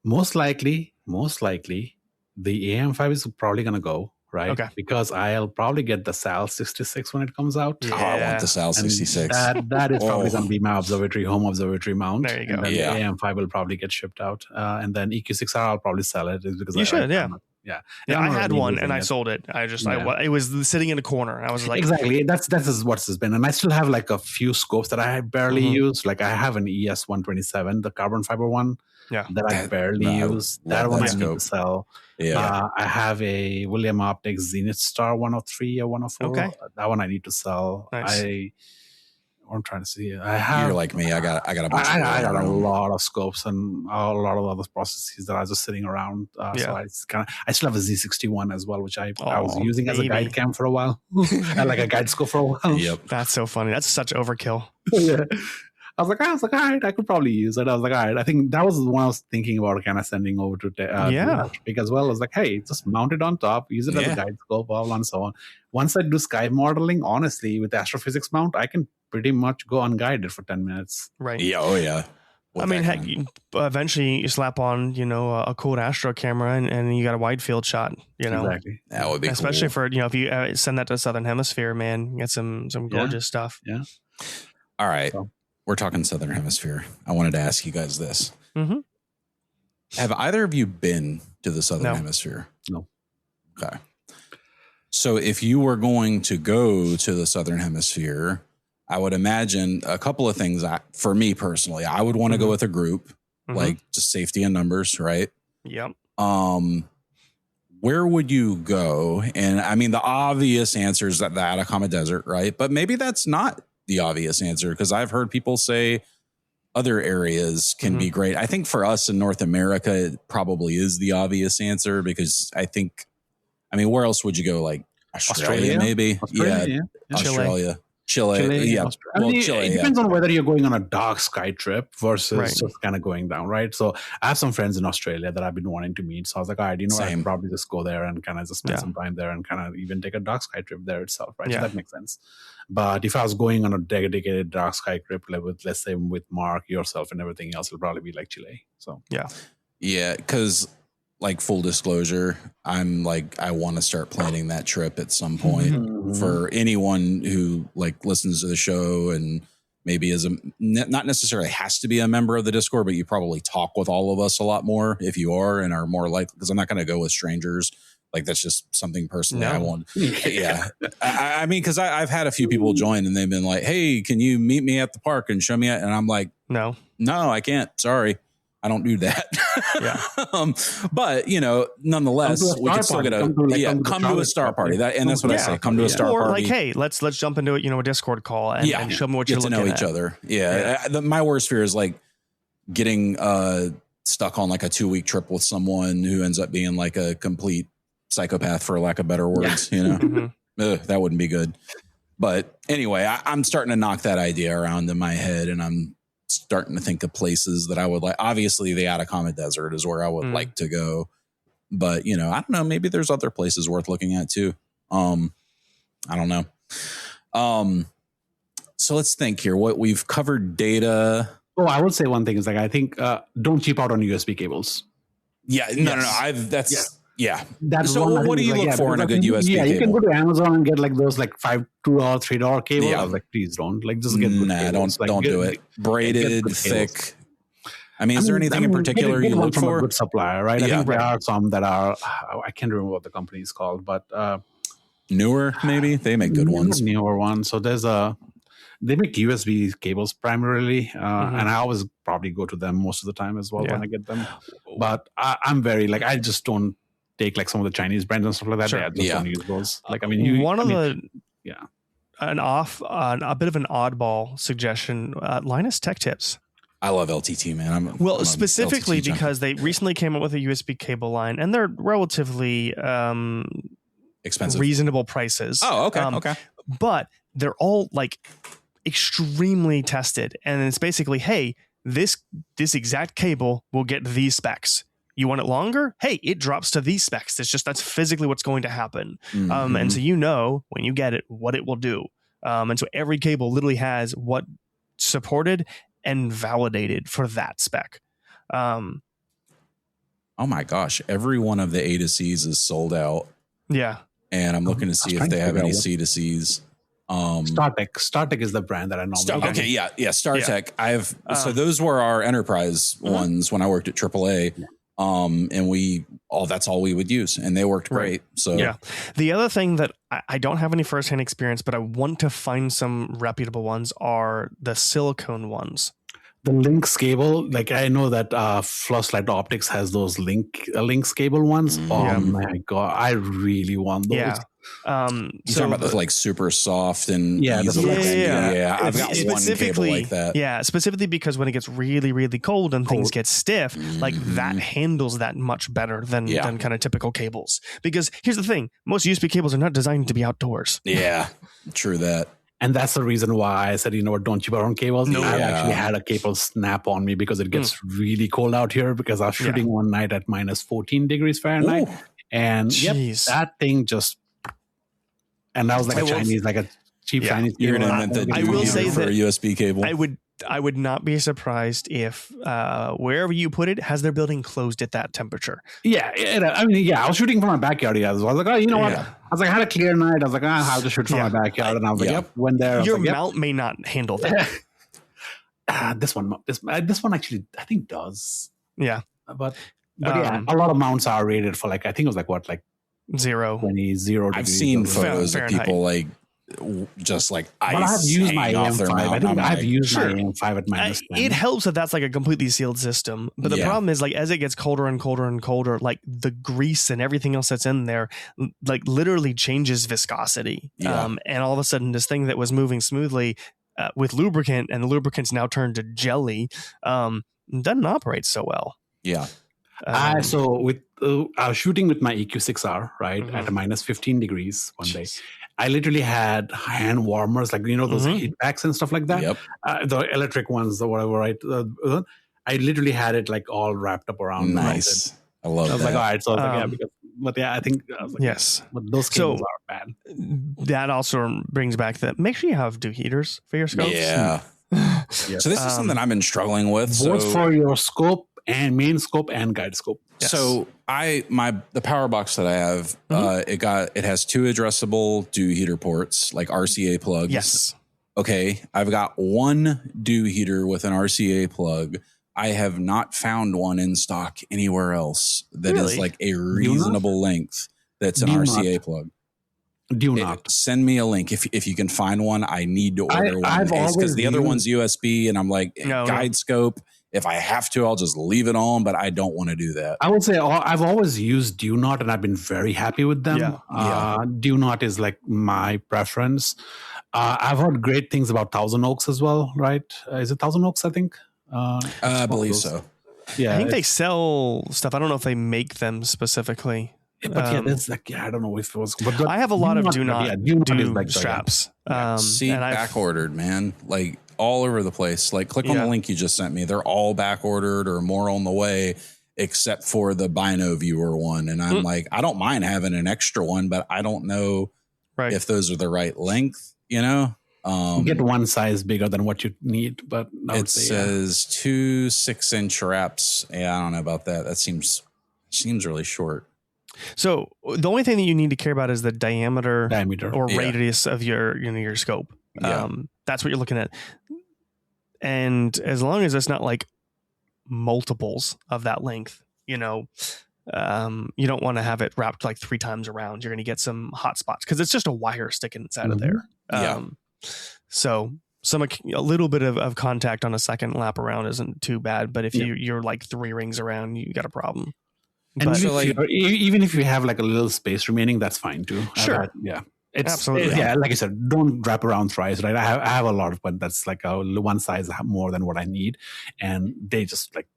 Most likely, the AM5 is probably going to go. Right. Okay. Because I'll probably get the SAL 66 when it comes out. Yeah. Oh, I want the SAL 66. That is probably going to be my home observatory mount. There you go. And then the AM5 will probably get shipped out. And then EQ6R, I'll probably sell it. Because you should, I had one and I sold it. It was sitting in a corner. I was like, exactly. That's what it's been. And I still have a few scopes that I barely use. I have an ES127, the carbon fiber one. That I barely use. That one I need to sell. I have a William Optics Zenith Star 103 or 104. Okay. That one I need to sell. Nice. I'm trying to see. You're like me. I got a bunch. I got a lot of scopes and a lot of other processes that are just sitting around. So I still have a Z61 as well, which I was using as a guide cam for a while, and a guide scope for a while. Yep, that's so funny. That's such overkill. I was like, all right, I could probably use it. I was like, all right. I think that was the one I was thinking about kind of sending over to Electric as well. I was like, hey, just mount it on top, use it as a guide scope, blah, blah, and so on. Once I do sky modeling, honestly, with the astrophysics mount, I can pretty much go unguided for 10 minutes. Right. Yeah. Oh, yeah. I mean, heck, eventually you slap on, a cool Astro camera and you got a wide field shot, Exactly. That would be especially cool. for, if you send that to the Southern Hemisphere, man, you get some gorgeous stuff. Yeah. All right. So, we're talking Southern Hemisphere. I wanted to ask you guys this. Mm-hmm. Have either of you been to the Southern Hemisphere? No. Okay. So if you were going to go to the Southern Hemisphere, I would imagine a couple of things. For me personally, I would want to go with a group, like just safety in numbers, right? Yep. Where would you go? And I mean, the obvious answer is that the Atacama Desert, right? But maybe that's not the obvious answer, because I've heard people say other areas can be great. I think for us in North America, it probably is the obvious answer, because where else would you go? Like Australia? Maybe? Australia. Chile. Yeah. Chile, it depends on whether you're going on a dark sky trip versus just kind of going down, right? So I have some friends in Australia that I've been wanting to meet. So I was like, all right, I can probably just go there and kind of just spend some time there and kind of even take a dark sky trip there itself, right? Yeah. So that makes sense. But if I was going on a dedicated dark sky trip, like let's say with Mark, yourself, and everything else, it'll probably be like Chile. So yeah, because like full disclosure, I'm like, I want to start planning that trip at some point for anyone who like listens to the show and maybe is not necessarily has to be a member of the Discord, but you probably talk with all of us a lot more if you are and are more likely, because I'm not going to go with strangers. Like that's just something personally I want. Yeah. I mean, because I've had a few people join and they've been like, hey, can you meet me at the park and show me it? And I'm like, no, I can't. Sorry. I don't do that. But nonetheless, we can still get come to a star party. That's what I say. Come to a star party. Or like, hey, let's jump into a Discord call and show me what you're looking at. Get to know each other. Yeah. My worst fear is like getting stuck on like a 2-week trip with someone who ends up being like a complete psychopath, for lack of better words. That wouldn't be good. But anyway, I'm starting to knock that idea around in my head, and I'm starting to think of places that I would like. Obviously, the Atacama Desert is where I would like to go, but I don't know. Maybe there's other places worth looking at too. I don't know. So let's think here. What we've covered: data. Oh, I would say one thing is like I think don't cheap out on USB cables. Yeah, no. That's so. What do you look for in a good USB cable? You can go to Amazon and get like those like $2, $3 cable. I was like, please don't just get. Don't do it. Braided, thick. Is there anything in particular you look for? A good supplier, right? I think there are some that are. I can't remember what the company is called, but newer maybe they make good ones. Newer ones. So they make USB cables primarily, and I always probably go to them most of the time as well when I get them. But I'm very I just don't take like some of the Chinese brands and stuff like that. Sure. I just don't use those. A bit of an oddball suggestion. Linus Tech Tips. I love LTT, man. I'm specifically because they recently came up with a USB cable line, and they're relatively expensive, reasonable prices. Oh, okay. But they're all like extremely tested, and it's basically, hey, this exact cable will get these specs. You want it longer? Hey, it drops to these specs. That's physically what's going to happen. And so when you get it, what it will do. And so every cable literally has what supported and validated for that spec. Oh my gosh. Every one of the A to C's is sold out. Yeah. And I'm looking to see if they have any C to C's. StarTech is the brand that I normally StarTech. So those were our enterprise ones when I worked at AAA. And that's all we would use, and they worked great. So the other thing that I don't have any firsthand experience, but I want to find some reputable ones are the silicone ones. The Lynx cable, like I know that Flosslight Optics has those Lynx cable ones. Oh my god, I really want those. Yeah. You're talking about the like super soft and I've got one cable like that. Yeah, specifically because when it gets really, really cold and things get stiff, like that handles that much better than kind of typical cables. Because here's the thing: most USB cables are not designed to be outdoors. Yeah, true that. And that's the reason why I said, don't cheap out on cables. No. I actually had a cable snap on me because it gets really cold out here because I was shooting one night at minus 14 degrees Fahrenheit. Ooh. And that thing just... And that was like a cheap Chinese. You're going to invent that. I will say for that a USB cable. I would not be surprised if wherever you put it has their building closed at that temperature. Yeah, I mean, I was shooting from my backyard. I was like, oh, you know what? I was like, I had a clear night. I was like, I have to shoot from my backyard, and I was like, yep, went there. Your mount may not handle that. This one actually, I think does. Yeah, but yeah, a lot of mounts are rated for like, I think it was like what, like 0, 20, 0 degrees. I've seen photos of people like just like ice. But I have used my AM5. I think I've used my AM5 at -10. It helps that that's like a completely sealed system. But the problem is, like, as it gets colder and colder and colder, like the grease and everything else that's in there, like literally changes viscosity. And all of a sudden, this thing that was moving smoothly with lubricant, and the lubricant's now turned to jelly, doesn't operate so well. Yeah. So with I was shooting with my EQ6R, right, at a -15 degrees one day. I literally had hand warmers, like, you know, those heat packs and stuff like that. Yep. The electric ones or whatever, right? I literally had it like all wrapped up around. Nice. I love that. I was like, all right. So I was like, I think, I was like, yes. But those cables are bad. That also brings back that make sure you have dew heaters for your scopes. Yeah. So this is something I've been struggling with. Both for your scope and main scope and guide scope. Yes. So the power box that I have, it has 2 addressable dew heater ports, like RCA plugs. Yes. Okay. I've got 1 dew heater with an RCA plug. I have not found one in stock anywhere else that is like a reasonable length. That's an RCA plug. Do not send me a link if you can find one. I need to order one because the other one's USB, and I'm like, guide scope. If I have to, I'll just leave it on, but I don't want to do that. I would say I've always used Do Not, and I've been very happy with them. Do Not is like my preference. I've heard great things about Thousand Oaks as well, right? Is it Thousand Oaks, I think? I believe so. Yeah, I think they sell stuff. I don't know if they make them specifically. But there's like, I don't know if it was. But I have a lot of Do Not straps. Back ordered, man. Like all over the place. Like click on the link you just sent me. They're all back ordered or more on the way, except for the Bino Viewer one. And I'm like, I don't mind having an extra one, but I don't know if those are the right length, you know? Get one size bigger than what you need, but it says 2 6-inch wraps. Yeah, I don't know about that. That seems really short. So the only thing that you need to care about is the diameter or radius of your scope. That's what you're looking at. And as long as it's not like multiples of that length, you don't want to have it wrapped like 3 times around. You're going to get some hot spots because it's just a wire sticking inside of there. So a little bit of contact on a second lap around isn't too bad. But if you're like 3 rings around, you got a problem. And so even if you have like a little space remaining, that's fine too. Sure. Absolutely. Like I said, don't wrap around thrice, right? I have a lot of one that's like one size more than what I need, and they just like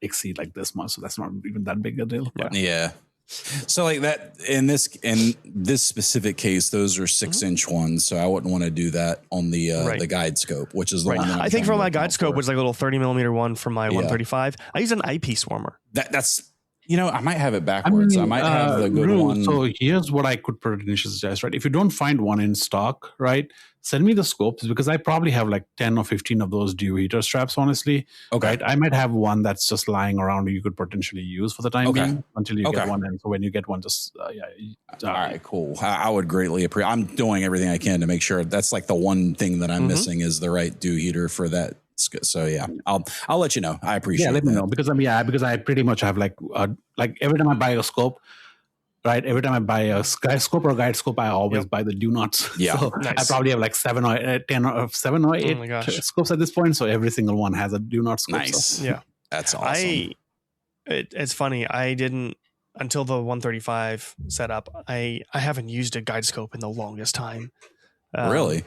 exceed like this much, so that's not even that big a deal. Yeah. So like that in this specific case, those are 6-inch ones, so I wouldn't want to do that on the guide scope, which is the one. I think for my guide scope was like a little 30mm one for my 135. I use an eyepiece warmer. That's. I might have it backwards. I might have the good one. So here's what I could potentially suggest, right? If you don't find one in stock, right, send me the scopes because I probably have like 10 or 15 of those dew heater straps, honestly. Okay. Right? I might have one that's just lying around you could potentially use for the time being until you get one. And so when you get one, just, all right, cool. I would greatly appreciate. I'm doing everything I can to make sure that's like the one thing that I'm missing is the right dew heater for that. So I'll let you know. I appreciate it. Let me know because I pretty much have like every time I buy a scope, right? Every time I buy a scope or guide scope, I always buy the Do Nots. Yeah, so nice. I probably have like 7 or 8 scopes at this point. So every single one has a Do Not scope. Nice. So. Yeah, that's awesome. It's funny. I didn't until the 135 setup. I haven't used a guide scope in the longest time. Really?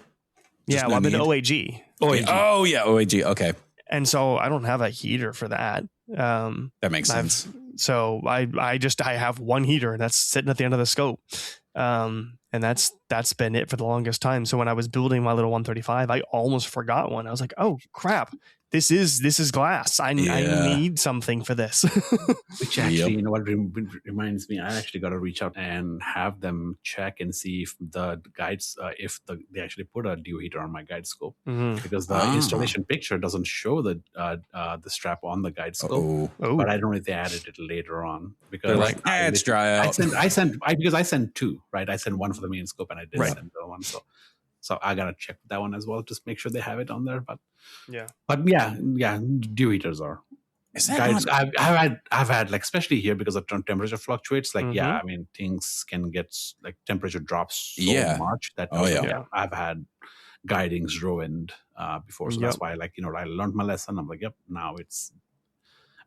Yeah, I've been OAG. Oh yeah, OAG. Okay. And so I don't have a heater for that. That makes sense. So I have one heater that's sitting at the end of the scope. And that's that's been it for the longest time. So when I was building my little 135, I almost forgot one. I was like, oh crap, this is glass. I need something for this. Which actually, you know what reminds me, I actually got to reach out and have them check and see if the guides, they actually put a dew heater on my guide scope, because the installation picture doesn't show the strap on the guide scope. But I don't know if they added it later on, because they're like, it's dry out. Because I sent two, right? I sent one for the main scope, and I did send the one. So I gotta check that one as well, just make sure they have it on there. But dew heaters are. Is that guys? I've had like, especially here because of temperature fluctuates. Like I mean, things can get like temperature drops so much that I've had guidings ruined before. So that's why I learned my lesson. I'm like, now it's.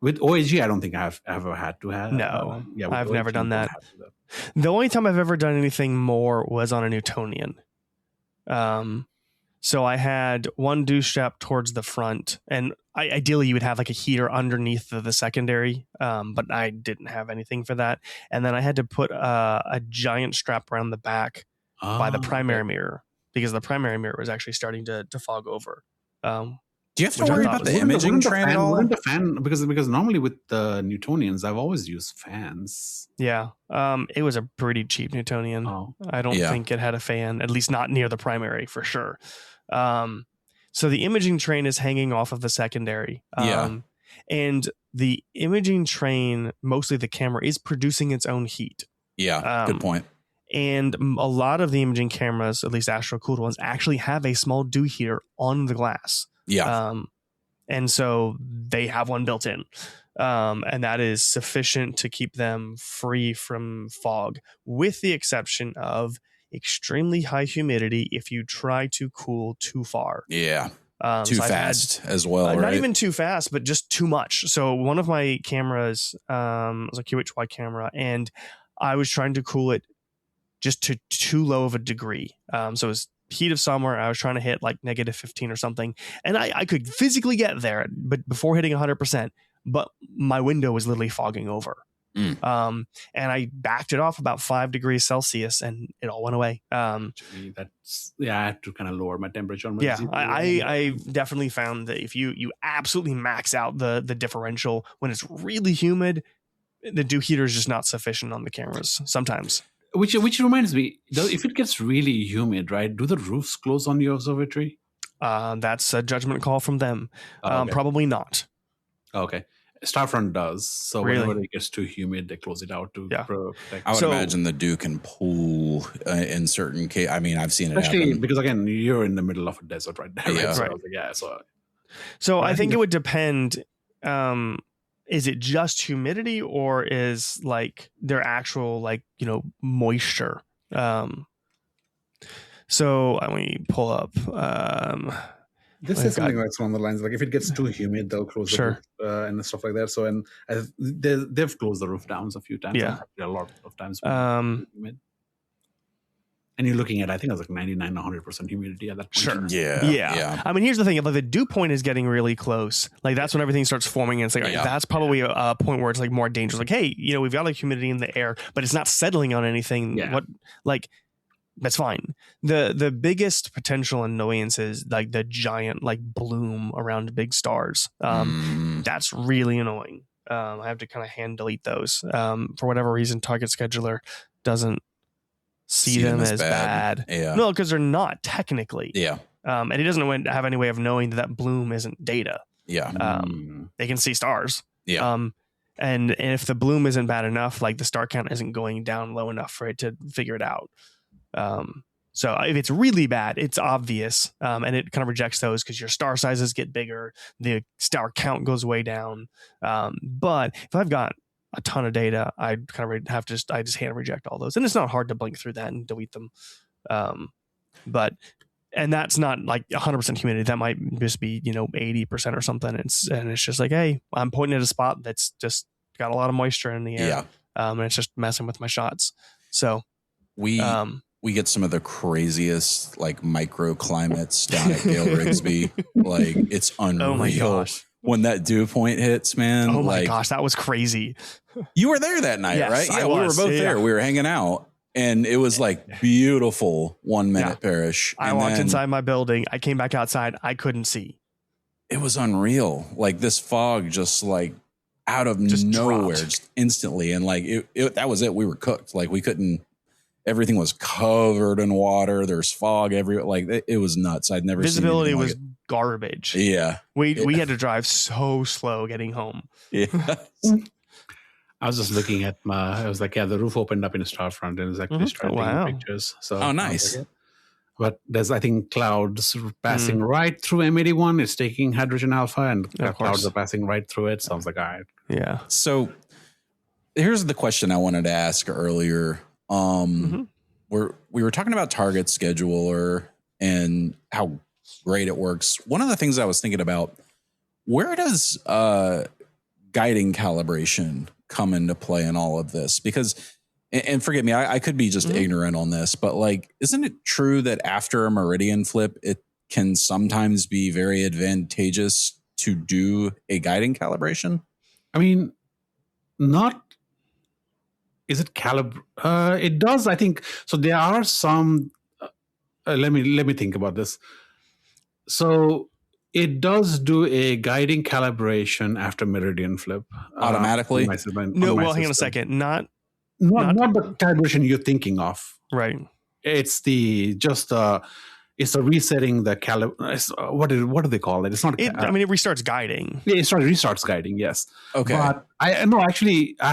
With OAG, I don't think I've ever had to have. No, I've never done that. The only time I've ever done anything more was on a Newtonian. So I had one dew strap towards the front, and ideally you would have like a heater underneath the secondary, but I didn't have anything for that. And then I had to put a giant strap around the back by the primary mirror, because the primary mirror was actually starting to fog over. Do you have to worry about the imaging train at all? The fan, because normally with the Newtonians, I've always used fans. Yeah, it was a pretty cheap Newtonian. I don't think it had a fan, at least not near the primary for sure. So the imaging train is hanging off of the secondary. And the imaging train, mostly the camera, is producing its own heat. Yeah, good point. And a lot of the imaging cameras, at least Astro cooled ones, actually have a small dew heater on the glass. And so they have one built in, and that is sufficient to keep them free from fog, with the exception of extremely high humidity if you try to cool too far. Too fast as well, right? Not even too fast, but just too much. So one of my cameras was a QHY camera, and I was trying to cool it just to too low of a degree. So it was heat of summer. I was trying to hit like -15 or something, and I could physically get there, but before hitting 100%, but my window was literally fogging over. And I backed it off about 5 degrees Celsius, and it all went away. I had to kind of lower my temperature. I definitely found that if you absolutely max out the differential when it's really humid, the dew heater is just not sufficient on the cameras sometimes. Which reminds me, if it gets really humid, right? Do the roofs close on your observatory? That's a judgment call from them. Probably not. Okay. Starfront does. So whenever it gets too humid, they close it out to protect. I would imagine the dew can pool in certain cases. I mean, I've seen it especially happen. because, again, you're in the middle of a desert right there. Right? So I think it would depend. Is it just humidity, or is like their actual moisture? So let me pull up. This is something that's along the lines like if it gets too humid, they'll close the roof and stuff like that. So they've closed the roof down a few times. A lot of times. Humid. And you're looking at, I think it was like 99 to 100% humidity at that point. Sure. Yeah. I mean, here's the thing. Like the dew point is getting really close. Like that's when everything starts forming. And it's like, that's probably a point where it's like more dangerous. Like, hey, we've got like humidity in the air, but it's not settling on anything. That's fine. The biggest potential annoyance is like the giant like bloom around big stars. That's really annoying. I have to kind of hand delete those. For whatever reason, Target Scheduler doesn't see them as bad. No, because they're not technically. And it doesn't have any way of knowing that bloom isn't data. They can see stars. And if the bloom isn't bad enough, like the star count isn't going down low enough for it to figure it out. So if it's really bad, it's obvious, and it kind of rejects those because your star sizes get bigger, the star count goes way down. But if I've got a ton of data, I kind of have to I just hand reject all those, and it's not hard to blink through that and delete them. And that's not like 100% humidity. That might just be 80% or something. And it's just like, hey, I'm pointing at a spot that's just got a lot of moisture in the air, and it's just messing with my shots. So we get some of the craziest like microclimates down at Gale Rigsby. Like it's unreal. Oh my gosh. When that dew point hits, man. Oh my gosh, that was crazy. You were there that night, right? Yeah, we were both there. We were hanging out, And it was like beautiful 1 minute, Parish. I walked inside my building. I came back outside. I couldn't see. It was unreal. Like this fog just like out of nowhere, just instantly. And like that was it. We were cooked. Like we couldn't, everything was covered in water. There's fog everywhere. Like it was nuts. I'd never seen visibility was garbage. Yeah. We had to drive so slow getting home. Yeah. I was just looking at I was like, the roof opened up in a storefront and it was actually starting taking pictures. So nice. But there's, I think, clouds passing right through M81. It's taking hydrogen alpha and clouds are passing right through it. So I was like, all right. Yeah. So here's the question I wanted to ask earlier. We were talking about target scheduler and how great it works. One of the things I was thinking about, where does guiding calibration come into play in all of this? Because, and forgive me, I could be just ignorant on this, but like, isn't it true that after a meridian flip, it can sometimes be very advantageous to do a guiding calibration? I mean, is it it does, I think. So there are some, let me think about this. So it does do a guiding calibration after meridian flip automatically. Hang on a second. Not the calibration you're thinking of. Right. It's it's a resetting the what do they call it? It's not. It restarts guiding. Yeah, it restarts guiding. Yes. Okay. But I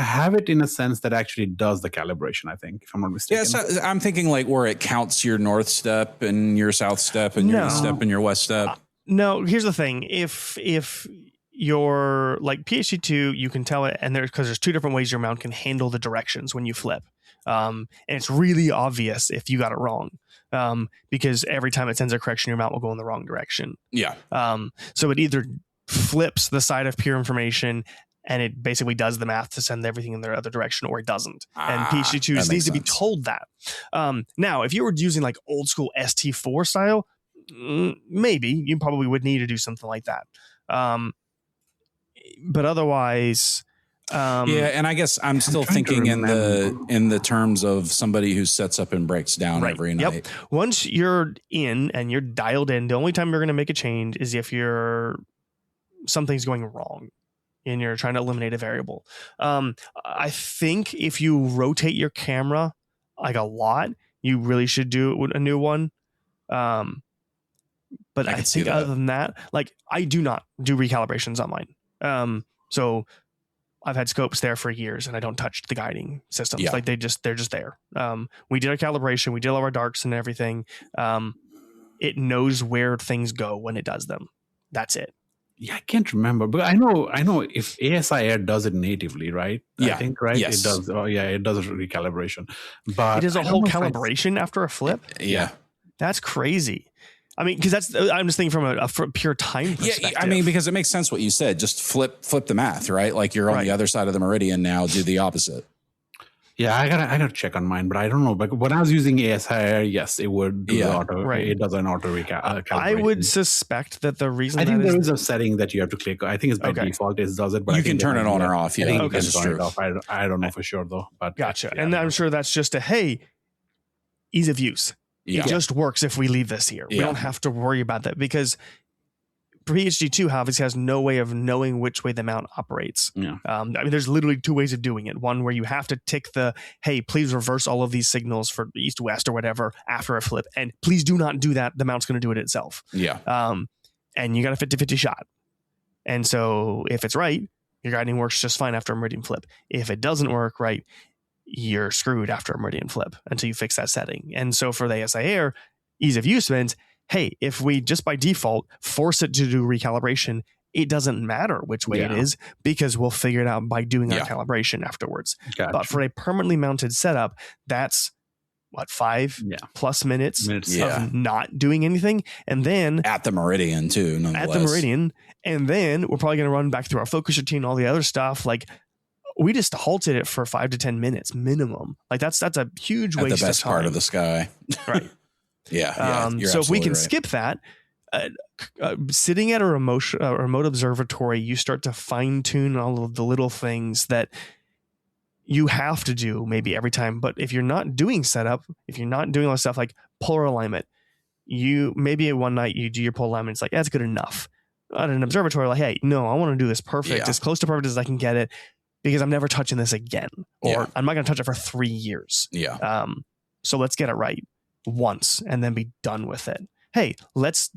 have it in a sense that actually does the calibration. I think, if I'm not mistaken. Yeah. So I'm thinking like where it counts your north step and your south step and your east step and your west step. No. Here's the thing. If you're like PhD2, you can tell it, and because there's two different ways your mount can handle the directions when you flip. And it's really obvious if you got it wrong. Because every time it sends a correction, your mount will go in the wrong direction. Yeah. So it either flips the side of pure information and it basically does the math to send everything in the other direction, or it doesn't. And PhD2 needs to be told that. Now, if you were using like old school ST4 style, maybe you probably would need to do something like that. But otherwise, and I guess I'm still thinking in the terms of somebody who sets up and breaks down every night. Yep. Once you're in and you're dialed in, the only time you're going to make a change is if something's going wrong and you're trying to eliminate a variable. I think if you rotate your camera like a lot, you really should do a new one. But I think other than that, like I do not do recalibrations on mine. So I've had scopes there for years and I don't touch the guiding systems. Like they're just there. We did our calibration. We did all our darks and everything. It knows where things go when it does them. That's it. Yeah, I can't remember, but I know if ASI Air does it natively, right? Yeah. I think, right? Yes. It does. Oh yeah, it does a recalibration. But it does a whole calibration after a flip. Yeah. That's crazy. I mean, because I'm just thinking from a pure time perspective. Yeah, I mean, because it makes sense what you said. Just flip the math, right? Like you're on the other side of the meridian now. Do the opposite. Yeah, I gotta check on mine, but I don't know. But when I was using ASI, yes, it would do the auto. Right. It does an auto calibration. I would suspect that the reason I think there is a setting that you have to click. I think it's by default it does it, but you can turn it on or off. Yeah, I think you can turn it off. I don't know for sure though. But gotcha. Yeah, and I'm sure that's just ease of use. Yeah. It just works if we leave this here. We don't have to worry about that because PhD2 obviously has no way of knowing which way the mount operates. Yeah. I mean, there's literally two ways of doing it. One where you have to tick hey, please reverse all of these signals for east, west, or whatever after a flip. And please do not do that. The mount's going to do it itself. Yeah. And you got a 50-50 shot. And so if it's right, your guiding works just fine after a meridian flip. If it doesn't work right, you're screwed after a meridian flip until you fix that setting. And so for the ASI Air, ease of use means, hey, if we just by default force it to do recalibration, it doesn't matter which way it is because we'll figure it out by doing our calibration afterwards. Gotcha. But for a permanently mounted setup, that's 5+ minutes of not doing anything. And then at the meridian too, nonetheless. At the meridian. And then we're probably going to run back through our focus routine, all the other stuff. Like, we just halted it for 5 to 10 minutes minimum. Like that's a huge waste of time. The best part of the sky. Right. Yeah. So if we can skip that, sitting at a remote observatory, you start to fine tune all of the little things that you have to do maybe every time. But if you're not doing setup, if you're not doing all this stuff like polar alignment, you maybe one night you do your polar alignment, it's like, that's good enough. At an observatory, like, hey, no, I want to do this perfect, as close to perfect as I can get it, because I'm never touching this again, or I'm not going to touch it for 3 years. Yeah. So let's get it right once and then be done with it. Hey, let's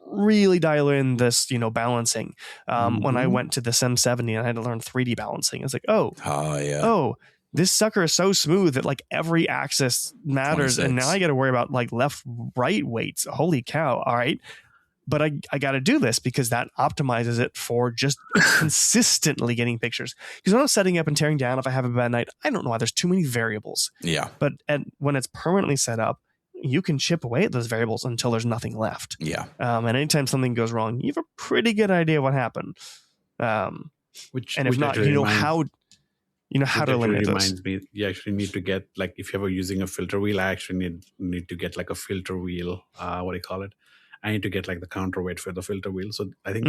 really dial in this, balancing. When I went to the Sim 70 and I had to learn 3D balancing, it's like, oh, this sucker is so smooth that like every axis matters. 26. And now I got to worry about like left, right weights. Holy cow. All right. But I got to do this because that optimizes it for just consistently getting pictures. Because when I'm setting up and tearing down, if I have a bad night, I don't know why there's too many variables. Yeah. But when it's permanently set up, you can chip away at those variables until there's nothing left. Yeah. And anytime something goes wrong, you have a pretty good idea what happened. And if not, you know how to eliminate those. Me, you actually need to get, like, if you're ever using a filter wheel, I actually need to get like a filter wheel. What do you call it? I need to get like the counterweight for the filter wheel. So I think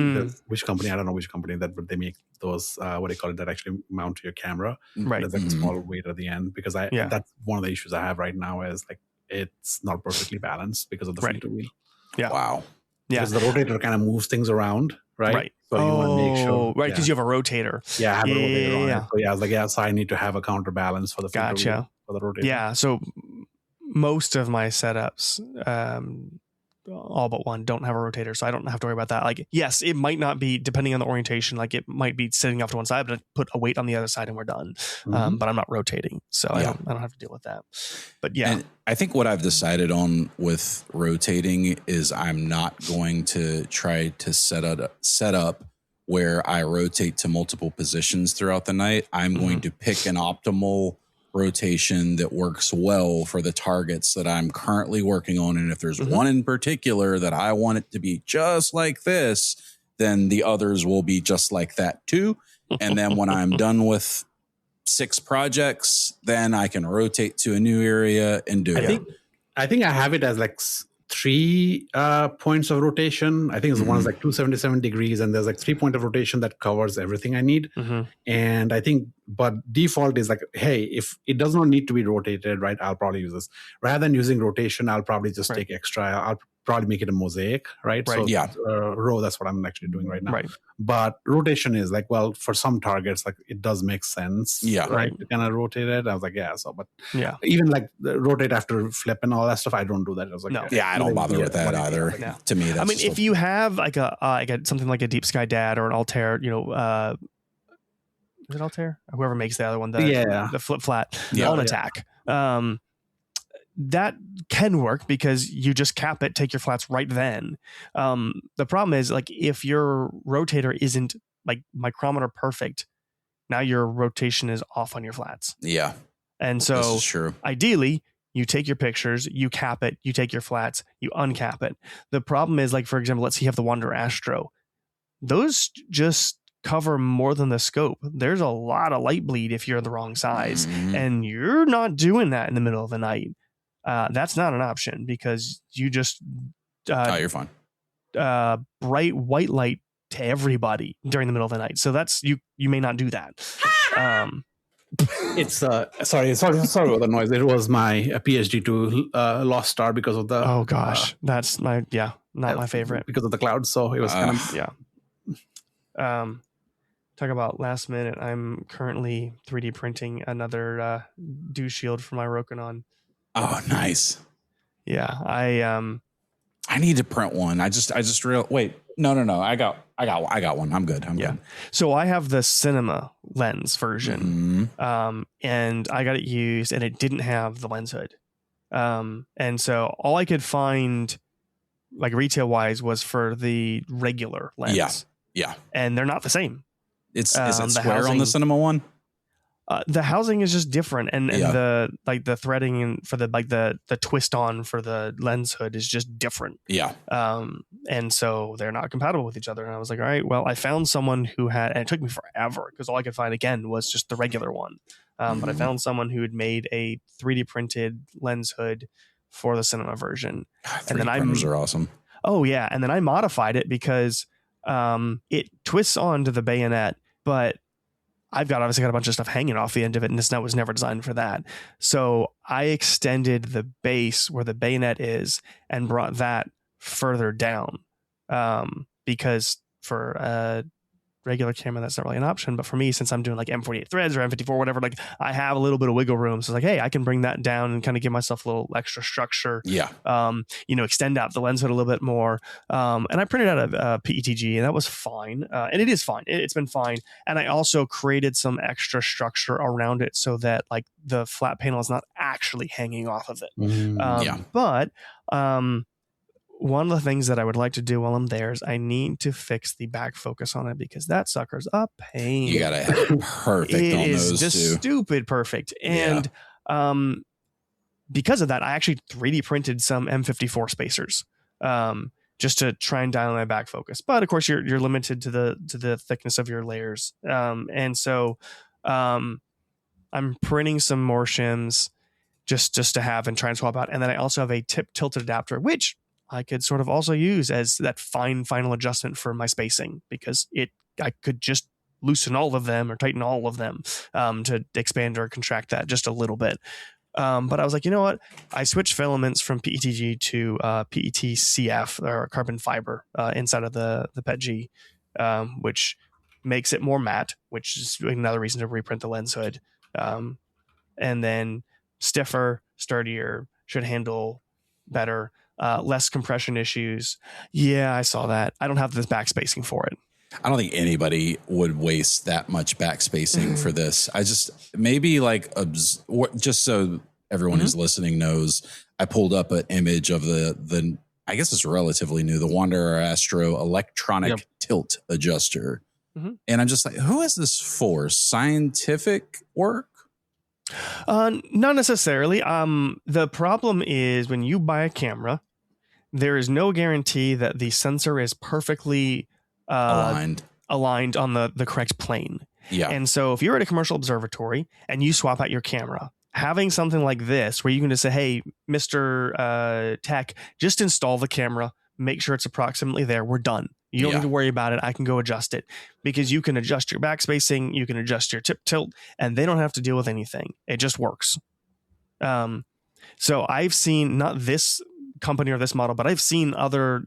which company, I don't know which company but they make those, that actually mount to your camera. Right. There's like a small weight at the end, because that's one of the issues I have right now is like, it's not perfectly balanced because of the filter wheel. Yeah. Wow. Yeah. Because the rotator kind of moves things around, right? Right. So you want to make sure. Right, because you have a rotator. Yeah, I have a rotator on it. So yeah, I was like, so I need to have a counterbalance for the filter wheel, for the rotator. Yeah, so most of my setups, all but one, don't have a rotator, so I don't have to worry about that. Like, yes, it might not be, depending on the orientation, like it might be sitting off to one side, but I put a weight on the other side and we're done. But I'm not rotating, so I don't have to deal with that. But yeah. And I think what I've decided on with rotating is I'm not going to try to set up where I rotate to multiple positions throughout the night. I'm going to pick an optimal rotation that works well for the targets that I'm currently working on. And if there's one in particular that I want it to be just like this, then the others will be just like that too. And then when I'm done with 6 projects, then I can rotate to a new area and do it. I think I have it as like 3 points of rotation. I think one is like 277 degrees, and there's like 3 point of rotation that covers everything I need. And I think, but default is like, hey, if it does not need to be rotated, right, I'll probably use this. Rather than using rotation, I'll probably just take extra. I'll probably make it a mosaic, right? So row, that's what I'm actually doing right now. Right. But rotation is like, well, for some targets, like it does make sense, right, to kind of rotate it. I was like, even like the rotate after flip and all that stuff, I don't do that. I was like, I don't bother with that either. To me, that's, I mean, if you have like something like a Deep Sky Dad or an Altair, is it Altair? Whoever makes the other one, the flip flat on attack. That can work because you just cap it, take your flats right then. The problem is, like, if your rotator isn't like micrometer perfect, now your rotation is off on your flats. Yeah. And so this is true. Ideally, you take your pictures, you cap it, you take your flats, you uncap it. The problem is, like, for example, let's say you have the Wonder Astro. Those just cover more than the scope. There's a lot of light bleed if you're the wrong size, and you're not doing that in the middle of the night. That's not an option because you just you're fine. Bright white light to everybody during the middle of the night. So that's you may not do that. It's sorry about the noise. It was my PhD to Lost Star because of the that's my not my favorite because of the clouds. So it was kind of talk about last minute. I'm currently 3D printing another dew shield for my Rokinon. Oh, nice. Yeah, I need to print one. I just wait. No. I got one. I'm good. I'm good. So I have the cinema lens version, and I got it used, and it didn't have the lens hood. And so all I could find, like retail wise, was for the regular lens. Yeah. And they're not the same. Is it square on the cinema one? The housing is just different, and the threading and for the twist on for the lens hood is just different. Yeah. And so they're not compatible with each other. And I was like, all right, well, I found someone who had, and it took me forever because all I could find again was just the regular one. But I found someone who had made a 3D printed lens hood for the cinema version. 3D printers are awesome. Oh yeah, and then I modified it because it twists onto the bayonet, but I've obviously got a bunch of stuff hanging off the end of it, and this net was never designed for that. So I extended the base where the bayonet is and brought that further down, because for a regular camera, that's not really an option. But for me, since I'm doing like M48 threads or M54, whatever, like I have a little bit of wiggle room. So it's like, hey, I can bring that down and kind of give myself a little extra structure. Yeah. Extend out the lens hood a little bit more. And I printed out a PETG, and that was fine. And it is fine. It's been fine. And I also created some extra structure around it so that like the flat panel is not actually hanging off of it. But one of the things that I would like to do while I'm there is I need to fix the back focus on it, because that sucker's a pain. You gotta have it perfect on those two. It is just stupid perfect. And because of that, I actually 3D printed some M54 spacers just to try and dial my back focus. But of course, you're limited to the thickness of your layers. And so I'm printing some more shims just to have and try and swap out. And then I also have a tip tilted adapter, which I could sort of also use as that final adjustment for my spacing, because I could just loosen all of them or tighten all of them to expand or contract that just a little bit. But I was like, you know what? I switched filaments from PETG to PETCF, or carbon fiber, inside of the PETG, which makes it more matte, which is another reason to reprint the lens hood. And then stiffer, sturdier, should handle better. Less compression issues. Yeah, I saw that. I don't have this backspacing for it. I don't think anybody would waste that much backspacing for this. I just maybe like just so everyone who's listening knows, I pulled up an image of the I guess it's relatively new, the Wanderer Astro electronic tilt adjuster. And I'm just like, who is this for? Scientific work? Not necessarily. The problem is when you buy a camera, there is no guarantee that the sensor is perfectly aligned on the correct plane. Yeah. And so if you're at a commercial observatory and you swap out your camera, having something like this where you can just say, hey, Mr. Tech, just install the camera, make sure it's approximately there. We're done. You don't need to worry about it. I can go adjust it, because you can adjust your backspacing, you can adjust your tip tilt, and they don't have to deal with anything. It just works. So I've seen, not this company or this model, but I've seen other,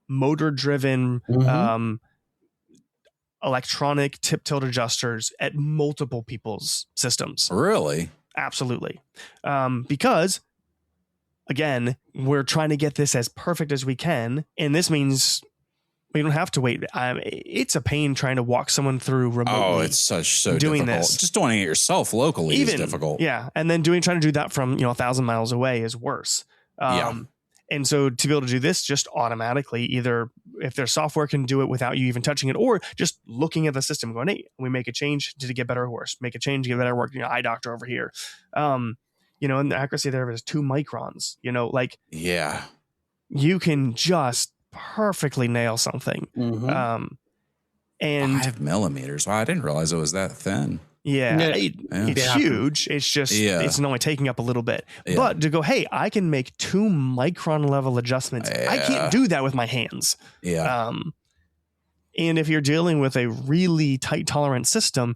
motor driven, electronic tip tilt adjusters at multiple people's systems. Really? Absolutely. Because again, we're trying to get this as perfect as we can. And this means we don't have to wait. It's a pain trying to walk someone through remotely. Oh, it's so doing difficult. Just doing it yourself locally is difficult. Yeah. And then trying to do that from, 1,000 miles away is worse. And so to be able to do this just automatically, either if their software can do it without you even touching it, or just looking at the system going, hey, we make a change, did it get better or worse? Make a change, get better or worse? Eye doctor over here. And the accuracy there is 2 microns, you can just perfectly nail something. And 5 millimeters. Wow, I didn't realize it was that thin. It's huge. It's just, it's only taking up a little bit. But to go, hey, I can make 2 micron level adjustments. I can't do that with my hands. And if you're dealing with a really tight tolerant system,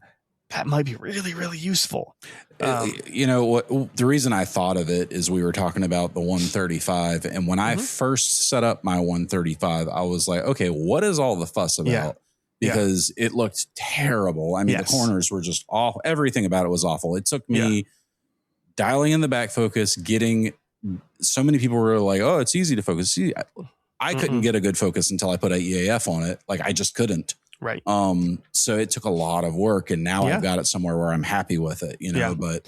that might be really, really useful. The reason I thought of it is we were talking about the 135. And when I first set up my 135, I was like, okay, what is all the fuss about? Because it looked terrible. I mean, the corners were just awful. Everything about it was awful. It took me dialing in the back focus, getting so many people were like, oh, it's easy to focus. See, I couldn't get a good focus until I put an EAF on it. Like I just couldn't. Right. So it took a lot of work, and now I've got it somewhere where I'm happy with it, but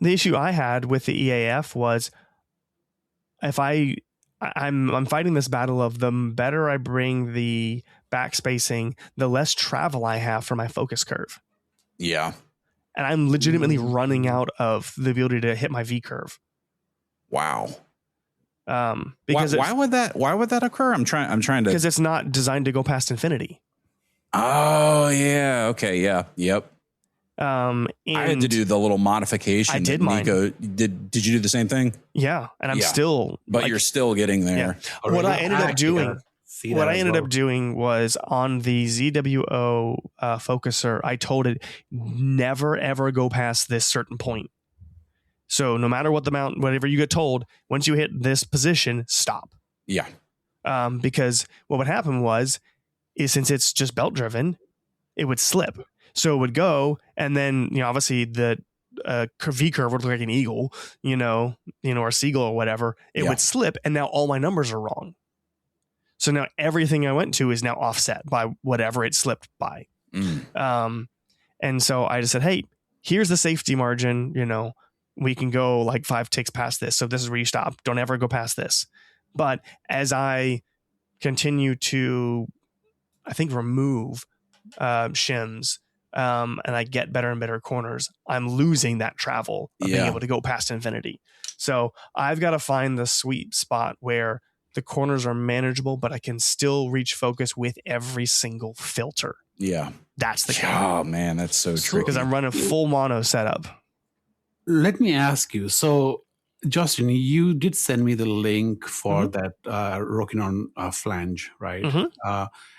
the issue I had with the EAF was if I'm fighting this battle of the better I bring the backspacing, the less travel I have for my focus curve. Yeah. And I'm legitimately running out of the ability to hit my V curve. Wow. Because why would that occur? I'm trying to, because it's not designed to go past infinity. Oh yeah. Okay. Yeah. Yep. I had to do the little modification. I did mine. Did you do the same thing? Yeah. And I'm still, but you're still getting there. Yeah. What I ended up doing, see that. What I ended up doing was on the ZWO focuser, I told it never ever go past this certain point. So no matter what the mount, whatever you get told, once you hit this position, stop. Yeah. Because what would happen is since it's just belt driven, it would slip. So it would go, and then obviously the V curve would look like an eagle, or a seagull or whatever. It would slip, and now all my numbers are wrong. So now everything I went to is now offset by whatever it slipped by. And so I just said, hey, here's the safety margin. We can go like 5 ticks past this. So this is where you stop. Don't ever go past this. But as I continue to, I think, remove shims, and I get better and better corners, I'm losing that travel of being able to go past infinity. So I've got to find the sweet spot where the corners are manageable, but I can still reach focus with every single filter. Yeah. That's the Oh, man, that's so tricky. Because I'm running full mono setup. Let me ask you. So, Justin, you did send me the link for that Rokinon Flange, right?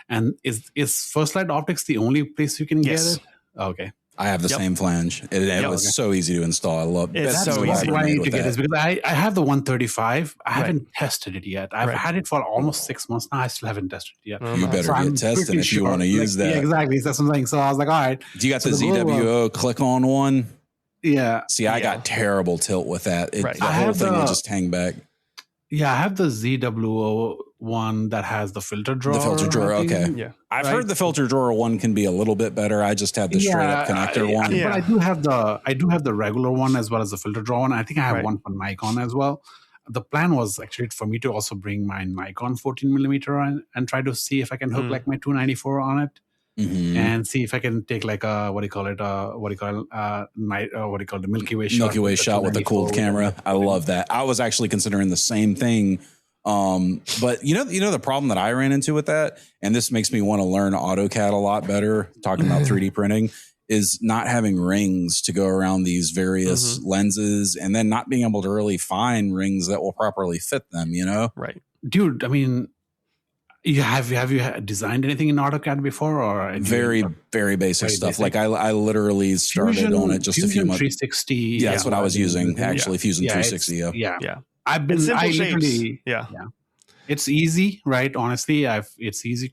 And is First Light Optics the only place you can get it? Okay. I have the same flange. It was so easy to install. I love it. It's so easy. Why I need to get this because I have the 135. I haven't tested it yet. I've had it for almost 6 months now. I still haven't tested it yet. You better get tested if you want to use that. Yeah, exactly. That's what I'm saying. So I was like, all right. Do you got the ZWO click-on one? Yeah. See, I got terrible tilt with that. The whole thing will just hang back. Yeah, I have the ZWO one that has the filter drawer. The filter drawer, okay. Yeah. I've heard the filter drawer one can be a little bit better. I just have the straight up connector one. But I do have the regular one as well as the filter drawer one. I think I have one for Nikon as well. The plan was actually for me to also bring my Nikon 14mm and try to see if I can hook like my 294 on it. And see if I can take like a the Milky Way shot with the cooled camera. I love that. I was actually considering the same thing. But the problem that I ran into with that, and this makes me want to learn AutoCAD a lot better, talking about 3D printing, is not having rings to go around these various lenses and then not being able to really find rings that will properly fit them, Right. Dude, I mean, have you designed anything in AutoCAD before, or very basic stuff? Like I literally started on it just a few months. 360. Yeah, that's what I was using. Actually, Fusion 360. Yeah. It's easy, right? Honestly, it's easy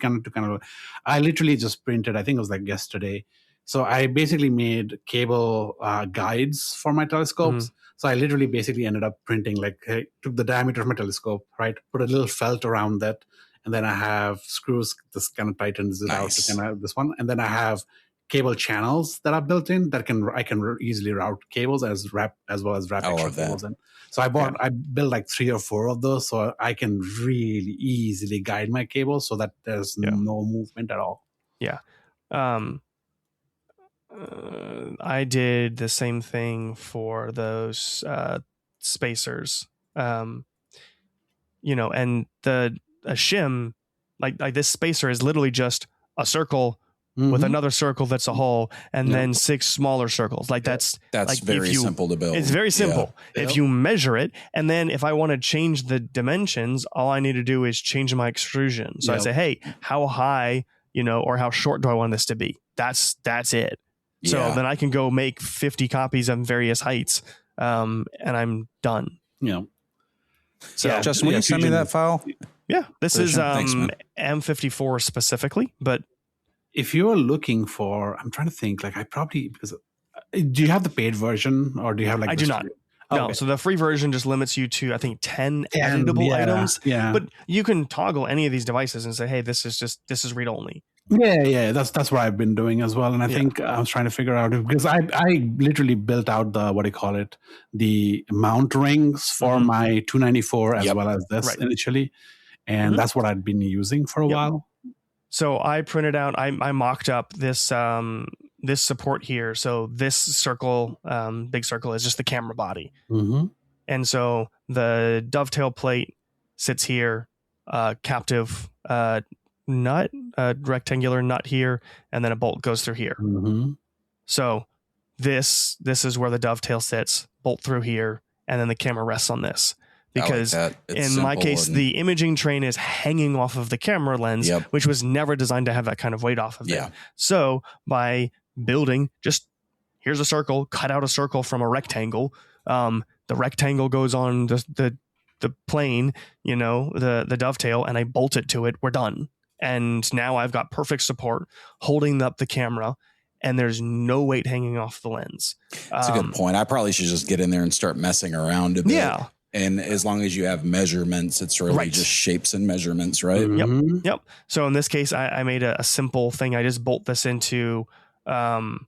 I literally just printed. I think it was like yesterday. So I basically made cable guides for my telescopes. So I literally basically ended up printing took the diameter of my telescope, right? Put a little felt around that. And then I have screws. This kind of tightens it out to kind of this one. And then I have cable channels that are built in that I can easily route cables as well as wrap extra cables in. So I built like 3 or 4 of those, so I can really easily guide my cables so that there's no movement at all. Yeah. I did the same thing for those spacers. And a shim like this spacer is literally just a circle with another circle that's a hole, and then 6 smaller circles. Like that's like very simple to build. It's very simple. If you measure it, and then if I want to change the dimensions, all I need to do is change my extrusion. So I say, hey, how high, or how short do I want this to be? That's it. So then I can go make 50 copies of various heights, and I'm done. Yeah. So Justin, will you send me that file? Yeah, this is M54 specifically, but if you're looking for, I'm trying to think, because do you have the paid version or do you have I do not. No, so the free version just limits you to, I think, 10 editable items. Yeah. But you can toggle any of these devices and say, hey, this is read only. Yeah. That's what I've been doing as well. And I think I was trying to figure out, because I literally built out the mount rings for my 294 as well as this initially. And that's what I'd been using for a while. So I printed out, I mocked up this this support here. So this circle, big circle, is just the camera body. And so the dovetail plate sits here, captive nut, rectangular nut here, and then a bolt goes through here. So this is where the dovetail sits, bolt through here, and then the camera rests on this. because in my case, the imaging train is hanging off of the camera lens, which was never designed to have that kind of weight off of it. So by building, just here's a circle, cut out a circle from a rectangle. The rectangle goes on the plane, the dovetail, and I bolt it to it. We're done. And now I've got perfect support holding up the camera, and there's no weight hanging off the lens. That's a good point. I probably should just get in there and start messing around a bit. Yeah. And as long as you have measurements, it's really just shapes and measurements, right? Mm-hmm. Yep. So in this case, I made a simple thing. I just bolt this into the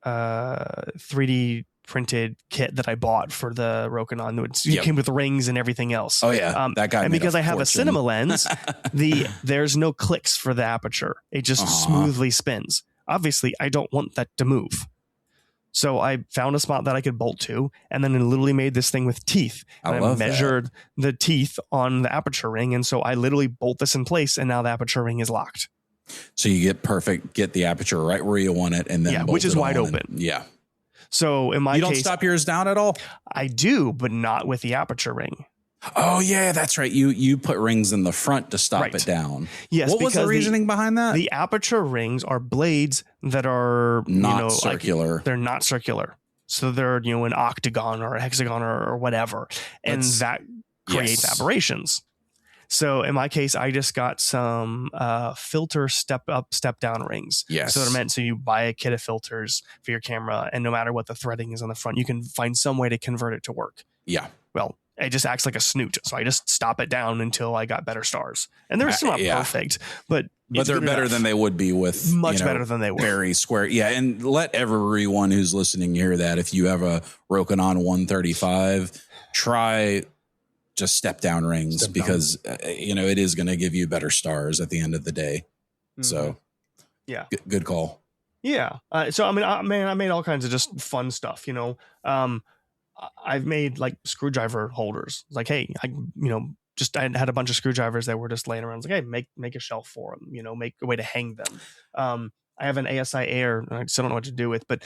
3D printed kit that I bought for the Rokinon. It came with rings and everything else. Oh yeah, that guy. And because I have a cinema lens, there's no clicks for the aperture. It just smoothly spins. Obviously, I don't want that to move. So I found a spot that I could bolt to, and then I literally made this thing with teeth. And I measured the teeth on the aperture ring, and so I literally bolt this in place, and now the aperture ring is locked. So you get the aperture right where you want it, and then which is wide open. So in my case, you don't stop yours down at all? I do, but not with the aperture ring. Oh yeah, that's right. You put rings in the front to stop it down. Yes. What was the reasoning behind that? The aperture rings are blades that are not circular. They're not circular. So they're an octagon or a hexagon or whatever, and that creates aberrations. So in my case, I just got some filter step up, step down rings. Yes. So so you buy a kit of filters for your camera, and no matter what the threading is on the front, you can find some way to convert it to work. Yeah. Well, it just acts like a snoot. So I just stop it down until I got better stars. And they're still not perfect, but they're better than they would be with much better than they were. Very square. Yeah. And let everyone who's listening hear that if you have a Rokinon 135, try just step down rings because it is going to give you better stars at the end of the day. Mm-hmm. So good call. Yeah. So I made all kinds of just fun stuff. I've made like screwdriver holders. Like, hey, I had a bunch of screwdrivers that were just laying around. It's like, hey, make a shelf for them. Make a way to hang them. I have an ASI Air. I still don't know what to do with, but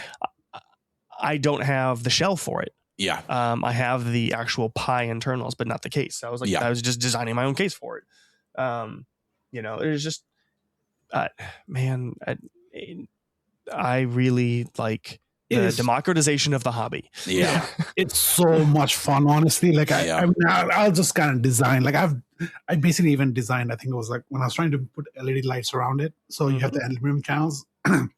I don't have the shell for it. Yeah. I have the actual Pi internals, but not the case. So I was like, I was just designing my own case for it. It was just, man, I really like the democratization of the hobby. Yeah. It's so much fun, honestly. Like I'll just kind of design, like I basically even designed, I think it was like when I was trying to put LED lights around it. So you have the aluminum channels and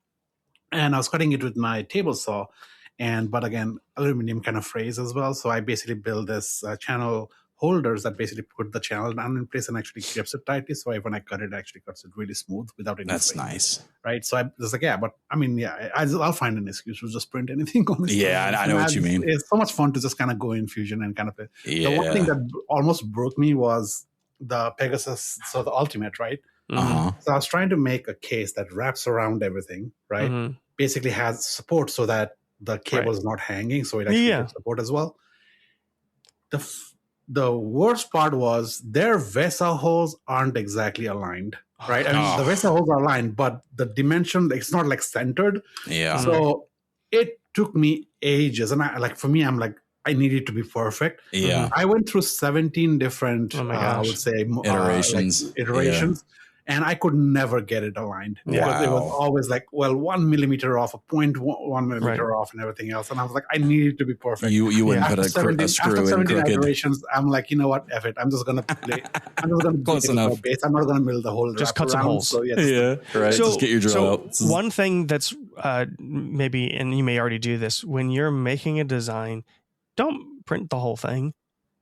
I was cutting it with my table saw. But again, aluminum kind of frays as well. So I basically build this channel holders that basically put the channel down in place and actually grips it tightly. So when I cut it, actually cuts it really smooth without any That's fray. Nice. Right. So I was like, I'll find an excuse to just print anything on this. Yeah, I know what you mean. It's so much fun to just kind of go in Fusion and kind of the one thing that almost broke me was the Pegasus, so the Ultimate, right? Uh-huh. So I was trying to make a case that wraps around everything, right? Mm-hmm. Basically has support so that the cable is not hanging, so it actually has support as well. The worst part was their VESA holes aren't exactly aligned, right? I mean, the VESA holes are aligned, but the dimension, it's not like centered. Yeah. So it took me ages. And for me, I'm like, I need it to be perfect. Yeah. I went through 17 different, I would say, iterations. And I could never get it aligned. Because it was always like, 1 millimeter off, 0.1 millimeter off, and everything else. And I was like, I need it to be perfect. You wouldn't put a screw in after 17 crooked. iterations, I'm like, you know what? F it. I'm just going to play. I'm just going to close enough. Base. I'm not going to mill the whole. Just cut some holes. So, right. So, just get your drill out. One thing that's maybe, and you may already do this, when you're making a design, don't print the whole thing.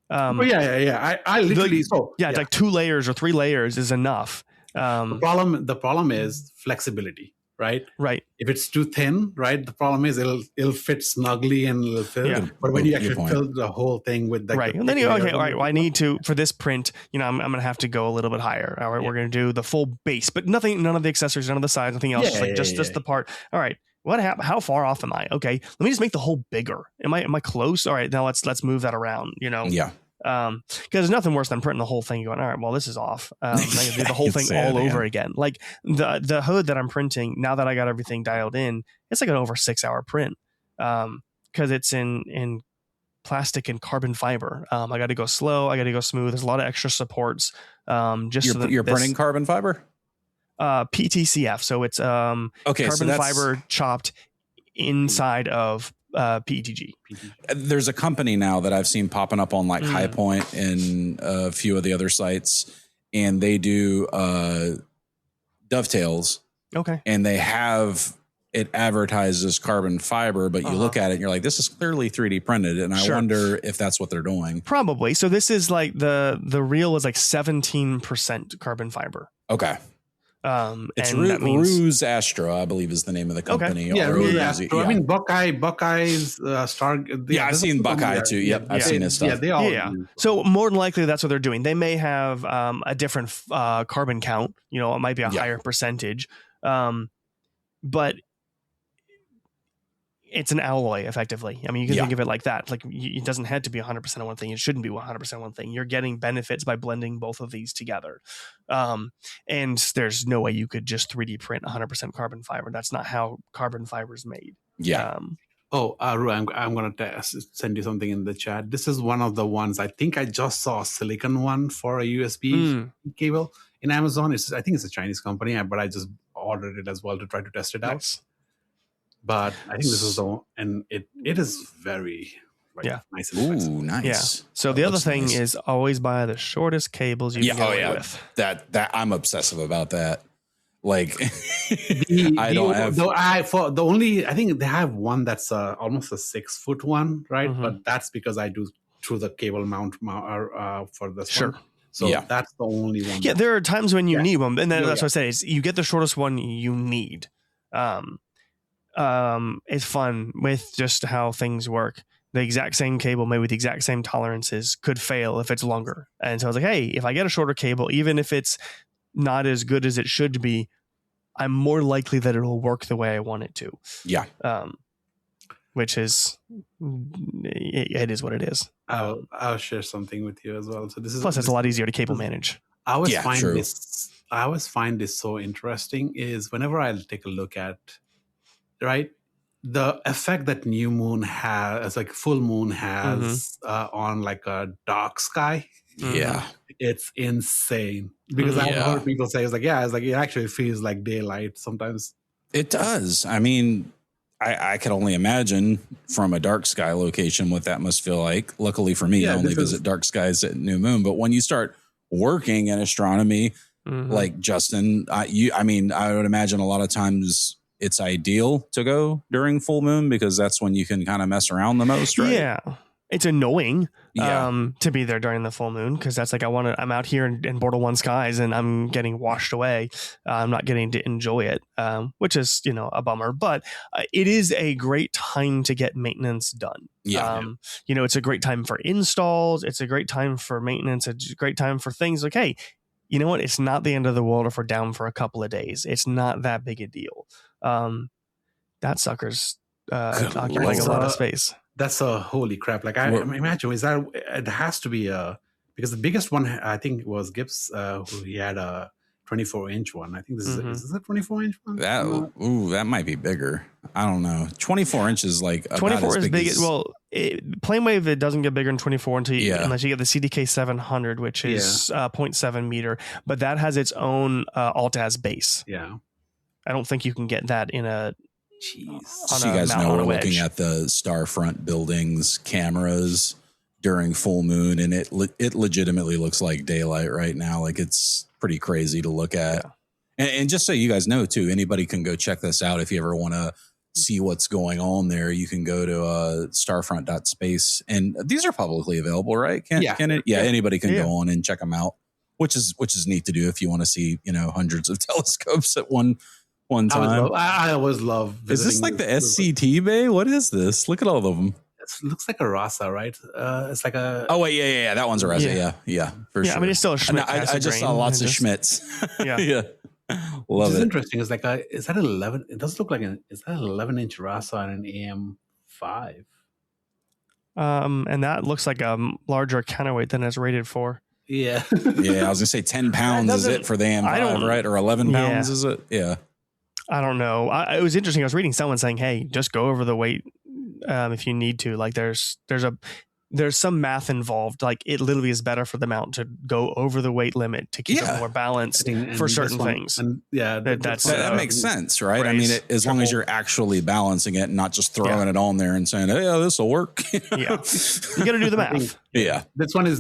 I literally it's like 2 layers or 3 layers is enough. The problem is flexibility, right? Right. If it's too thin, right, the problem is it'll fit snugly and it'll fill. Yeah. But when you actually fill the whole thing with the right, and then all right. Well, I need to for this print. I'm going to have to go a little bit higher. All right, we're going to do the full base, but none of the accessories, none of the sides, nothing else. Just the part. All right. What happened? How far off am I? Okay, let me just make the hole bigger. Am I close? All right, now let's move that around. Yeah. Because there's nothing worse than printing the whole thing going, all right, well, this is off. I can do the whole thing all over again. Like the hood that I'm printing, now that I got everything dialed in, it's like an over 6-hour print. Because it's in plastic and carbon fiber. I got to go slow. I got to go smooth. There's a lot of extra supports. You're printing carbon fiber? PTCF. So it's carbon fiber chopped inside of PETG. There's a company now that I've seen popping up on like High Point and a few of the other sites, and they do dovetails. Okay. And they have it advertised as carbon fiber, but you look at it and you're like, this is clearly 3D printed. And I wonder if that's what they're doing. Probably. So this is like the reel is like 17% carbon fiber. Okay. It's Ruse Astro, I believe is the name of the company. Okay. Ruse Astro. I mean, Buckeye's Star. I've seen Buckeye too. Yep. I've seen his stuff. Yeah, they all So more than likely that's what they're doing. They may have a different carbon count, it might be a higher percentage. But it's an alloy effectively. I mean, you can think of it like that. Like it doesn't have to be 100% of one thing. It shouldn't be 100% one thing. You're getting benefits by blending both of these together. And there's no way you could just 3D print 100% carbon fiber. That's not how carbon fiber is made. Yeah. Ru, I'm going to send you something in the chat. This is one of the ones, I think I just saw a silicon one for a USB cable in Amazon. I think it's a Chinese company, but I just ordered it as well to try to test it out. But I think this is the one, and it is very nice and expensive. Ooh, nice. Yeah. So the other thing is always buy the shortest cables you can get away with. That I'm obsessive about that. Like I think they have one that's almost a 6-foot one, right? Mm-hmm. But that's because I do through the cable mount for this one. So that's the only one. Yeah, there are times when you need one, and then that's what I say is you get the shortest one you need. It's fun with just how things work. The exact same cable made with the exact same tolerances could fail if it's longer. And so I was like, hey, if I get a shorter cable, even if it's not as good as it should be, I'm more likely that it'll work the way I want it to. Yeah. Which is, it is what it is. I'll share something with you as well. So plus it's a lot easier to cable manage. I always find this so interesting is whenever I take a look at, right, the effect that new moon has, like full moon has on like a dark sky. Yeah. It's insane because I've heard people say it actually feels like daylight sometimes. It does. I mean, I can only imagine from a dark sky location what that must feel like. Luckily for me, I only visit dark skies at new moon. But when you start working in astronomy, like Justin, I would imagine a lot of times it's ideal to go during full moon because that's when you can kind of mess around the most, right? Yeah. It's annoying to be there during the full moon because that's like I'm out here in Bortle 1 skies and I'm getting washed away. I'm not getting to enjoy it, which is, a bummer. But it is a great time to get maintenance done. Yeah. It's a great time for installs. It's a great time for maintenance. It's a great time for things like, hey, you know what? It's not the end of the world if we're down for a couple of days. It's not that big a deal. That sucker's occupying a lot of space. That's a holy crap. Like I imagine it has to be because the biggest one I think was Gibbs who he had a 24-inch one. I think this is a 24-inch one. That might be bigger. I don't know. 24 inches like 24 is big. Plane wave it doesn't get bigger than 24 unless you get the CDK 700, which is 0.7 meter, but that has its own Altaz base. Yeah, I don't think you can get that in a. So you guys know we're looking at the Starfront buildings cameras during full moon, and it legitimately looks like daylight right now. Like it's pretty crazy to look at. Yeah. And just so you guys know too, anybody can go check this out if you ever want to see what's going on there. You can go to starfront.space, and these are publicly available, right? Anybody can go on and check them out, which is neat to do if you want to see hundreds of telescopes at one time. I always love. Is this like the SCT bay? What is this? Look at all of them. It looks like a Rasa, right? It's like a. Oh wait, yeah. That one's a Rasa. Yeah, for sure. I mean, it's still a Schmidt. I just saw lots of Schmidts. Yeah. Love Which is it. interesting. It's like is that 11? It does look like is that 11-inch Rasa and an AM5? And that looks like a larger counterweight than it's rated for. Yeah. I was gonna say 10 pounds is it for the AM5, right? Or 11 pounds is it? Yeah. I don't know. It was interesting. I was reading someone saying, "Hey, just go over the weight if you need to." Like, there's a there's some math involved. Like it literally is better for the mount to go over the weight limit to keep it more balanced for certain things. And that makes sense, right? I mean, as long as you're actually balancing it and not just throwing it on there and saying, "Hey, this will work." You got to do the math.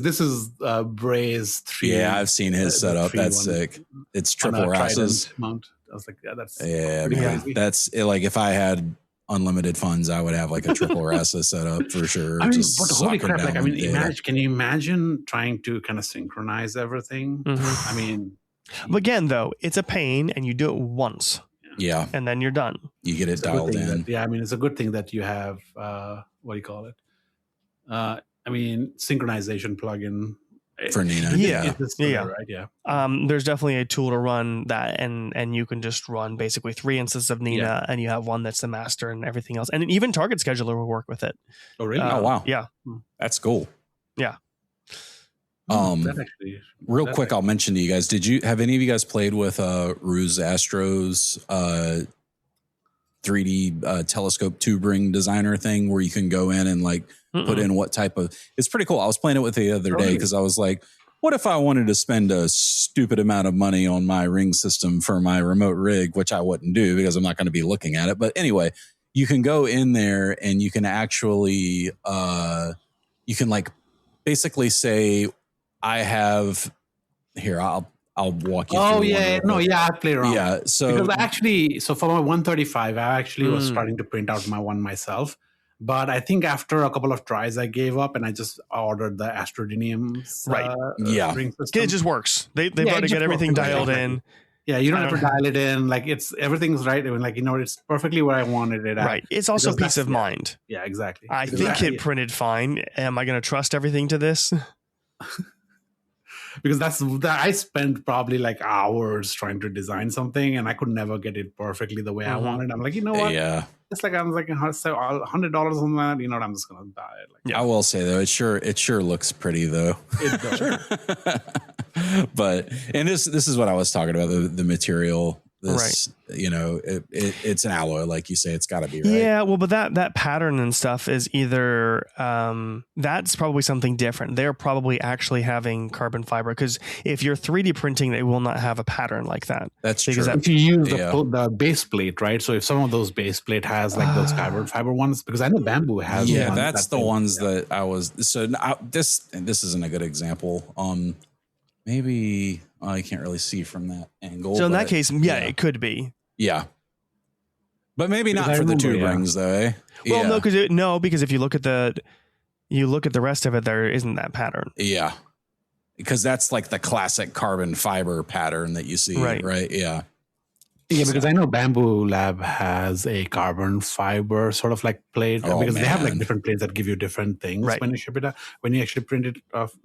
This is Bray's 3. Yeah, I've seen his setup. That's sick. It's triple RASes. Mount. I was like, that's man. That's like if I had unlimited funds, I would have like a triple RASA setup for sure. I mean, but holy crap! Like, I mean, can you imagine trying to kind of synchronize everything? Mm-hmm. I mean, again, though, it's a pain, and you do it once. Yeah, and then you're done. You get it dialed in. I mean, it's a good thing that you have what do you call it? I mean, synchronization plugin. For Nina, right? There's definitely a tool to run that, and you can just run basically 3 instances of Nina, and you have one that's the master and everything else, and even Target Scheduler will work with it. Oh, really? Oh, wow. Yeah, that's cool. Yeah. Real quick, I'll mention to you guys. Have any of you guys played with Ruse Astro's 3D telescope tube ring designer thing, where you can go in and like put in what type of? It's pretty cool. I was playing it with the other day because I was like, what if I wanted to spend a stupid amount of money on my ring system for my remote rig, which I wouldn't do because I'm not going to be looking at it. But anyway, you can go in there and you can actually, you can like basically say, I have here, I'll walk you through. Oh, yeah. No, yeah, I played around. Yeah. So because for my 135, I actually was starting to print out my one myself. But I think after a couple of tries, I gave up and I just ordered the Astrodinium ring system. It just works. They've got to get everything dialed in. Yeah, you don't have to dial it in. Like everything's right. I mean, like, it's perfectly where I wanted it at. Right. It's also peace of mind. Yeah, exactly. I think it printed fine. Am I going to trust everything to this? Because I spent probably like hours trying to design something and I could never get it perfectly the way I wanted. I'm like, you know what? Yeah. It's like, I'm like $100 on that. You know what? I'm just going to die. I will say though, it sure looks pretty though. It does. But, and this is what I was talking about, the material. It's an alloy, like you say. It's got to be, right? Yeah, well, but that pattern and stuff is either that's probably something different. They're probably actually having carbon fiber, because if you're 3D printing, they will not have a pattern like that. That's true. If you use the base plate, right? So if some of those base plate has like those carbon fiber ones, because I know Bamboo has. Yeah, that's the ones that I was. So this isn't a good example. Maybe I can't really see from that angle. So in that case, it could be. Yeah. But maybe not for the tube rings though, eh? Well, because if you look at the rest of it, there isn't that pattern. Yeah. Because that's like the classic carbon fiber pattern that you see, right? Yeah. Yeah, because I know Bamboo Lab has a carbon fiber sort of like plate, because they have like different plates that give you different things when you ship it out, when you actually print it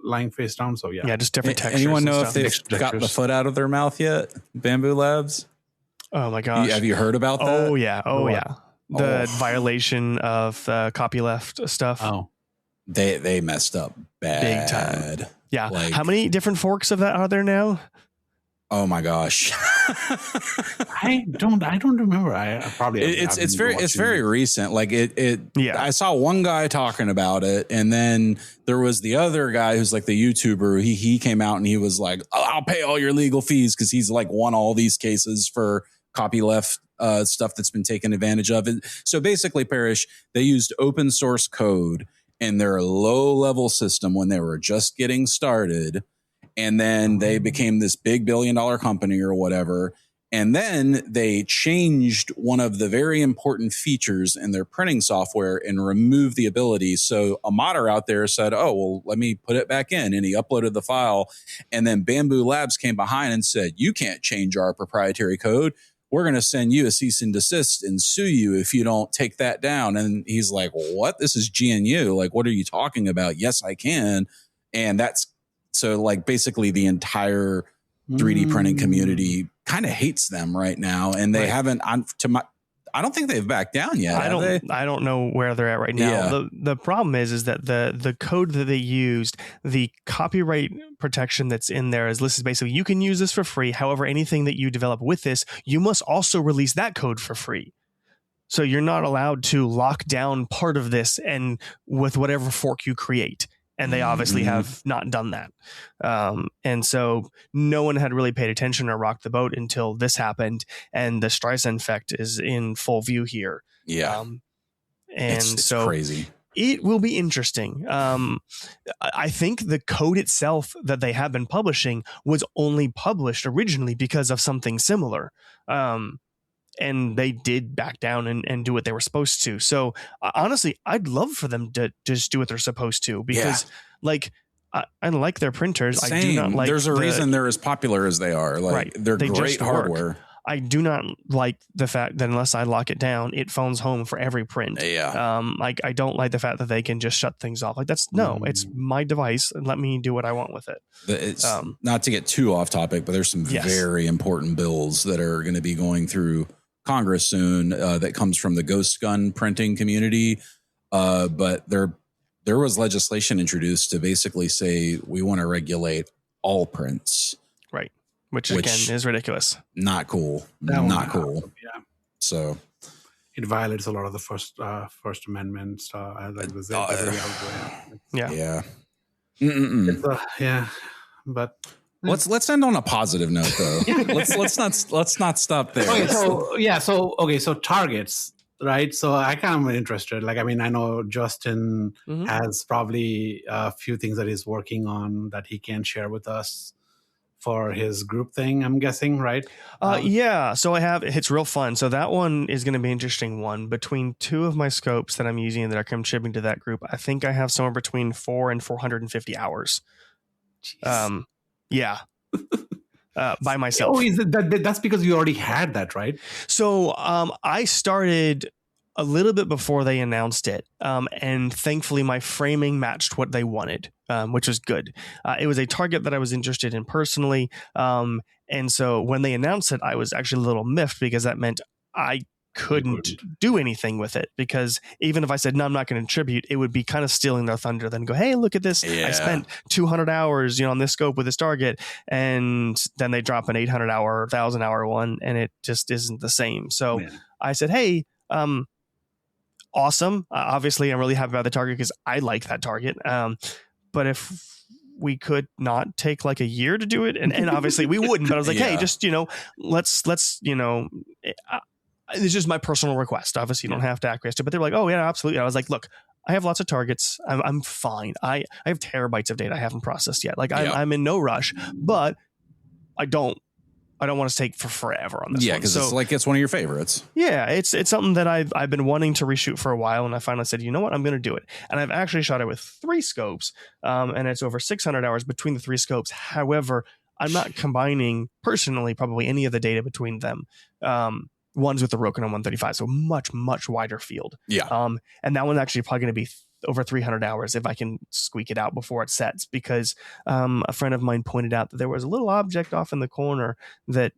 lying face down. So yeah, just different textures. Anyone know if they've got the foot out of their mouth yet? Bamboo Labs? Oh my gosh! Have you heard about that? Oh yeah, the violation of copyleft stuff. Oh, they messed up bad, big time. Yeah, like, how many different forks of that are there now? Oh my gosh. I don't remember. I probably it's very recent. Like I saw one guy talking about it, and then there was the other guy who's like the YouTuber. He came out and he was like, I'll pay all your legal fees, because he's like won all these cases for copyleft stuff that's been taken advantage of. And so basically, Parish, they used open source code in their low level system when they were just getting started. And then they became this big $1 billion company or whatever. And then they changed one of the very important features in their printing software and removed the ability. So a modder out there said, oh, well, let me put it back in. And he uploaded the file. And then Bamboo Labs came behind and said, you can't change our proprietary code. We're going to send you a cease and desist and sue you if you don't take that down. And he's like, what? This is GNU. Like, what are you talking about? Yes, I can. And that's, so like basically the entire 3D printing community kind of hates them right now, and they haven't. I don't think they've backed down yet. I don't know where they're at right now. Yeah. The problem is that the code that they used, the copyright protection that's in there is listed basically, you can use this for free. However, anything that you develop with this, you must also release that code for free. So you're not allowed to lock down part of this and with whatever fork you create. And they obviously have not done that. And so no one had really paid attention or rocked the boat until this happened. And the Streisand effect is in full view here. Yeah. And it's so crazy. It will be interesting. I think the code itself that they have been publishing was only published originally because of something similar. And they did back down and do what they were supposed to. So honestly, I'd love for them to just do what they're supposed to, because I like their printers. Same. I do not like. There's a reason they're as popular as they are. Like, right. They're great hardware. I do not like the fact that unless I lock it down, it phones home for every print. Yeah. Like, I don't like the fact that they can just shut things off. Like, it's my device, and let me do what I want with it. It's not to get too off topic, but there's some very important bills that are going to be going through Congress soon that comes from the ghost gun printing community. But there was legislation introduced to basically say we want to regulate all prints. Right. Which again is ridiculous. Not cool. Not cool. Yeah. So it violates a lot of the First Amendment. Yeah. Yeah. But let's end on a positive note, though. let's not stop there. So targets, right? So I kind of interested. Like, I mean, I know Justin has probably a few things that he's working on that he can share with us for his group thing, I'm guessing, right? Yeah. So it's real fun. So that one is going to be an interesting one. Between two of my scopes that I'm using that are contributing to that group, I think I have somewhere between 400 and 450 hours. Jeez. Yeah. By myself. Oh, that's because you already had that, right? So I started a little bit before they announced it. And thankfully my framing matched what they wanted, which was good. It was a target that I was interested in personally. And so when they announced it, I was actually a little miffed, because that meant I couldn't do anything with it, because even if I said, no, I'm not going to contribute, it would be kind of stealing their thunder. Then go, hey, look at this. Yeah. I spent 200 hours, on this scope with this target. And then they drop an 800 hour, 1,000 hour one, and it just isn't the same. So I said, hey, awesome. Obviously, I'm really happy about the target because I like that target. But if we could not take like a year to do it, and obviously we wouldn't, but I was like, hey, just, let's, it's just my personal request. Obviously, you don't have to acquiesce to it, but they're like, oh yeah, absolutely. I was like, look, I have lots of targets. I'm fine. I have terabytes of data I haven't processed yet. Like I'm in no rush, but I don't want to take for forever on this one. Yeah, because it's one of your favorites. Yeah, it's something that I've been wanting to reshoot for a while, and I finally said, you know what, I'm going to do it. And I've actually shot it with 3 scopes, and it's over 600 hours between the 3 scopes. However, I'm not combining personally probably any of the data between them. One's with the Rokinon 135, so much, much wider field. Yeah. And that one's actually probably going to be over 300 hours if I can squeak it out before it sets, because a friend of mine pointed out that there was a little object off in the corner that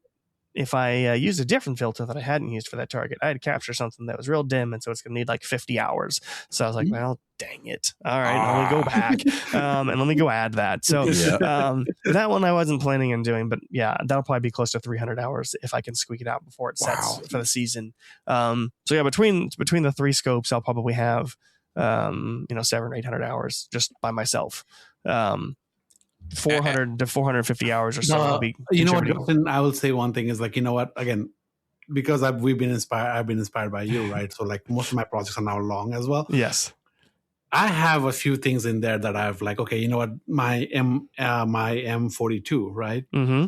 if I used a different filter that I hadn't used for that target, I had to capture something that was real dim, and so it's going to need like 50 hours. So I was like, well, dang it. All right, let me go back and let me go add that. So that one I wasn't planning on doing, but yeah, that'll probably be close to 300 hours if I can squeak it out before it sets for the season. So yeah, between the 3 scopes, I'll probably have 700 or 800 hours just by myself. 400 to 450 hours or so. I'll be what, Justin, I will say one thing is like, again, because I've been inspired by you, right? So like most of my projects are now long as well. Yes. I have a few things in there that I've like, okay, my M42, right? Mm-hmm.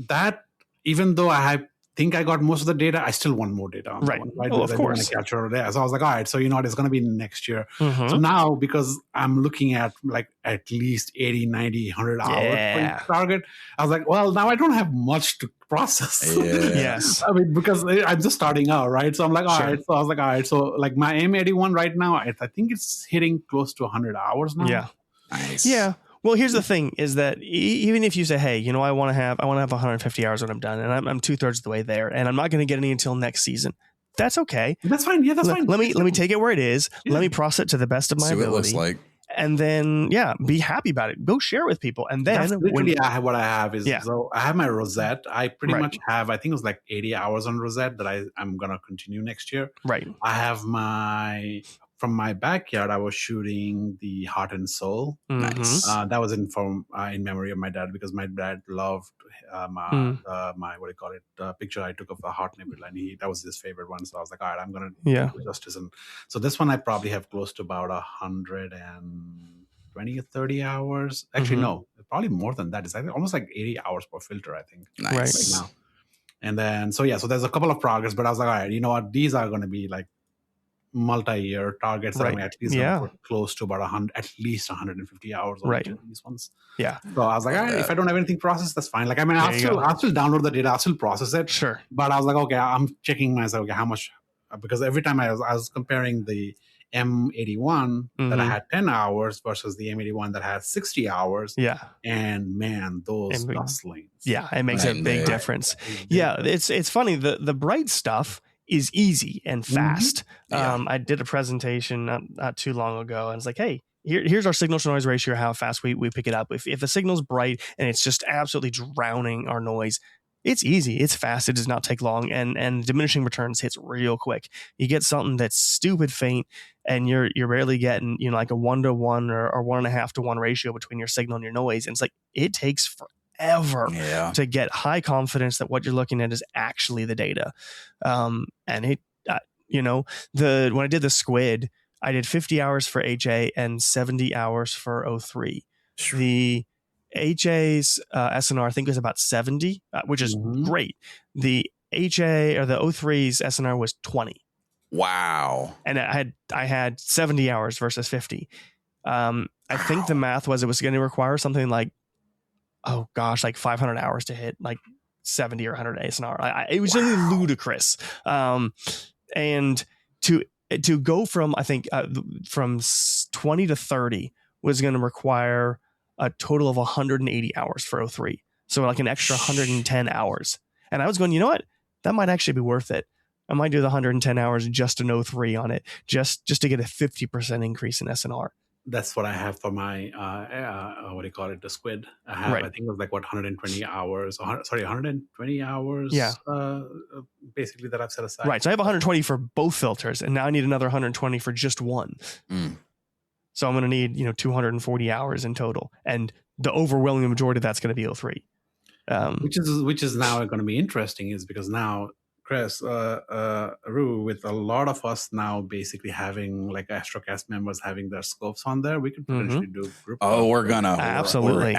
That, even though I think I got most of the data, I still want more data on right. That one, right? Oh, of course. I want to capture there. So I was like, all right, so it's going to be next year. Mm-hmm. So now, because I'm looking at like at least 80, 90, 100 hours for target, I was like, well, now I don't have much to process. Yeah. Yes. I mean, because I'm just starting out, right? So I'm like, all right. So I was like, all right. So like my M81 right now, I think it's hitting close to 100 hours now. Yeah. Nice. Yeah. Well, here's the thing: is that even if you say, "Hey, I want to have 150 hours when I'm done," and I'm 2/3 of the way there, and I'm not going to get any until next season, that's okay. That's fine. Yeah, that's fine. Let me take it where it is. Yeah. Let me process it to the best of my ability. What it looks like. and then be happy about it. Go share it with people, and then what I have is so I have my Rosette. I pretty much have, I think it was like 80 hours on Rosette that I'm gonna continue next year. Right. I have from my backyard, I was shooting the Heart and Soul. Nice. That was in memory of my dad, because my dad loved my picture I took of the Heart Nebula, and that was his favorite one. So I was like, all right, I'm gonna do justice. And so this one I probably have close to about 120 or 30 hours. Actually, no, probably more than that. It's almost like 80 hours per filter, I think. Nice. Right now. And then so there's a couple of progress, but I was like, all right, you know what? These are going to be like multi-year targets that I'm at least put close to about at least 150 hours on each of these ones. Yeah. So I was like, all right, if I don't have anything processed, that's fine. Like, I mean, I'll still download the data, I'll still process it. Sure. But I was like, okay, I'm checking myself, okay, how much, because every time I was comparing the M81 that I had 10 hours versus the M81 that had 60 hours. Yeah. And man, those dust lanes. Yeah, it makes a big difference. Yeah, it's funny. The bright stuff is easy and fast. I did a presentation not too long ago, and it's like, hey, here's our signal to noise ratio, how fast we pick it up. If the signal's bright and it's just absolutely drowning our noise, it's easy, it's fast, it does not take long, and diminishing returns hits real quick. You get something that's stupid faint, and you're barely getting, like a 1-to-1 or 1.5-to-1 ratio between your signal and your noise. And it's like, it takes forever to get high confidence that what you're looking at is actually the data. And it, when I did the squid, I did 50 hours for HA and 70 hours for O3. Sure. The HA's SNR, I think, was about 70, which is great. The HA or the O3's SNR was 20. Wow. And I had 70 hours versus 50. I think the math was it was going to require something like, like 500 hours to hit like 70 or 100 ASNR. It was really ludicrous. And to go from, I think, from 20 to 30 was going to require a total of 180 hours for O3. So like an extra 110 hours. And I was going, you know what? That might actually be worth it. I might do the 110 hours just an O3 on it, just to get a 50% increase in SNR. That's what I have for my, the squid. I think it was like 120 hours, 120 hours. Yeah. Basically that I've set aside. Right. So I have 120 for both filters, and now I need another 120 for just one. So I'm going to need, 240 hours in total. And the overwhelming majority of that's going to be O3. Which is now going to be interesting, is because now, Chris, Rue, with a lot of us now basically having like Astrocast members having their scopes on there, we could potentially do group. We're absolutely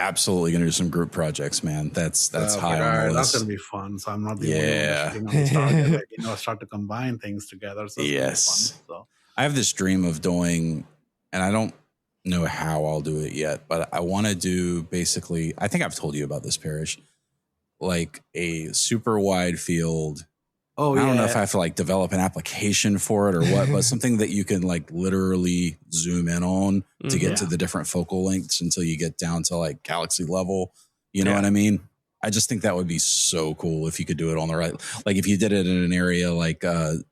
gonna do some group projects, man. That's high on the list. That's gonna be fun. So I'm not the only one on target, start to combine things together. So yes, fun, so. I have this dream of doing, and I don't know how I'll do it yet, but I want to do basically. I think I've told you about this, Parish, like a super wide field. I don't know if I have to like develop an application for it or what, but something that you can like literally zoom in on to get to the different focal lengths until you get down to like galaxy level. You know what I mean? I just think that would be so cool if you could do it on the right. Like if you did it in an area like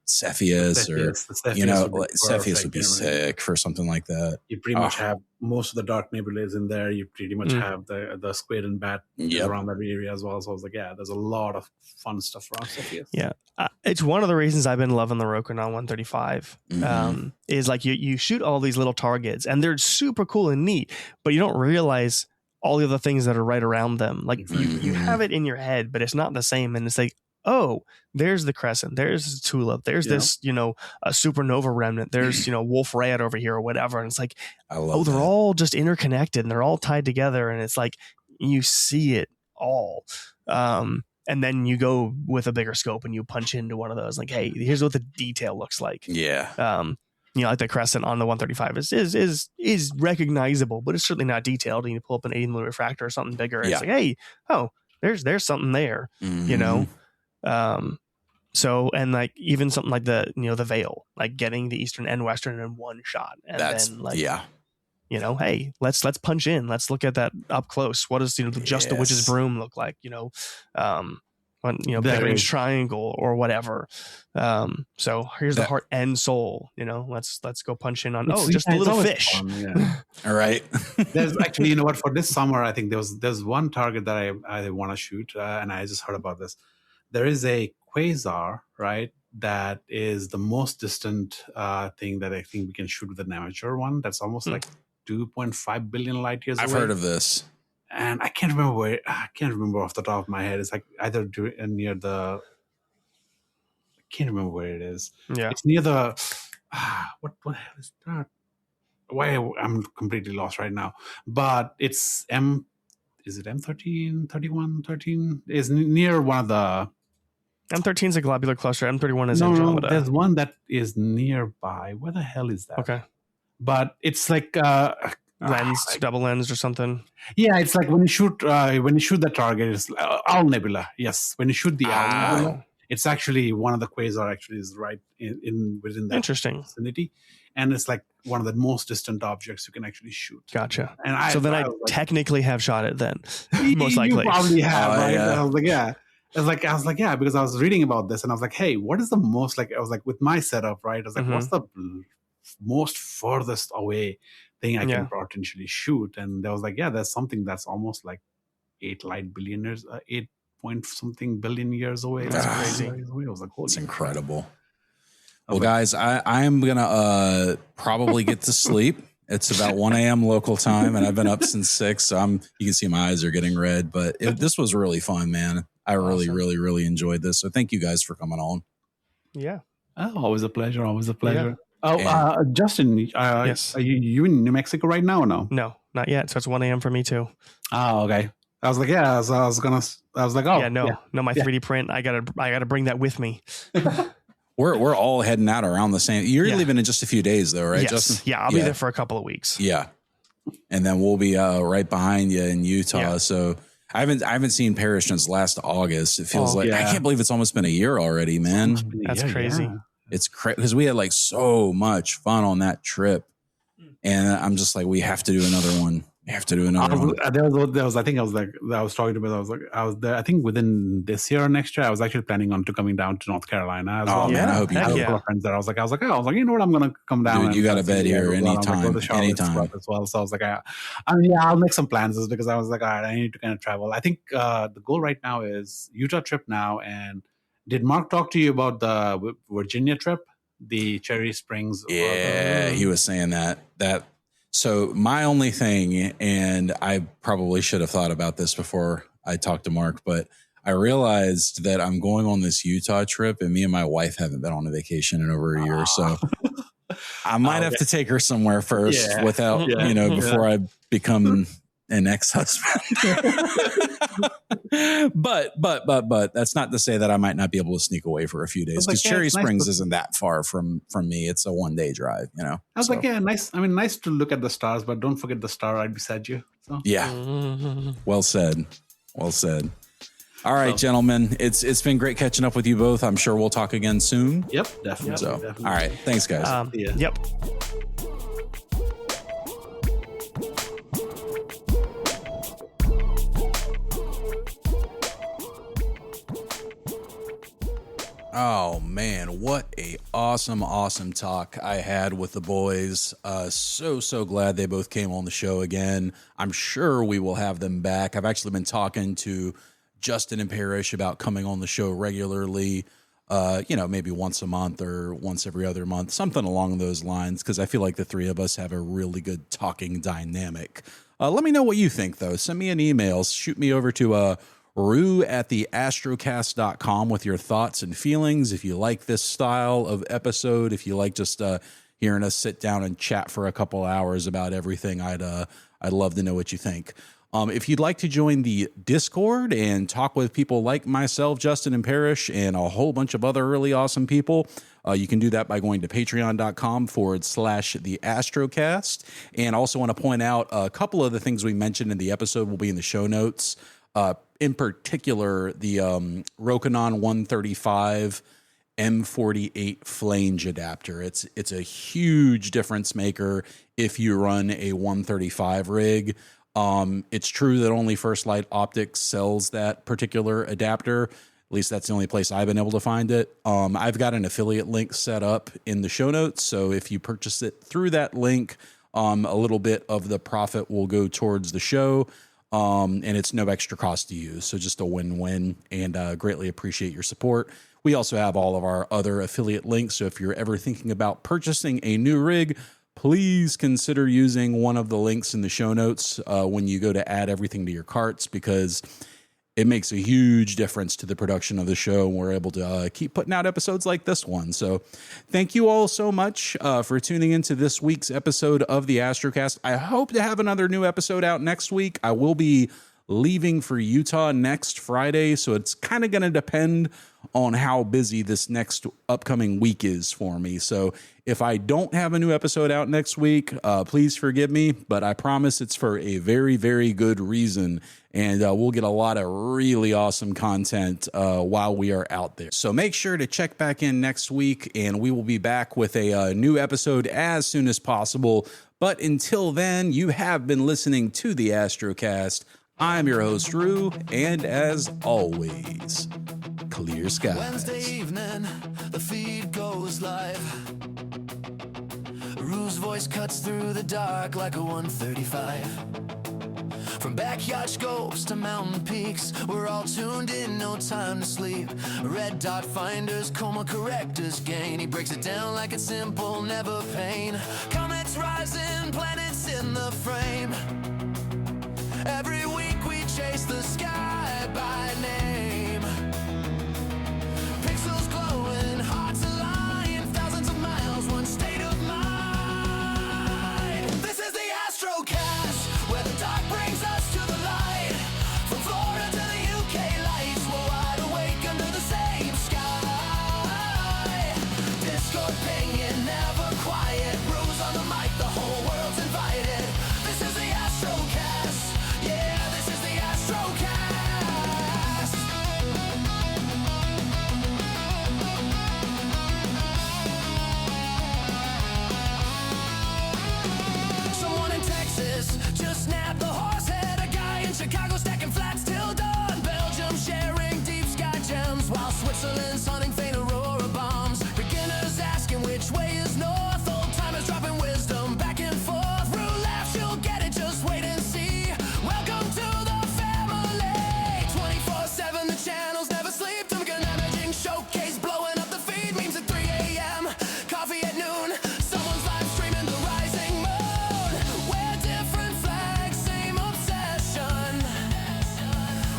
Cepheus Cepheus would be sick for something like that. You pretty much have most of the dark nebulae in there. You pretty much have the squid and bat around that area as well. So I was like, there's a lot of fun stuff around Cepheus. Yeah. It's one of the reasons I've been loving the Rokinon 135 is like you shoot all these little targets and they're super cool and neat, but you don't realize all the other things that are right around them. Like you have it in your head, but it's not the same. And it's like, there's the crescent, there's the tulip, there's this, a supernova remnant, there's, Wolf Rayet over here or whatever. And it's like, they're all just interconnected and they're all tied together. And it's like, you see it all. And then you go with a bigger scope and you punch into one of those like, hey, here's what the detail looks like. Yeah. Like the crescent on the 135 is recognizable, but it's certainly not detailed. And you pull up an 80 millimeter refractor or something bigger, and it's like, hey, there's something there, So, and like even something like the the veil, like getting the eastern and western in one shot, and then like hey, let's punch in, let's look at that up close. What does just the witch's broom look like? big range triangle or whatever. So here's the heart and soul. Let's go punch in on just a little fish. Fun, All right. There's actually, for this summer, I think there's one target that I want to shoot, and I just heard about this. There is a quasar, right? That is the most distant thing that I think we can shoot with an amateur one. That's almost like 2.5 billion light years away. I've heard of this. And I can't remember I can't remember off the top of my head. It's like either near the. I can't remember where it is. Yeah, it's near the. What the hell is that? Why I'm completely lost right now. But it's Is it M13, 31, 13? Is near one of the. M13 is a globular cluster. M31 is No, Andromeda. there's one that is nearby. Where the hell is that? Okay. But it's like double lensed or something. Yeah, it's like when you shoot the target, it's Owl Nebula. Yes, when you shoot the Owl Nebula, it's actually one of the quasar. Actually, is right within that vicinity, and it's like one of the most distant objects you can actually shoot. Gotcha. And I technically have shot it then. Most likely, you probably have. Right? Yeah. I was like, yeah, because I was reading about this, and I was like, hey, what is the most I was like, with my setup, right? I was like, what's the most furthest away thing I can potentially shoot? And I was like, there's something that's almost like 8 point something billion years away. That's crazy. I was like, it's incredible. Well, guys, I am gonna probably get to sleep. It's about 1 a.m. local time, and I've been up since 6. So you can see my eyes are getting red. But this was really fun, man. I really, really, really enjoyed this. So thank you guys for coming on. Yeah. Oh, always a pleasure. Always a pleasure. Yeah. Justin, yes. Are you in New Mexico right now or no? No, not yet. So it's 1 a.m. for me too. Oh, okay. I was like, I was like, oh, no, my 3D print. I gotta bring that with me. We're all heading out around the same. You're leaving in just a few days, though, right, yes. Justin? Yeah, I'll be there for a couple of weeks. Yeah, and then we'll be right behind you in Utah. Yeah. So I haven't seen Parish since last August. It feels I can't believe it's almost been a year already, man. That's crazy. Yeah. It's crazy because we had like so much fun on that trip, and I'm just like, we have to do another one. We have to do another one. There was. I think I was talking to him. I was there. I think within this year or next year, I was actually planning on coming down to North Carolina as well. Man, I hope you do. I have a couple of friends there. I was like, you know what? I'm gonna come down. Dude, you got a bed here anytime. Anytime as well. So I was like, I'll make some plans just because I was like, all right, I need to kind of travel. I think the goal right now is Utah trip now. And did Mark talk to you about the Virginia trip, the Cherry Springs? Yeah, he was saying that. So my only thing, and I probably should have thought about this before I talked to Mark, but I realized that I'm going on this Utah trip, and me and my wife haven't been on a vacation in over a year. So I might have to take her somewhere first without, before I become an ex-husband. but that's not to say that I might not be able to sneak away for a few days, because Cherry Springs isn't that far from me. It's a 1-day drive, I was like, nice. I mean, nice to look at the stars, but don't forget the star right beside you. So. Yeah. Well said. All right, gentlemen, it's been great catching up with you both. I'm sure we'll talk again soon. Yep, definitely. So, definitely. All right. Thanks, guys. Yep. Oh man, what a awesome talk I had with the boys. So glad they both came on the show again. I'm sure we will have them back. I've actually been talking to Justin and Parish about coming on the show regularly, maybe once a month or once every other month, something along those lines, because I feel like the three of us have a really good talking dynamic. Let me know what you think, though. Send me an email. Shoot me over to rue@theastrocast.com with your thoughts and feelings. If you like this style of episode, if you like just hearing us sit down and chat for a couple hours about everything, I'd love to know what you think. If you'd like to join the Discord and talk with people like myself, Justin and Parish, and a whole bunch of other really awesome people, you can do that by going to patreon.com/the Astrocast. And also want to point out a couple of the things we mentioned in the episode will be in the show notes. In particular, the Rokinon 135 M48 Flange adapter. It's a huge difference maker if you run a 135 rig. It's true that only First Light Optics sells that particular adapter. At least that's the only place I've been able to find it. I've got an affiliate link set up in the show notes. So if you purchase it through that link, a little bit of the profit will go towards the show. And it's no extra cost to use. So just a win-win, and greatly appreciate your support. We also have all of our other affiliate links. So if you're ever thinking about purchasing a new rig, please consider using one of the links in the show notes when you go to add everything to your carts, because it makes a huge difference to the production of the show. And we're able to keep putting out episodes like this one. So thank you all so much for tuning into this week's episode of the Astrocast. I hope to have another new episode out next week. I will be leaving for Utah next Friday, so it's kind of going to depend on how busy this next upcoming week is for me. So if I don't have a new episode out next week, please forgive me, but I promise it's for a very, very good reason, and we'll get a lot of really awesome content while we are out there. So make sure to check back in next week, and we will be back with a new episode as soon as possible. But until then, you have been listening to the Astrocast. I'm your host, Rue, and as always, clear skies. Wednesday evening, the feed goes live. Rue's voice cuts through the dark like a 135. From backyard scopes to mountain peaks, we're all tuned in, no time to sleep. Red dot finders, coma correctors gain. He breaks it down like it's simple, never pain. Comets rising, planets in the frame. Every week we chase the sky by name. Pixels glowing, hearts align, thousands of miles, one state of mind. This is the Astrocast, where the dark brings us to the light. From Florida to the UK lights, we're wide awake under the same sky. Discord pinging, never quiet. Rules on the mic, the whole world's invited. This is the Astrocast. Yeah, this is the Astrocast. Someone in Texas just nabbed the horse head. A guy in Chicago stacking flats till dawn. Belgium sharing deep sky gems, while Switzerland's hunting faint aurora bombs. Beginners asking which way is north. Old timers dropping wisdom back and forth. Rue laughs, you'll get it, just wait and see. Welcome to the family. 24/7, the channels never sleep. Typical imaging showcase, blowing up the feed. Memes at 3 a.m., coffee at noon. Someone's live streaming the rising moon. We're different flags, same obsession.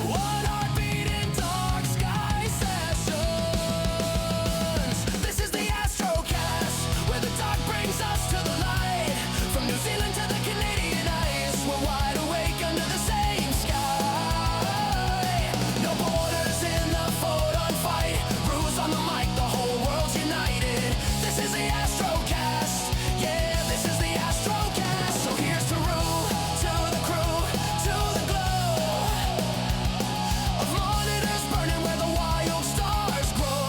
One heartbeat in dark sky sessions. This is the Astrocast, where the dark brings us to the light. From New Zealand to the Canadian ice, we're wide awake under the same sky. No borders in the photon fight. Rules on the mic, the whole world's united. This is the Astrocast. Yeah, this is the Astrocast. So here's to Rue, to the crew, to the glow of monitors burning where the wild stars grow.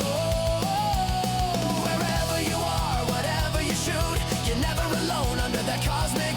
Wherever you are, whatever you shoot, you're never alone under that cosmic